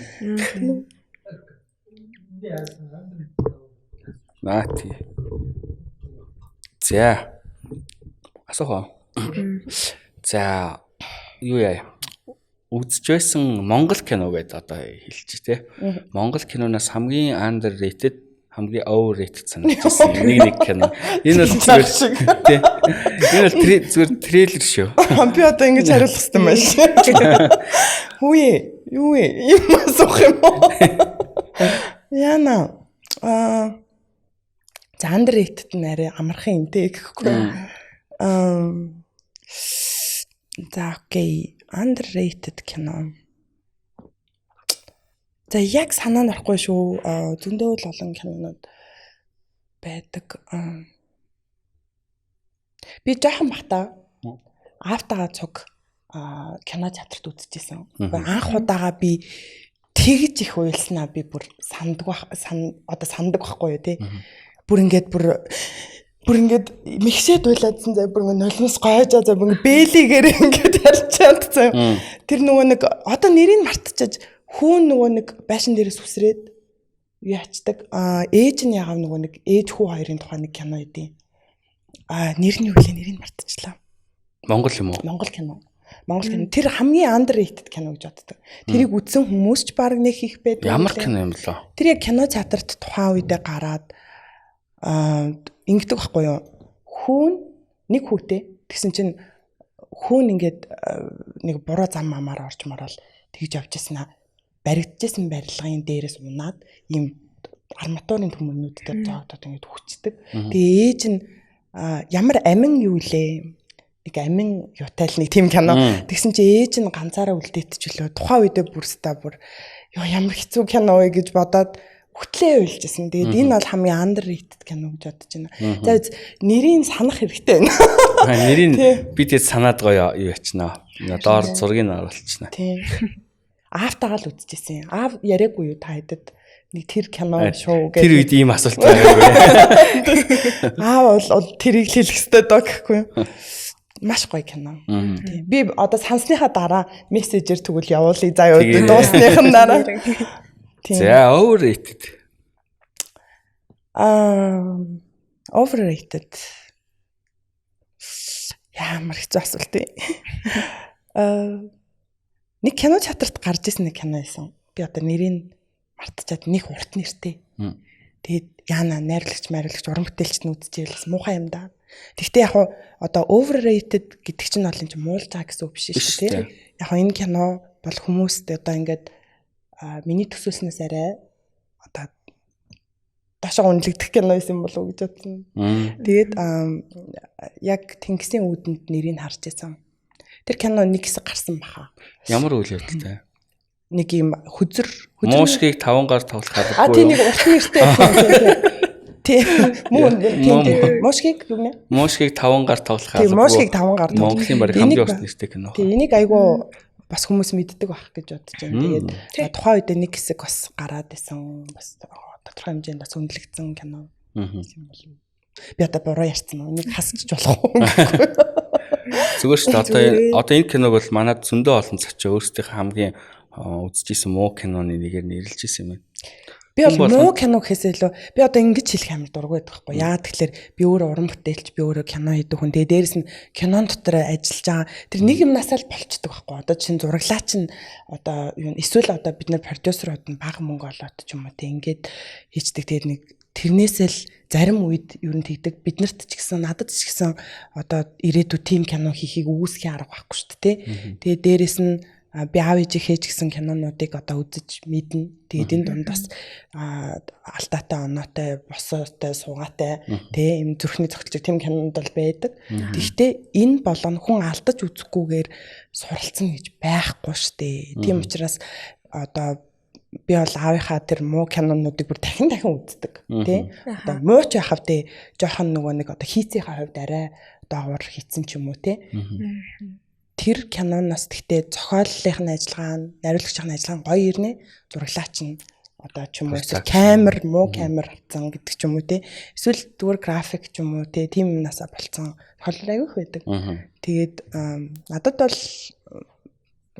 Наати. За. Асуух. За юу яа? Үзчихсэн Монгол кино гэдэг одоо хэлчих тий. Монгол киноноос хамгийн underrated хамгийн overrated санагдсан нэг кино. Энэ бол зүгээр тий. Энэ бол зүгээр трейлер шүү. Би одоо ингэж хариулах хэрэгтэй байна шүү. Хөөе, юу вэ? Юм асуух юм уу? Яна. За underrated нь арай амархан юм тий гэхгүй. За окей, underrated кино. За яг санаанд орохгүй шүү. Зөндөө л олон кинонууд байдаг. Би жоохон бахта автагаа цуг кино театрт үзчихсэн. Анх удаага би тэгж их уйлснаа би бүр санддаг байхгүй юу тий. Бүр ингээд мэгшээд уйлаадсан заа бүр ингээд нулимс гойжоо заа бүр бэлигээр ингээд ярьчаад заа. Тэр нөгөө нэг одоо нэрийг мартчихаж хүүн нөгөө нэг байшин дээрээс үсрээд яачдаг. Ээж нь ягаав нөгөө нэг ээж хүү хоёрын тухай нэг кино идэв. Нэрний нэрийг мартчихлаа. Монгол юм уу? Монгол кино. Тэр хамгийн underrated кино гэж боддог. Тэрийг үзсэн хүмүүс ч баг нэг их байдаг. Ямар кино юм лөө? Тэр яг кино театрт тухайн үедээ гараад ингэдэг байхгүй юу? Хүүн нэг хүүтэй. Тэгсэн чинь хүүн ингээд нэг буруу зам амаар орж мараад тэгж явжсэн аа. Баригдчихсэн барилгын дээрээс унаад ийм арматурын төмөрнүүдтэй зоогдоод ингэж хүчдэг. Тэгээ ээж нь ямар амин юу лээ? Нэг амин юутай л нэг тийм кино. Тэгсэн чи ээж нь ганцаараа үлдээчихлөө. Тухайн үедээ бүрстаа бүр ямар хэцүү кино вэ гэж бодоод хөтлөө уйлжсэн. Тэгээд энэ бол хамгийн underrated кино гэж бодож байна. За нэрийг санах хэрэгтэй байна. Нэрийг би тэгээд санаад гоё юу ячнаа. Доор зургийг нь оруулчихна. Тийм. Аавтайгаа л үзчихсэн. Аав яриаггүй юу та хэдэд нэг тэр кино шоу гэж. Тэр үед ийм асуулт байгаагүй. Аав бол тэрийг л хэлэх хэрэгтэй доо гэхгүй юу. Маш гоё кино. Тийм. Би одоо сансныхаа дараа мессежээр тэгвэл явуулъя заа юу дуусныхын дараа. За overrated. Overrated. Ямар хэцүү асуулт вэ? Нэг кино театрт гарч ирсэн нэг кино байсан. Би одоо нэрийг мартчихад нэг урт нэртэй. Тэгээд яана найруулагч уран бүтээлч нь үзчихээс муухай юм да. Тэгвэл яг одоо overrated гэдэг чинь бол энэ муулж байгаа гэсэн үг биш шүү дээ. Яг энэ кино бол хүмүүст одоо ингээд миний төсөөлснөөс арай одоо дашаа үнэлэгдэх кино байсан болов уу гэж бодлоо. Тэгээд яг Тэнгисийн үүдэнд нэрийг харж байсан. Тэр кино нэг хэсэг гарсан баха. Ямар үйл явдалтай? Нэг юм хөзөр Муушгийг 5 гар тавлахад. Тийм нэг урт нэртэй байсан. Муушгийг юу нэ? Муушгийг 5 гар тавлахад. Тийм муушгийг 5 гар тавлах. Монголын баг хамгийн урт нэртэй кино. Тийм энийг айгу бас хүмүүс мэддэг байх гэж бодож байна. Тэгээд тухайн үед нэг хэсэг бас гараад исэн бас тодорхой хэмжээнд бас үнэлэгдсэн кино юм бол. Би одоо буруу ярьсан уу? Энийг хасчих болох уу? Зүгээр шүү дээ. Одоо энэ киног бол манад зөндөө олон цачаа өөрсдийнхээ хамгийн үзчихсэн муу киноны нэгээр нэрлэж ирсэн юм байна. Би бол муу кино гэхээс илүү би одоо ингэж хэлэх амар дургүй байдаг байхгүй. Яа тэгэхээр би өөрөө уран бүтээлч, би өөрөө кино хийдэг хүн. Тэгээ дээрэс нь кинон дотор ажиллаж байгаа. Тэр нэг юмнасаа л болцдог байхгүй. Одоо чинь зураглаач нь одоо юу эсвэл одоо бид нар продюсерууд нь бага мөнгө олоод ч юм уу те ингээд хийчдэг. Тэгээд нэг тэрнээсээ л зарим үед юу н тэгдэг бид нарт ч гэсэн надад ч гэсэн одоо ирээдүйд тим кино хийхийг үүсгэх арга байхгүй шүү дээ. Тэгээ дээрэс нь би аав ээж хийж гисэн кинонуудыг одоо үзэж мэднэ. Тэгээд энэ дундаас алтаатай оноотой, босоотой, суугаатай тийм зүрхний цогцлог тийм кинонууд бол байдаг. Гэхдээ энэ болгоно хүн алдаж үзэхгүйгээр суралцсан гэж байхгүй штэ. Тийм учраас одоо би бол аавынхаа тэр муу кинонуудыг бүр дахин үздэг тий. Одоо муу ч яхав тий жоохон нөгөө нэг одоо хийцийнхаа хувьд арай доогуур хийцэн ч юм уу тий. Тэр киноноос гэхдээ зохиоллын ажиллагаа нь, найруулагчийн ажиллагаа нь гоё ирнэ. Зураглаач нь одоо ч юм уу камер, муу камер авсан гэдэг ч юм уу те. Эсвэл зүгээр график ч юм уу те. Тим юмнасаа болцсон тохиолдол аягүй байдаг. Тэгээд надад бол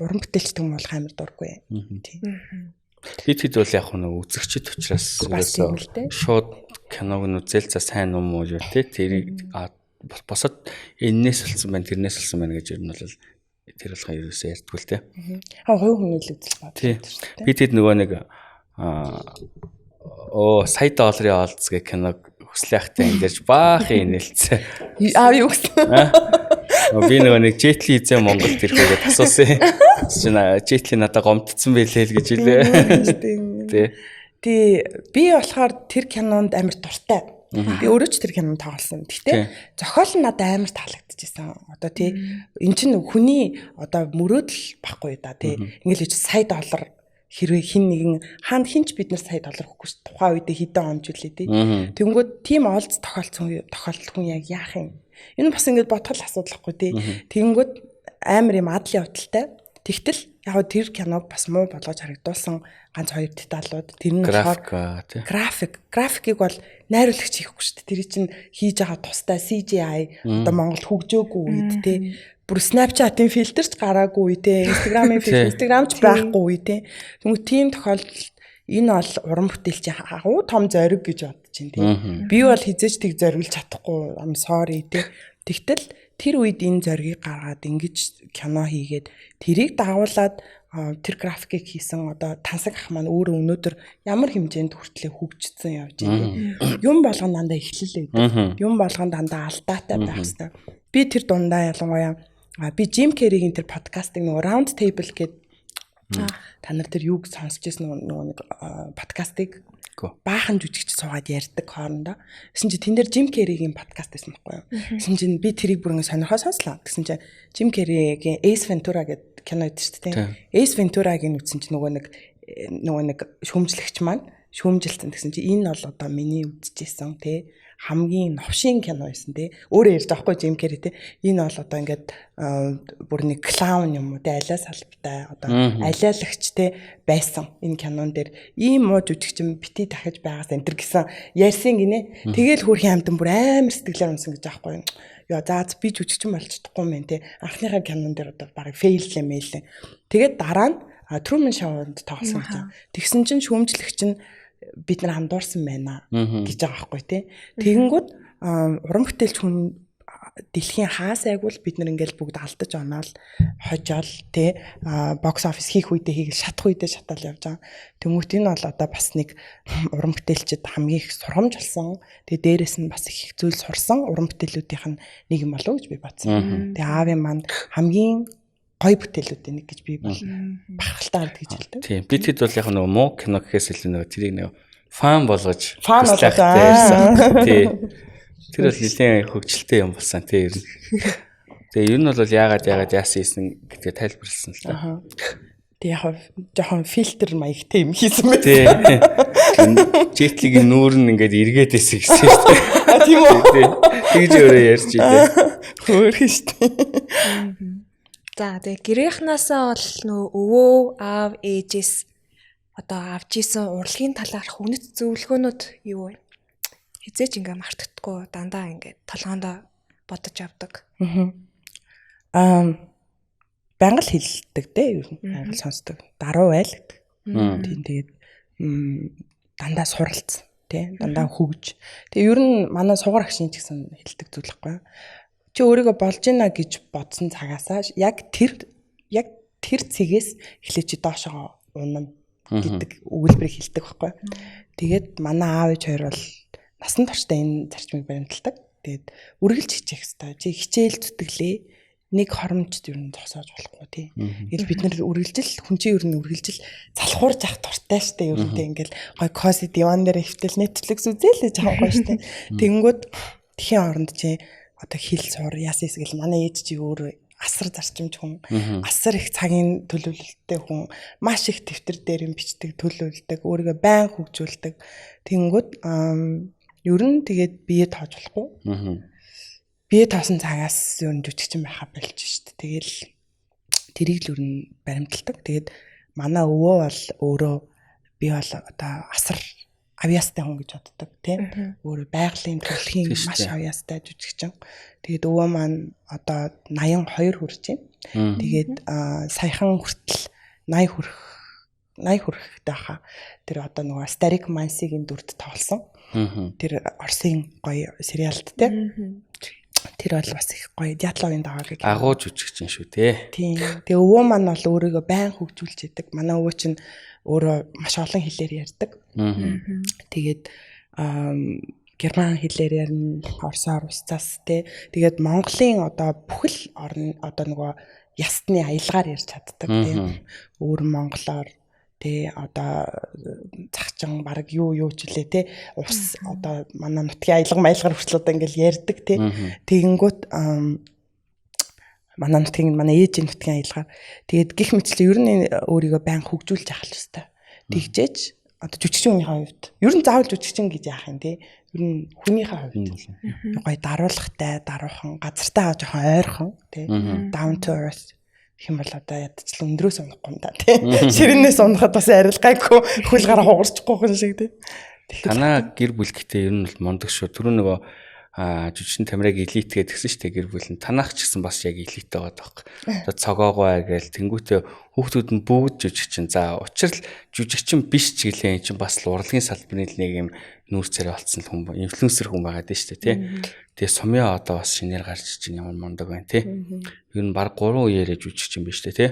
уран бүтээлчтэй юм бол амар дургүй. Тийм. Бид бол яг нэг үзэгчд учраас шууд киног нь үзэл за сайн юм уу юу те. Тэрийг босод энэс болсон байна, тэрнээс болсон байна гэж ер нь бол тэр болгоо ерөөсөө ярьдгүй л те. Хувь хүний л үзэл бод. Би тэд нөгөө нэг сая долларын олц гэх киног хүслэхтэй ингэж баахын нэлцээ. Юу гэсэн? Би нөгөө нэг Jetli эзэн Монголд ирэхгээд асуусан. Jetli надад гомдсон байлээ л гэж хэлээ. Тий. Би болохоор тэр кинонд амар дуртай. Би өөрөө ч тэр кинонд тоглосон. Гэхдээ зохиол нь надад амар таалагдчихсан. Одоо тий эн чинь хүний одоо мөрөөдөл байхгүй да тий. Ингээл сая доллар хэрвээ хин нэгэн хаанд хинч бид нар сая доллар өгөхгүй ш. Тухайн үед хэдэн он жилээ тий. Тэнгүүд тийм олз тохиолдол хүн яг яах юм. Энэ бас ингээд бодгол асуудалхгүй тий. Тэнгүүд амар юм адлын явдалтай. Тэгтэл яг тэр киног бас муу болгож харагдуулсан ганц хоёр деталууд тэр нь графикийг бол найруулагч хийхгүй шүү дээ. Тэр чинь хийж байгаа тусдаа CGI одоо Монголд хөгжөөгүй үед те бүр Snapchat-ийн фильтрч гараагүй үед те Instagram-ийн Instagram-ч байхгүй үед те тэгвэл тийм тохиолдолд энэ бол уран бүтээлчийн агуу том зориг гэж бодож байна те. Би бол хизээж тийг зориулж чадахгүй I'm sorry те. Тэгтэл тэр үед энэ зоригийг гаргаад ингэж кино хийгээд тэрийг дагуулад тэр графикийг хийсэн одоо тансаг ах маань өөрөө өнөөдөр ямар хэмжээнд хүртлээ хөгжсөн явж байгаа. Юм болгон дандаа эхлэл байдаг. Юм болгон дандаа алдаатай байх хэрэгтэй. Би тэр дундаа ялангуяа би Jim Carrey-ийн тэр подкастыг нөгөө Round Table гэдэг та нар тэр юуг сонсч ирсэн нөгөө нэг подкастыг баахан жүжигч суугаад ярьдаг хоорондоо. Гэсэн чинь тэн дээр Jim Carrey-гийн подкаст байсан байхгүй юу? Гэсэн чинь би тэрийг бүр ингэ сонирхоо сонслоо. Гэсэн чинь Jim Carrey-гийн Ace Ventura гэдэг кино байдаг шүү дээ. Ace Ventura-гийн үзсэн чинь нөгөө нэг шүүмжлэгч маань шүүмжилсэн гэсэн чинь энэ бол одоо миний үзчихсэн тий хамгийн новшин кино байсан тий. Өөрөө ярьж байгаа байхгүй Jim Carrey тий. Энэ бол одоо ингээд бүр нэг клаун юм уу тий алиа салбартай одоо алиалагч тий байсан энэ кинон дээр ийм муу жүжигчин бити дахиж байгаас энэ төр гэсэн ярьсан гинэ. Тэгэл хөрхийн амтан бүр амар сэтгэлээр унсан гэж аахгүй юу. Яа заа би жүжигчин болж чадахгүй юм тий. Анхныхаа кинон дээр одоо баг фейллээ мэйлээ. Тэгээд дараа нь Truman Show-нд тоглосон гэж. Тэгсэн чинь шүүмжлэгч нь бид нар хамдуурсан байна гэж байгаа байхгүй тий. Тэгэнгүүт уран бүтээлч хүн дэлхийн хаасайг бол бид нар ингээл бүгд алдаж оноол хожоол тий бокс офис хийх үедээ хийгээл шатах үедээ шатаал явж байгаа. Тэмүүт энэ бол одоо бас нэг уран бүтээлчд хамгийн их сургамж болсон. Тэгээ дээрэс нь бас их зүйл сурсан уран бүтээлүүдийнх нь нэг юм болов уу гэж би бодсон. Тэгээ аавын маань хамгийн гоё бүтээлүүдийн нэг гэж би бол бахархалтай хард гэж хэлдэг. Тийм. Бид хэд бол яг нөгөө муу кино гэхээс илүү нөгөө тэрийг нөгөө фан болгож байсан. Тий. Тэр бол нэлээд хөгжилтэй юм болсон тий ер нь. Тэгээ ер нь бол яагаад яасан юм гэдгээ тайлбарласан л та. Тэг яг жоохон фильтр маягтай юм хийсэн байх. Тий. Жетлигийн нүүр нь ингээд эргээд эсэ гэсэн шүү дээ. Тийм үү? Тэгж өөрөө ярьж ийлээ. Хөөрхөн шүү дээ. За тэгээ гэрийнхнаасаа бол нөө өвөө, аав, ээжээс одоо авч исэн урлагийн талаарх үнэт зөвлөгөөнүүд юу вэ? Хизээч ингээ мартагдахгүй дандаа ингээ толгоондоо бодож авдаг. Байнга л хэлдэг дээ ер нь. Байнга сонсдог. Даруу байл гэдэг. Тийм тэгээд дандаа суралц тий дандаа хөгж. Тэгээ ер нь манай сугар агшин ч гэсэн хэлдэг зүйл хэвгүй. Чи өөрийгөө болж гинэ гэж бодсон цагаасаа яг тэр цэгээс эхлэж чи доошоо унана гэдэг өгүүлбэрийг хэлдэг хэвгүй. Тэгээд манай аав ээж хоёр бол насан туршдаа энэ зарчмыг баримталдаг. Тэгээд үргэлж хичээх хэрэгтэй. Чи хичээл зүтгэлээ нэг хоромжд ер нь зогсоож болохгүй тий. Ингээл бид нар үргэлжил хүн чинь ер нь үргэлжил залхуурж явах дуртай штэ ер нь тий. Ингээл гой коси диван дээр хөвтөл Netflix үзээлээ жоохон гоё штэ. Тэнгүүд тхийн оронд чи одоо хэл сур яасэс гэл манай ээж чи өөр асар зарчимч хүн асар их цагийн төлөвлөлттэй хүн маш их дэвтэр дээр юм бичдэг төлөвлөдөг өөрийгөө байн хөгжүүлдэг. Тэнгүүд ер нь тэгээд бие тоож болохгүй. Бие тоосон цагаас ер нь жүжигчин байхаа болж штт. Тэгэл тэрийг л ер нь баримталдаг. Тэгээд манай өвөө бол өөрөө би бол одоо асар авьяастай хүн гэж боддог тийм. Өөрөө байгалийн төрөлхийн маш авьяастай жүжигчин. Тэгээд өвөө маань одоо 82 хүрч байна. Тэгээд саяхан хүртэл 80 хүрэхтэй хаа. Тэр одоо нөгөө Старик Мансигийн дүрд тоглосон. Тэр Оросын гоё сериалд тийм. Тэр бол бас их гоё дятловын дагаалыг агуу жүжигчин шүү дээ. Тийм. Тэгээ өвөө маань бол өөрийгөө байн хөгжүүлж яадаг. Манай өвөө чинь өөрөө маш олон хэлээр ярьдаг. Тэгээд герман хэлээр ярина, орсоор устсаас тий. Тэгээд Монголын одоо бүхэл орн одоо нөгөө ястны аялгаар ярьж чаддаг тий. Өөр монголоор тий одоо цагчин баг юу ч үлээ тий. Ус одоо манай нутгийн аялга маялгаар хүртэл одоо ингээл ярьдаг тий. Тэгэнгүүт манай нутгийн манай ээжийн нутгийн аялгаар тэгээд гих мэтчлээ ер нь өөрийгөө байн хөгжүүлж ахал хэвээр. Тэгжээч одоо жүжигчин хүнийхээ хувьд ер нь заавал жүжигчин гэж яах юм тий. Ер нь хүнийхээ хувьд гоё даруулгатай, даруухан, газартаа жоохон ойрхон тий. Down to earth хэм бол одоо ядчлаа өндрөөс унахгүй юм да тий. Ширнээс унахад бас арил гайгүй хөл гараа хугарчихгүй хүн шиг тий. Танаа гэр бүл гэхдээ ер нь бол мундаг шүү. Түрүү нөгөө жүжигчин Тамираг элит гэдгсэн шүү дээ гэр бүл нь. Танах ч гэсэн бас яг элит байгаа байхгүй. Одоо цогоогоо гээл тэнгуүтээ хүүхдүүд нь бүгд жүжигчин. За учир л жүжигчин биш ч гэлээ эн чинь бас л урлагийн салбарын нэг юм нүүр царай болцсон л хүн инфлюенсер хүн байгаа дээ шүү дээ тий. Тэгээ сумья одоо бас шинээр гарч иж чинь ямар мундаг байна тий. Ер нь баг 3 үеэрээ жүжигчин биш дээ тий.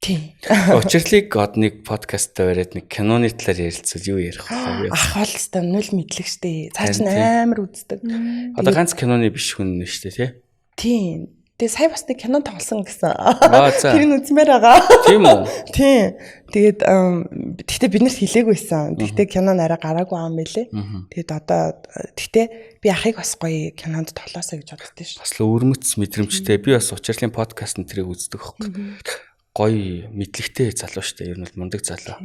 Тийм. Учирлыг одныг подкастаар яриад нэг киноны талаар ярилцвал юу ярих вэ? Ах бол өстой нүл мэдлэг штэ. Цааш нь амар үздэг. Одоо ганц киноны биш хүн нь штэ тий. Тийм. Тэгээ сая бас нэг кино тоглосон гэсэн. За. Тэр нь үзмээр байгаа. Тийм үү? Тийм. Тэгээд тэгтээ бид нарт хэлээгүйсэн. Тэгтээ кино арай гараагүй юм байлээ. Тэгээд одоо тэгтээ би ахыг бас гоё кинонд тоглоосоо гэж боддоо ш. Бас л өрмөц мэдрэмжтэй. Би бас учирлын подкаст нь тэрийг үздэг хөхгүй. Гоё мэдлэгтэй залуу шүү дээ. Ер нь мундаг залуу.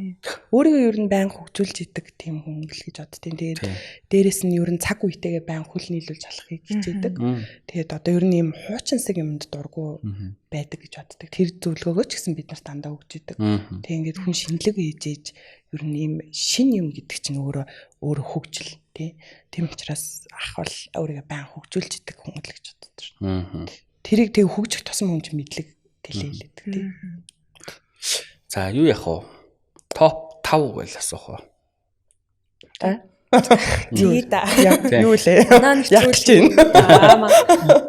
Өөрийгөө ер нь байн хөгжүүлж идэг тийм хүн л гэж боддtiin. Тэгээд дээрэс нь ер нь цаг үетэйгээ байн хөл нийлүүлж алахыг хичээдэг. Тэгээд одоо ер нь ийм хуучинсаг юмд дургу байдаг гэж боддог. Тэр зөвлөгөөгөө ч гэсэн бид нарт дандаа өгч идэг. Тэг ингээд хүн шинэлэг ээжээж ер нь ийм шин юм гэдэг чинь өөрөө хөгжил тий. Тийм учраас ах бол өөрийгөө байн хөгжүүлж идэг хүн л гэж боддог. Тэрийг тэг хөгжих тусам хүн чинь мэдлэг тэлээлэдэг тий. За юу яах вэ? Топ 5 байл асуух уу? Тий да. Юу лээ? Манай нэг зүйл.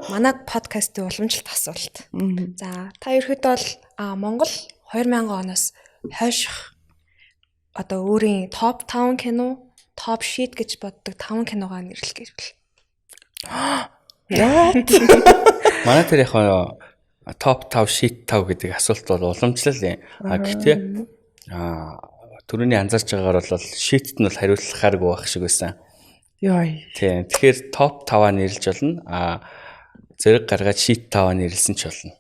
Манай подкастын уламжлалт асуулт. За та ерөөхдөө бол Монгол 2000 оноос хойших одоо өөрийн топ 5 кино, топ shit гэж боддог 5 киногоо нэрлэх гэвэл. What? Манай тэр яг топ 5 shit 5 гэдэг асуулт бол уламжлал юм. Гэхдээ түрүүний анзаарч байгаагаар бол shit нь бол хариулахааргүй байх шиг байсан. Йой. Тийм. Тэгэхээр топ 5-аа нэрлж болно. Зэрэг гаргаад shit 5-аа нэрлсэн ч болно.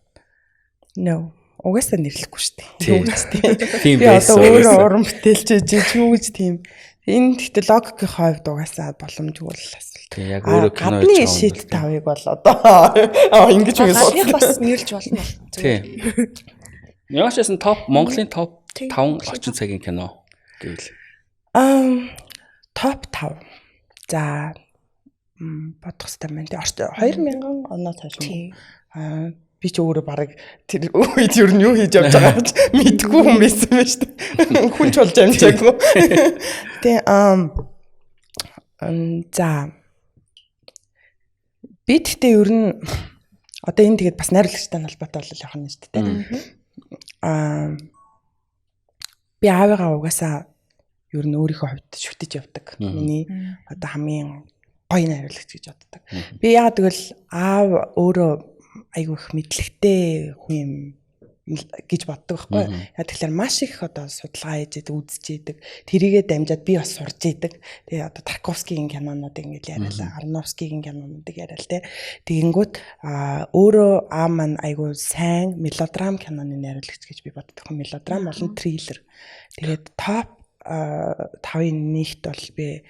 No. Угаасаа нэрлэхгүй шүү дээ. Юу гэж тийм би одоо байсан. өөрөө уран бүтээлч гэж юу гэж тийм. Энэ гэхдээ логикийн хувьд угаасаа боломжгүй л асуулт. Тийм яг өөрөө кино гадны shit 5-ыг бол одоо ингэж үгүй Гадныг бас нэрлж болно. Тийм. Яашаас нь топ Монголын топ 5 орчин цагийн кино гэвэл топ 5. За бодох хэрэгтэй байна. 2000 оноос хойш. Би ч өөрөө баг тэр үед юу хийж явж байгаа гэж мэдгүй хүн байсан байна шүү дээ. Хүн ч болж амжаагүй. Тэ за би тэгтээ ер нь одоо энэ тэгээд бас найруулагчтай холбоотой бол явах нь шүү дээ. Би аавыгаа угаасаа ер нь өөрийнхөө хувьд шүтэж явдаг. Миний одоо хамгийн гоё найруулагч гэж боддог. Би яагаад гэвэл аав өөрөө айгүй их мэдлэгтэй хүн юм гэж боддог байхгүй. Яг тэгэхээр маш их одоо судалгаа хийж идэг, үзэж идэг. Тэрийгээ дамжаад би бас сурж идэг. Тэгээ одоо Тарковскигийн кинонуудыг ингээл яриалаа, Аронофскигийн кинонуудыг яриал те. Тэгэнгүүт өөрөө аа маань айгүй сайн мелодрам киноны найруулагч гэж би боддог. Мелодрам болон триллер. Тэгээд топ 5-ын нэгт бол би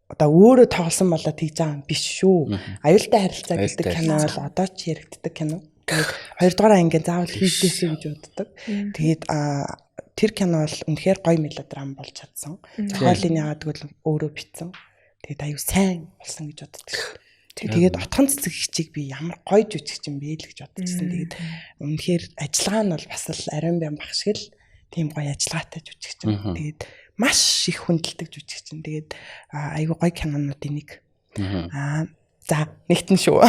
одоо өөрөө тоглосон болоо тэгж байгаа юм биш шүү. Аюултай харилцаа гэдэг кино бол одоо ч яригддаг кино. Тэгээд 2 дугаар ангийн заавал хийдээсэй гэж боддог. Тэгээд тэр кино бол үнэхээр гоё мелодрам болж чадсан. Зохиолын яагаад гэвэл өөрөө бичсэн. Тэгээд аюу сайн болсон гэж боддог. Тэгээд отхон цэцэг хичиг би ямар гоё жүжигч юм бэ л гэж бодчихсон. Тэгээд үнэхээр ажиллагаа нь бол бас л ариун бям бах шиг л тийм гоё ажиллагаатай жүжигч юм. Тэгээд маш их хүндэлдэг жүжигч юм. Тэгээд аюу гоё кинонуудын нэг. За нэгтэн шүү.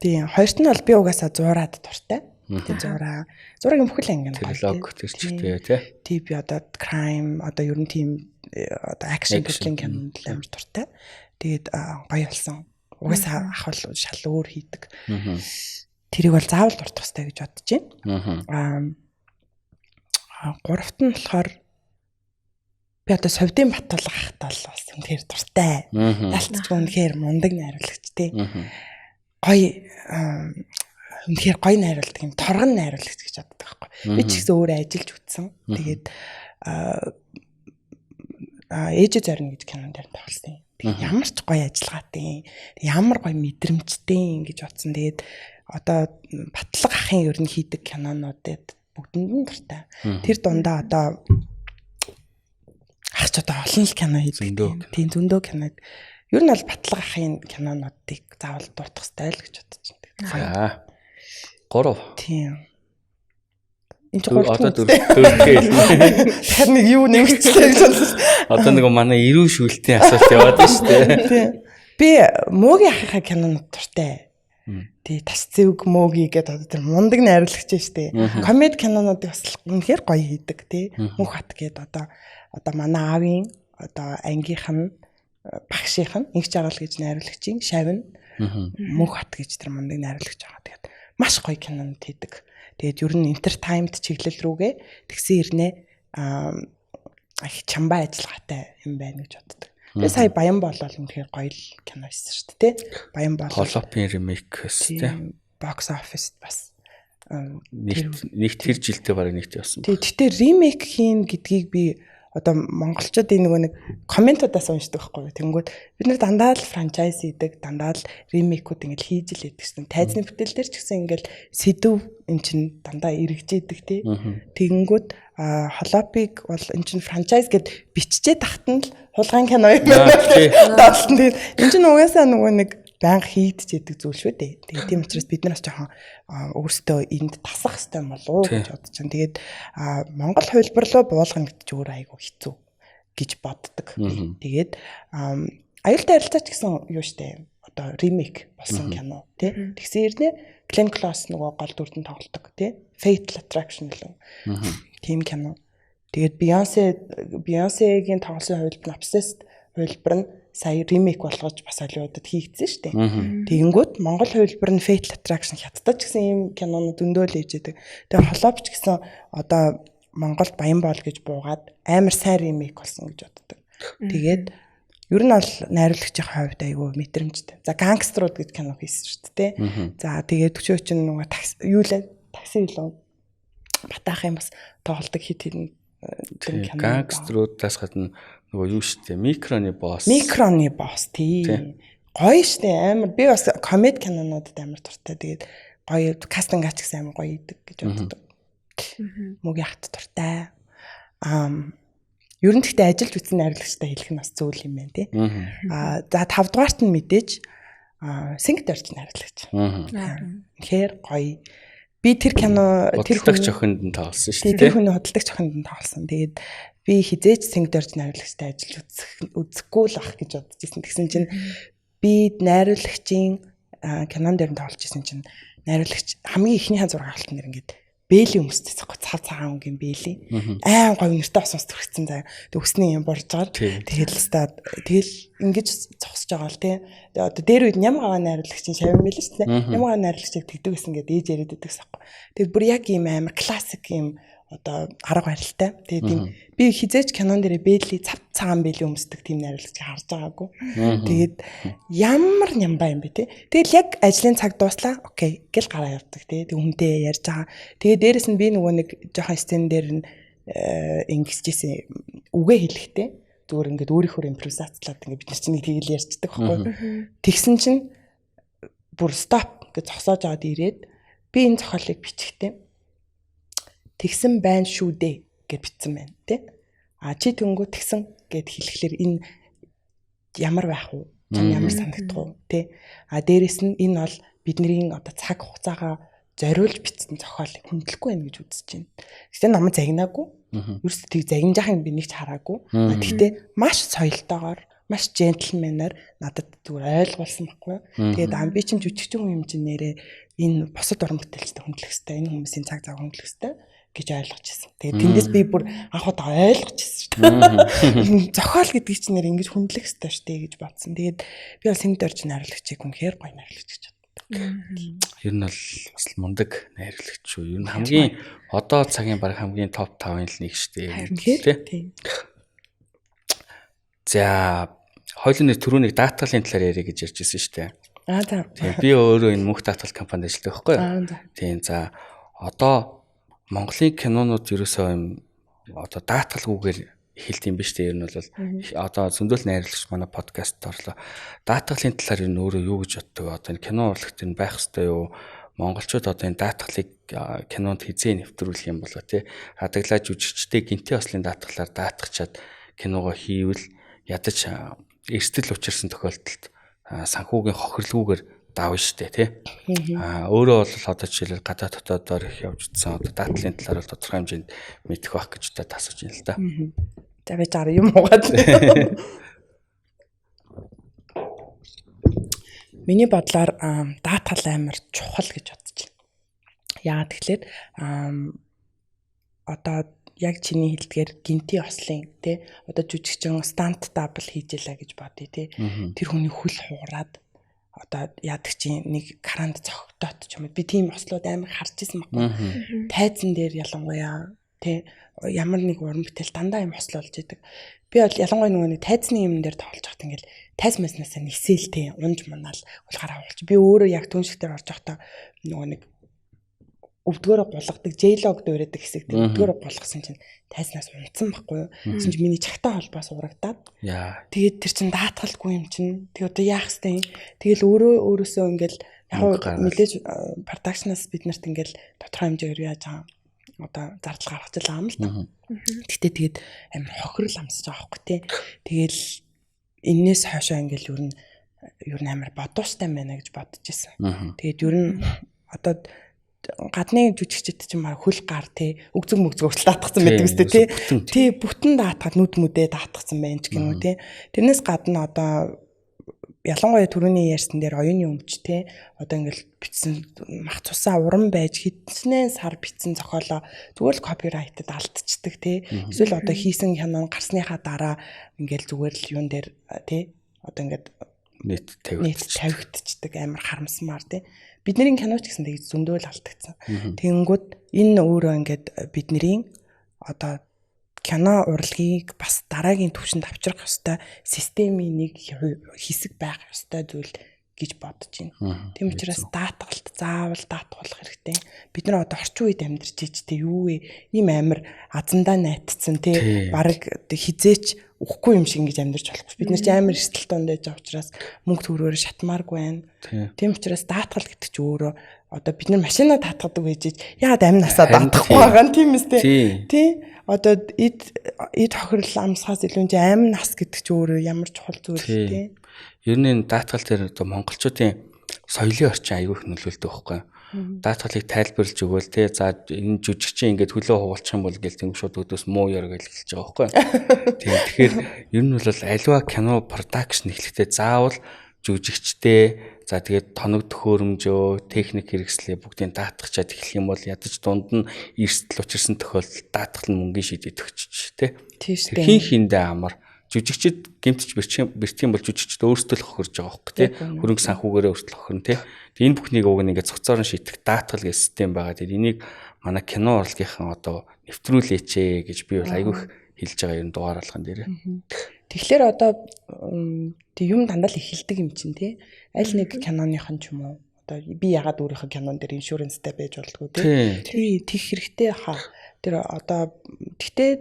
Тийм хоёрт нь бол би угаасаа зураад дуртай. Тэгээд зураагийн бүхэл анги влог төрчтэй тий. Би одоо crime одоо ер нь тийм одоо action төрлийн кинонд амар дуртай. Тэгээд гоё болсон. Угаасаа ах бол шал өөр хийдэг. Тэрийг бол заавал дуртах хэрэгтэй гэж бодож байна. Гуравт нь болохоор би одоо Совдын Батулга ахтаа л бас үнэхээр дуртай. Ялцчгүй үнэхээр мундаг найруулагч тий. Гоё үнэхээр гоё найруулдаг юм. Торгон найруулагч гэж боддог байхгүй. Би ч гэсэн өөрөө ажиллаж үтсэн. Тэгээд ээж зорин гэж кинонд тоглосон. Ямар ч гоё ажиллагаатай. Ямар гоё мэдрэмжтэй гэж бодсон. Тэгээд одоо Батлага ахын ер нь хийдэг кинонуудад бүгдэнд нь дуртай. Тэр дундаа одоо ах ч одоо олон л кино хийдэг. Тийм зөндөө кино. Ер нь бол Батлага ахын кинонуудыг заавал дуртах стайл гэж бодож байна. 3. Тийм. Энд чинь одоо 4 гээл. Тэр нэг юу нэмэгчлээ гэж бодлоо. Одоо нэг манай эрүү шүүлтийн асуулт яваад байна шүү дээ. Тийм. Би Мөгийн ахынхаа кинонууд дуртай. Тий тас зэвг Мөги гэдэг одоо тэр мундаг найруулагч шүү дээ. Комеди кинонуудыг бас үнэхээр гоё хийдэг тий. Мөнх хат гэдэг одоо манай аавын одоо ангийнх нь багшийнх нь инх жаргал гэж найруулагчийн Шавн Мөнх хат гэж тэр мундаг найруулагч байгаа. Тэгээд маш гоё кинонууд хийдэг. Тэгээд ер нь entertainment чиглэл рүүгээ тэгсэн ирнэ их чамбаа ажиллагаатай юм байна гэж боддог. Тэгээ сая Баян болол үнэхээр гоё кино хийсэн шүү дээ, тий. Баян болол. Холопын ремейк өстэй. Box office бас нэг тэр жилдээ бараг нэгт явсан. Тий, гэхдээ ремейк хийн гэдгийг би одоо монголчууд энэ нэг комментуудаас уншдаг байхгүй юу. Тэнгүүд бид нар дандаа л франчайз хийдэг, дандаа л ремейкүүд ингээл хийж л байдаг гэсэн. Тайзны бүтээл дээр ч гэсэн ингээл сэдв эн чин дандаа эргэжээдэг тий. Тэнгүүд холопыг бол эн чин франчайз гэд биччихээ тахтан л хулгайн кино юм байна. Даалтан тий. Эн чин угаасаа нөгөө нэг банк хийдэж яадаг зүйл шүү дээ. Тэгээд тийм учраас бид нараас жоохон өөрсдөө энд тасах хэрэгтэй болов уу гэж бодож байна. Тэгээд Монгол хувилбар руу буулгана гэдэг чинь өөр айгүй хэцүү. гэж боддог. Тэгээд аюултай харилцаач гэсэн юу штэ. Одоо ремейк болсон кино тий. Тэгсэн хэрнээ Glenn Close нөгөө гол дүрдэн тоглодог тий. Fatal Attraction лөө. Тийм кино. Тэгээд Beyoncé-гийн тоглосон хувилбар нь Obsessed хувилбар нь сая ремейк болгож бас Hollywood-д хийгдсэн шүү дээ. Тэгэнгүүт Монгол хувилбар нь Fatal Attraction хятадч гэсэн ийм кинонууд өндөөл ээж байдаг. Тэгээд холоовч гэсэн одоо Монголд Баянбол гэж буугаад амар сайн ремейк болсон гэж боддог. Тэгээд ер нь бол найруулагчийн хувьд айгүй мэдрэмжтэй. За гангстерууд гэж кино хийсэн шүү дээ. За тэгээд төчөө чинь нөгөө такси юу батаах юм бас тоглолдог хит хитэн кино. Гангстеруудаас гадна нөгөө юу шүү дээ. Микроны босс тий. Гоё шүү дээ. Амар би бас комеди кинонуудад амар дуртай. Тэгээд гоё кастинг ач гэсэн амар гоё идэг гэж боддог. Мөгийн хат дуртай. Ер нь гэхдээ ажиллаж үзсэн найруулагчтай хэлэх нь бас зөв юм байна тий. За 5 дугаарт нь мэдээж Синг дөрж найруулагч. Тэгэхээр гоё. Би тэр кино тэр хөдөлгч охинд нь тоглосон шүү дээ. Тэр хүний хөдөлгч охинд нь тоглосон. Тэгээд би хизээж Синг дөрж найруулагчтай ажиллаж үзэхгүй л ах гэж бодож ирсэн. Тэгсэн чинь би найруулагчийн кинон дээр нь тоглож ирсэн чинь найруулагч хамгийн ихнийхэн зураг авалт нэр ингээд Бэли өмсдөг цав цагаан өнгийн Бэли айн гоё нэртэй осоос төрчихсэн заа. Төгсний юм борж байгаа. Тэгэл ингэж зогсож байгаа л тий. Одоо дээр үед ням гаваа найруулагчийн шавь мэл шүү дээ. Ням гаваа найруулагчийг тэгдэг гэсэн ингээд ээж яриад байдаг сахгүй. Тэгэл бүр яг ийм амар классик ийм одоо арга барилтай. Тэгээд тийм би хизээч кинон дээр Бэли цав цагаан Бэли өмсдөг тийм найруулагч харж байгаагүй. Тэгээд ямар нямбаа юм бэ те. Тэгэл яг ажлын цаг дууслаа. Окей гэл гараа явдаг те. Тэг хүнтэй ярьж байгаа. Тэгээд дээрэс нь би нөгөө нэг жоохон стен дээр нь ингэжсэн үгээ хэлэхтэй. Зүгээр ингээд өөрийнхөө импровизацлаад ингээд бид нар чинь нэг тэгэл ярьцдаг байхгүй. Тэгсэн чинь бүр стоп гэж зогсоож аваад ирээд би энэ зохиолыг бичихтэй. Тэгсэн байна шүү дээ гэж бичсэн байна тий. Чи тэнгүү тэгсэн гэд хэлэхлээр энэ ямар байх вэ? Ямар санагдах вэ тий. Дээрэс нь энэ бол бидний одоо цаг хугацаагаа зориулж бичсэн зохиолыг хүндлэхгүй байна гэж үзэж байна. Гэхдээ намайг загнаагүй. Ерөөсөө тийг загнажахын би нэг ч хараагүй. Гэхдээ маш соёлтойгоор маш джентльменаар надад зүгээр ойлгуулсан байхгүй. Тэгээд би чинь жүжигчин хүн хэмжээнээрээ энэ босод уран бүтээлчтэй хүндлэх хэрэгтэй. Энэ хүмүүсийн цаг зав хүндлэх хэрэгтэй гэж ойлгож ирсэн. Тэгээд тэндээс би бүр анх удаа ойлгож ирсэн шүү дээ. Зохиол гэдэг чинь нэр ингэж хүндлэх хэрэгтэй шүү дээ гэж бодсон. Тэгээд би бол Синг дөрж найруулагчийг үнэхээр гоё найруулагч гэж боддог. Ер нь бол бас мундаг найруулагч шүү. Ер нь хамгийн одоо цагийн баг хамгийн топ 5-ын л нэг шүү дээ. Тийм. За хоёулын түрүүнийг даатгалын талаар яриа гэж ярьж ирсэн шүү дээ. За. Би өөрөө энэ мөнх даатгал компанид ажилладаг байхгүй юу? Тийм. За одоо Монголын кинонууд ерөөсөө юм одоо даатгалгүйгээр эхэлт юм биш үү? Ер нь бол одоо зөндөл найруулагч манай подкаст орлоо. Даатгалын талаар ер нь өөрөө юу гэж боддог? Одоо энэ кино урлагт нь байх хэрэгтэй юу? Монголчууд одоо энэ даатгалыг кинонд хизээ нэвтрүүлэх юм болоо тий. Хадаглаж үжигчтэй гинти ослын даатгалаар даатгачаад киногоо хийвэл ядаж эрсдэл учирсан тохиолдолд санхүүгийн хохирлгүйгээр давна штэ тий. Өөрөө бол одоо жишээлбэл гадаад дотоодоор их явж утсан одоо даатгалын талаар бол тодорхой хэмжээнд мэдэх байх гэж удаа асууж байна л да. За би жаар юм угаад. Миний бодлоор даатгал амар чухал гэж бодож байна. Яагаад тэгэхээр одоо яг чиний хэлдгээр гинти ослын тий одоо жүжигчин стант дабл хийж ялаа гэж бодъё тий. Тэр хүний хөл хуураад одоо яадаг чинь нэг каранд цогтоод ч юм уу би тийм ослууд амар харж исэн байхгүй. Тайзан дээр ялангуяа тий ямар нэг уран бүтээл дандаа юм ослоо болж идэг. Би бол ялангуяа нөгөө нэг тайзны юм дээр тоглож байхад ингээл тайз маснасаа нисэл тий унж манаал улахаараа болж. Би өөрөө яг түн шиг дээр орж байхдаа нөгөө нэг өвдгөөрө гулгадаг J-log дөрөдөг хэсэг тий өвдгөөрө гулгасан чинь тайзнаас унтсан байхгүй юу. Тэгсэн чинь миний чагтаа холбоос урагдаад. Тэгээд тэр чин даатгалгүй юм чин. Тэг одоо яах вэ? Тэгэл өөрөөсөө ингээл яг мэдээж продакшнаас бид нарт ингээл тодорхой хэмжээгээр яаж байгаа одоо зардал гаргаж байгаа юм л та. Гэтэ тэгээд амар хохирол амсаж байгаа байхгүй тий. Тэгэл энээс хойшоо ингээл ер нь амар бодууштай байна гэж бодож ирсэн. Тэгээд ер нь одоо гадны жүжигчд чинь маа хөл гар тий өгзөг мөгзөг уучлал даатгсан байдаг үстэй тий бүтэн даатгаад нүд мүдээ даатгсан байна ч гэнэ үү тий. Тэрнээс гадна одоо ялангуяа түрүүний ярьсан дээр оюуны өмч тий одоо ингээл бичсэн мах цусаа уран байж хэдснээ сар бичсэн зохиолоо зүгээр л копирайтад алдчихдаг тий. Эсвэл одоо хийсэн кинон гарсныхаа дараа ингээл зүгээр л юун дээр тий одоо ингээд нийт тавигдчихдаг амар харамсмаар тий. Бидний киноч гэсэн тэгж зөндөөл алдагдсан. Тэгэнгүүт энэ өөрөө ингээд бидний одоо кино урлагийг бас дараагийн түвшинд авчрах ёстой системийн нэг хэсэг байх ёстой зүйл гэж бодож байна. Тийм учраас даатгалт заавал даатгуулах хэрэгтэй. Бид нар одоо орчин үед амьдарч иж тэ юу вэ? Ийм амар азандаа найтцсан тий бараг хизээч үхгүй юм шиг ингэж амьдарч болохгүй. Бид нар ч амар эрсдэл дундаж байгаа учраас мөнгө төгрөгөөр шатмааргүй байна. Тийм учраас даатгал гэдэг чинь өөрөө одоо бид нар машина даатгадаг байж яагаад амь насаа даатгахгүй байгаа юм тийм үстэй. Тий. Одоо эд хохирол амсгаас илүү амь нас гэдэг чинь өөрөө ямар чухал зүйл тий. Ер нь энэ даатгал дээр одоо монголчуудын соёлын орчин аягүй их нөлөөлдөг байхгүй. Даатгалыг тайлбарлаж өгөөл те за энэ жүжигчин ингээд хөлөө хуулчих юм бол гэл тэнгуү шууд өдөөс муу ёр гэж хэлж байгаа байхгүй. Тэгэхээр ер нь бол аливаа кино продакшн эхлэхдээ заавал жүжигчтэй за тэгээд тоног төхөөрөмжөө техник хэрэгслээ бүгдийг даатгачаад эхлэх юм бол ядаж дунд нь эрсдэл учирсан тохиолдолд даатгал нь мөнгөний шийдвэр төгсчих те. Хин хиндэ амар жүжигчд гэмтж бэртгийм бол жүжигчд өөрсдөө л хохирж байгаа байхгүй тий. Хөрөнгө санхүүгээрээ өөрсдөө хохирно тий. Тэгээ энэ бүхнийг уг нь ингээд цогцоор нь шийдэх даатгал гэх систем байгаа. Тэгээ энийг манай кино урлагийнхан одоо нэвтрүүлээч гэж би бол айгүйх хэлж байгаа юм дугаар алган дээр. Тэгэхээр одоо тэг юм дандаа л эхэлдэг юм чинь тий. Аль нэг киноныхан ч юм уу одоо би ягаад өөрийнхөө кинон дээр иншуренстэй байж болдгоо тий. Тэг хэрэгтэй хаа. Тэр одоо гэхдээ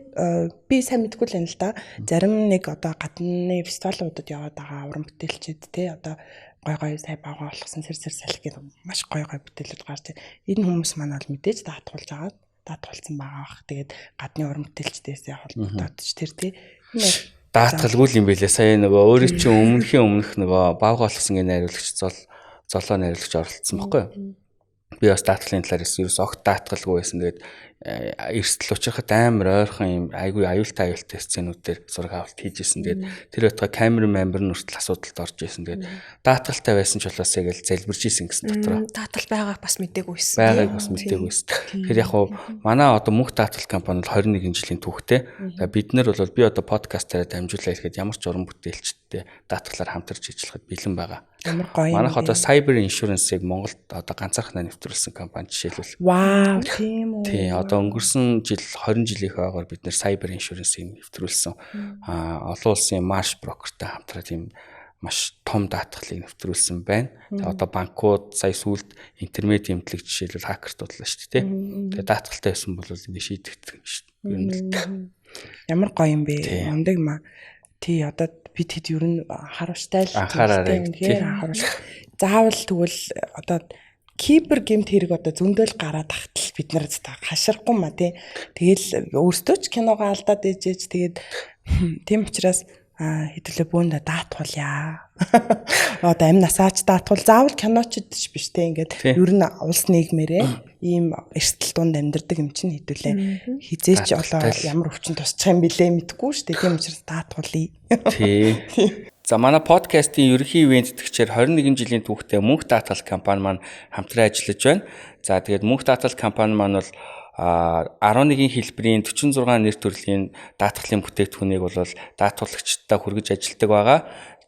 би сайн мэдгүй л юм л да. Зарим нэг одоо гадны фестивалуудад яваад байгаа уран бүтээлчид те одоо гой сай бага болгосон сэр салхиг маш гой бүтээлүүд гарч энэ хүмүүс маань бол мэдээж даатгуулсан байгаа бах. Тэгээд гадны уран бүтээлчдээсээ холбогдоод ч тэр те даатгалгүй юм байлээ. Сая нөгөө өөрөө чинь өмнөх нөгөө бага болгосон гэнэ найруулагч золоо найруулагч оролцсон баггүй. Би бас даатгалын талаар ерөөс огт даатгалгүй байсан. Тэгээд эрсдэл учрахад амар ойрхон юм айгүй аюултай сценүүдээр зураг авалт хийжсэн. Тэгээд тэр байтугай камер нүртэл асуудалд орж исэн. Тэгээд даатгалтай байсан ч болоос яг л залбирж исэн гэсэн дотроо. Даатгал байгааг бас мэдээгүй байсан. Байгааг бас мэдээгүй байсан. Тэгэхээр яг хуу манай одоо мөнх даатгал компани бол 21 жилийн түүхтэй. Бид нар бол би одоо подкастаараа дамжуулаад ирэхэд ямар ч уран бүтээлчтэй даатгалаар хамтарч ажиллахад бэлэн байгаа. Манайх одоо cyber insurance-ыг Монголд одоо ганцаархнаа нэвтрүүлсэн компани жишээлбэл. Вау, тийм үү. Тий, одоо өнгөрсөн жил 20 жилийн хойгоор бид нэр cyber insurance-ыг нэвтрүүлсэн. Олон улсын Marsh broker-тай хамтраад тийм маш том даатгалыг нэвтрүүлсэн байна. Тэгээ одоо банкуд сая сүүлд интернет эмнэлэг жишээлбэл хакерт бодлоо шүү дээ. Тэгээ даатгалтай байсан бол энэ шийдэгдэх юм шүү дээ. Ямар гоё юм бэ? Ундаг маа. Тий, одоо бид хэд ер нь харамстай л заавал тэгвэл одоо кибер гэмт хэрэг одоо зөндөөл гараад тахтал бид нар хаширахгүй маа тий. Тэгэл өөртөө ч киногоо алдаад ээжээж тэгээд тийм учраас хэдүүлээ бөөндө даатгуулъя. Одоо амь насаач даатгуул заавал киночд ч биш те ингээд ер нь улс нийгмээрээ ийм эрсдэл дунд амьдардаг юм чинь хэдүүлээ хизээч олоо ямар өвчин тусчих юм бэлээ мэдгүй шүү дээ. Тийм учраас даатгуулъя. Тий. За манай подкастын ерөнхий ивент төгчээр 21 жилийн түүхтэй мөнх даатгал компани маань хамтран ажиллаж байна. За тэгээд мөнх даатгал компани маань бол 11 хэлбэрийн 46 нэр төрлийн даатгалын бүтээгдэхүүнийг бол даатгуулагчдаа хүргэж ажилладаг байгаа.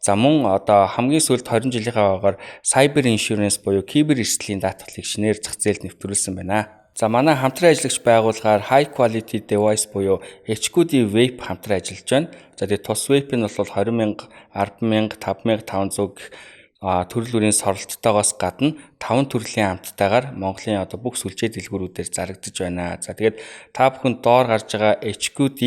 За мөн одоо хамгийн сүүлд 20 жилийнхаа агаар cyber insurance буюу кибер эрсдлийн даатгалыг шинээр зах зээлд нэвтрүүлсэн байна. За манай хамтран ажиллагч байгууллагаар high quality device буюу HQD vape хамтран ажиллаж байна. За тэгээд тус vape нь бол 20,000, 10,000, 5,500 төрөл бүрийн соролттойгоос гадна 5 төрлийн амттайгаар Монголын одоо бүх сүлжээ дэлгүүрүүдээр зарагдаж байна. За тэгээд та бүхэн доор гарч байгаа HQD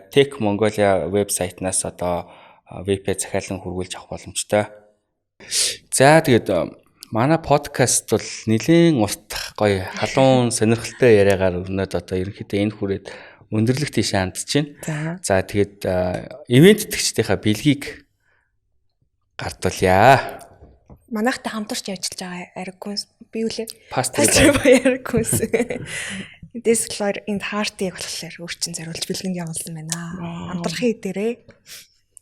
Tech Mongolia вебсайтнаас одоо vape захиалан хүргүүлж авах боломжтой. За тэгээд манай подкаст бол нэлийн урт гоё халуун сонирхолтой яриагаар өрнөд одоо ерөнхийдөө энэ хүрээд өндөрлөх тийш хандж байна. За тэгээд ивент төгчдийнхаа бэлгийг гардуулъя. манайхтай хамтарч ажиллаж байгаа Аригкунс би үлээ. Пастри Аригкунс. Эндээс болохоор энд хартыг болохоор өөрчн зориулж бэлгэнд явуулсан байна. Хамтрахын дээрээ.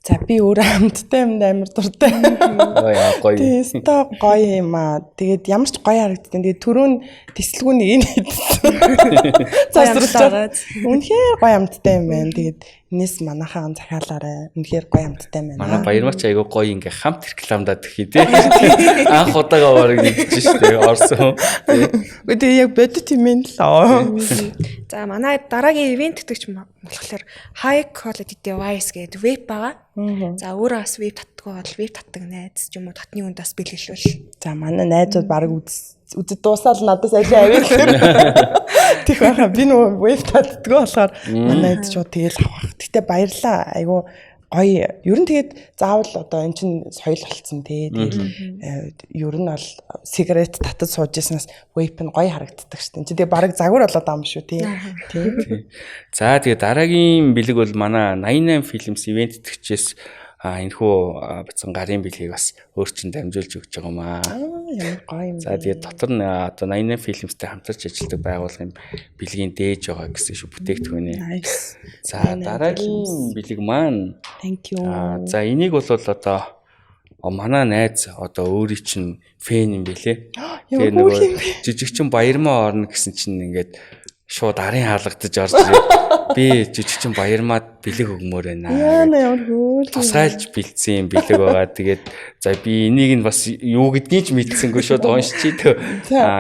За би өөрөө хамттай юмд амар дуртай. яа гоё. Тэстэ гоё юм аа. Тэгээд ямар ч гоё харагдсан. Тэгээд түрүүн тэслэгүүнийг энэ хийдсэн. Засварлаад. Үнэхээр гоё хамттай юм байна. Тэгээд энэс манайхаа захиалаарай. Үнэхээр гоё хамттай байна. Манай баярмаач айгүй гоё ингээ хамт рекламадаад тхий тий. Анх удаага бараг нэгдэж штэ орсон. Тэгээд яг бодит юм л лоо. За манай дараагийн ивент гэдэг ч болохоор high quality device гэдэг веб байгаа. За өөрөө бас веб татдаг бол веб татдаг найз ч юм уу татны үнд бас бэлгэлвэл. За манай найзууд баг үзэд дуусаад надаас ажил авъя. Тэг байхаа би нөгөө веб татдаг болохоор манай найз шууд тэгэл авах. Гэтэ баярлаа. Айгу гоё. Ер нь тэгээд заавал одоо эн чин соёл болцсон тий. Тэгээд ер нь бол сигарет татад сууж яснаас веб нь гоё харагддаг шүү дээ. Тэгээд баг загвар болоод байгаа юм шүү тий. Тий. За тэгээд дараагийн бэлэг бол манай 88 Films ивент тгчээс энэхүү бацсан гарын бэлгийг бас өөрчн дамжуулж өгч байгаа юм аа. Ямар гоё юм. За тэгээд дотор нь одоо 88 Films-тэй хамтарч ажилладаг байгууллагын бэлгийн дээж байгаа гэсэн шүү бүтээгдэхүүнээ. За дараагийн бэлэг маань Thank you. За энийг бол одоо манай найз одоо өөрийн чинь фэн юм бэлээ. Тэгээ нөгөө жижигчин баярмаа орно гэсэн чинь ингээд шууд арын хаалгадаж орж ирээ. Би жижигчин баярмаад бэлэг өгмөр байна. Ямар хөөл. Тусгайлж бэлдсэн юм бэлэг байгаа. Тэгээд за би энийг нь бас юу гэдгийг ч мэдсэнгүй шууд уншчихъя.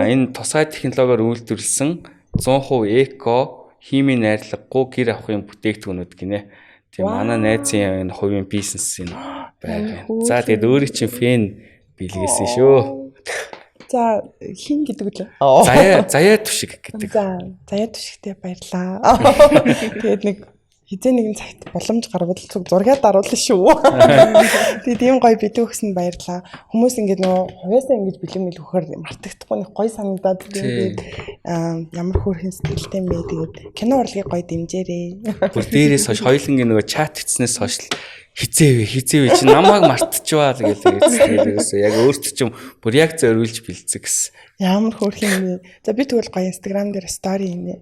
Энэ тусгай технологиор үйлдвэрлэсэн 100% эко, химийн найрлагагүй гэр авахын бүтээгдэхүүнүүд гинэ. Тэгээ манай найзын энэ хувийн бизнес энэ байг. За тэгээд өөрийн чинь фэн бэлгээсэн шүү. За хин гэдэг үү? Заяа түшиг гэдэг. За заяа түшигтэй баярлаа. Тэгээд нэг хизээ нэгэн цагт боломж гарвал зургаад даруулна шүү. Тэгээд ийм гоё бэлэг өгсөнд баярлаа. Хүмүүс ингээд нөгөө хувьяасаа ингэж бэлэг мэл өгөхөр мартагдахгүй нэг гоё санагдаад тэгээд ямар хөөрхөн сэтгэлтэй юм бэ. Тэгээд кино урлагийг гоё дэмжээрэй. Бүр дээрээс хойш хоёулангийн нөгөө чат хийснээс хойш хизээвэ чи намайг мартчихваа л гэлээсээ яг өөртөө ч юм бүр яг зориулж бэлдсэн гэсэн. Ямар хөөрхөн юм бэ. За би тэгвэл гоё Instagram дээр story юм.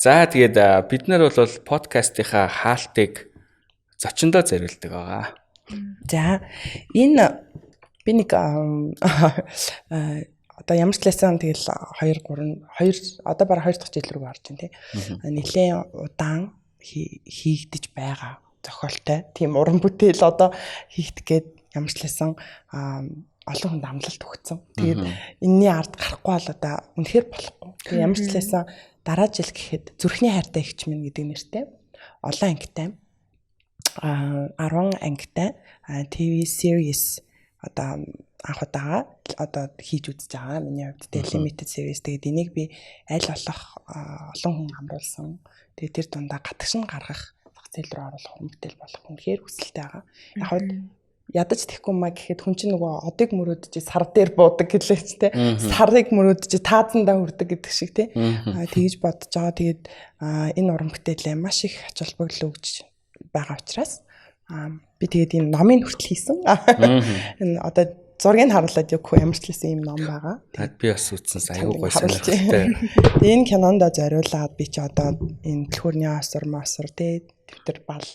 За тэгээд бид нар бол подкастынхаа хаалтыг зочиндоо зориулдаг байгаа. За энэ би нэг одоо ямар ч лэсэн тэгэл 2 одоо бараг 2 дахь жил рүү орж байна тий. Нилээн удаан хийгдэж байгаа зохиолтой тийм уран бүтээл одоо хийх гээд ямар ч лсэн олон хүнд амлалт өгсөн. Тэгээд энэний ард гарахгүй бол одоо үнэхээр болохгүй. Тэгээд ямар ч лсэн дараа жил гэхэд зүрхний хайртай эгч минь гэдэг нэртэй олон ангитай 10 ангитай TV series одоо анх удаага одоо хийж үзэж байгаа. Миний хувьд limited series. Тэгээд энийг би аль болох олон хүн амруулсан. Тэгээд тэр дундаа гатгшин гаргах зэл рүү оруулах хүмүүтэл болох үнэхээр хүсэлтэй байгаа. Яг ядаж тэхгүй маа гэхэд хүн чинь нөгөө одыг мөрөөдөж сар дээр буудаг гэлээч те. Сарыг мөрөөдөж таазандаа хүрдэг гэдэг шиг те. Тэгж бодож байгаа. Тэгээд энэ уран бүтээлээ маш их ач холбогдол өгж байгаа учраас би тэгээд энэ номын хүртэл хийсэн. Энэ одоо зургийг харуулад яг ямар ч лсэн юм ном байгаа. Тэгээд би бас үзсэн аюу гой санагдaltaй. Энэ кинонд зориулаад би чи одоо энэ дэлгүүрний осор мосор те дэвтэр бал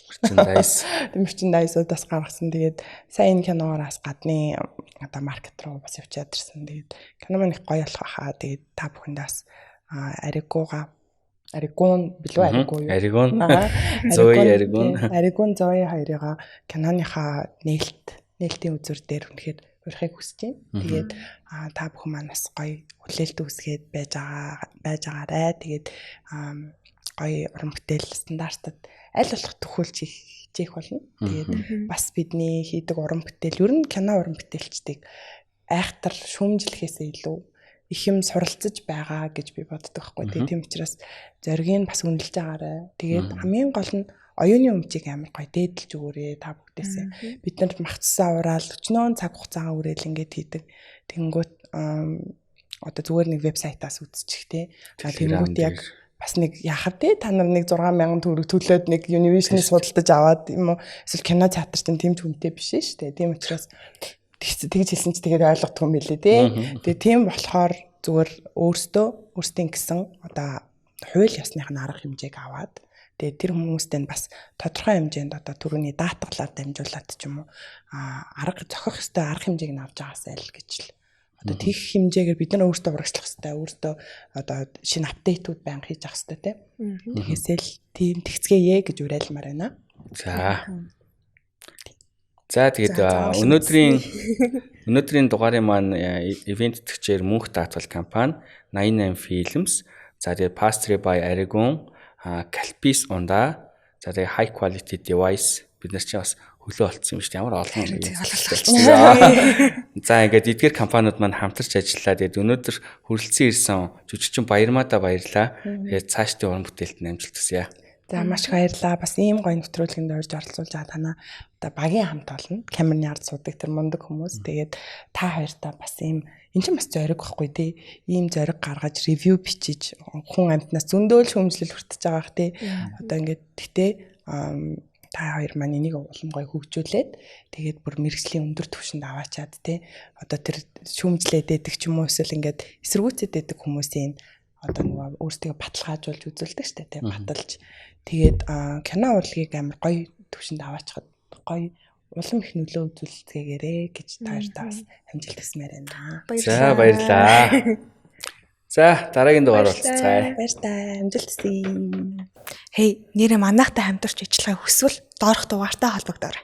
мерчендайзуудаас гаргасан. Тэгээд сайн энэ киногоос гадны одоо маркет руу бас явчаад ирсэн. Тэгээд кино маань их гоё болох хаа. Тэгээд та бүхэндээс Аригун билүү Аригуу юу? Аригун Зои хоёрыгаа киноныхаа нээлтийн үзүр дээр үнэхээр урихыг хүсэж байна. Тэгээд та бүхэн маань бас гоё хүлээлт үзгээд байж байгаарай. Тэгээд гоё уран бүтээл стандартад аль болох төхөөлж хичээх болно. Тэгээд бас бидний хийдэг уран бүтээл ер нь кино уран бүтээлчдийг айхтар шүүмжлэхээсээ илүү их юм суралцж байгаа гэж би боддог байхгүй. Тэгээд тийм учраас зориг нь бас үнэлж байгаарай. Тэгээд хамгийн гол нь оюуны өмчийг амар гоё дээдэлж өгөөрэй та бүгдээсээ. Бид нар махцсан ураал өчнөө цаг хугацаагаа үрэл ингээд хийдэг. Тэнгүүт одоо зүгээр нэг вебсайтаас үзчих те. Тэнгүүт яг бас нэг яхав те та нар нэг 6,000 төгрөг төлөөд нэг Univision судалдаж аваад юм уу эсвэл кино театрт тийм ч хүнтэй биш шүү дээ. Тийм учраас тэгж хэлсэн чи тэгээд ойлгохгүй юм билээ тий. Тэгээд тийм болохоор зүгээр өөртөө гэсэн одоо хууль ёсных нь арга хэмжээг аваад тэгээд тэр хүмүүстээ бас тодорхой хэмжээнд одоо түрүүний даатгалаар дамжуулаад ч юм уу арга зохих ёстой арга хэмжээг нь авч байгаасай л гэж л одоо тийх хэмжээгээр бид нар өөртөө урагшлах ёстой өөртөө одоо шинэ апдейтүүд байнга хийж авах ёстой тий. Тэгэхээсээ л тийм тэгцгээе гэж уриалмаар байна. За тэгээд өнөөдрийн дугаарын маань ивент төгчээр мөнх даатгал компани 88 Films, за тэгээд Pastry by Aragon, Calpis Honda, за тэгээд High Quality Device бид нар чинь бас хөлөө олцсон юм шүү дээ. Ямар олон юм. За ингээд эдгээр компаниуд маань хамтарч ажиллаа. Тэгээд өнөөдөр хүрэлцэн ирсэн жүжигчин Баярмаада баярлаа. Тэгээд цаашдын уран бүтээлд амжилт хүсье. За маш их баярлалаа. Бас ийм гоё нэвтрүүлгэнд орж оролцуулж байгаа танаа одоо багийн хамт олон камерны ард суудаг тэр мундаг хүмүүс. Тэгээд та хоёртаа бас ийм энэ ч бас зориг байхгүй тий. Ийм зориг гаргаж ревю бичиж хүн амтнаас зөндөөл шүүмжлэл хүртэж байгаа бах тий. Одоо ингээд гэтээ та хоёр маань энийг улам гоё хөгжүүлээд тэгээд бүр мэрэгжлийн өндөр түвшинд аваачаад тий. Одоо тэр шүүмжлээд байдаг ч юм уу эсвэл ингээд эсэргүүцэд байдаг хүмүүсийн одоо нөгөө өөрсдөө баталгаажуулж үзүүлдэг штэ тий. Баталж тэгээд кино урлагийг амар гоё түвшинд аваачихад гоё улам их нөлөө үзүүлцгээгээрээ гэж таартаа бас амжилт хүсмээр байна. За баярлаа. За дараагийн дугаар болцгаая. Баярлалаа. Амжилт хүсье. Хей, нэрээ манайхтай хамтарч ажиллахыг хүсвэл доорх дугаартай холбогдоорой.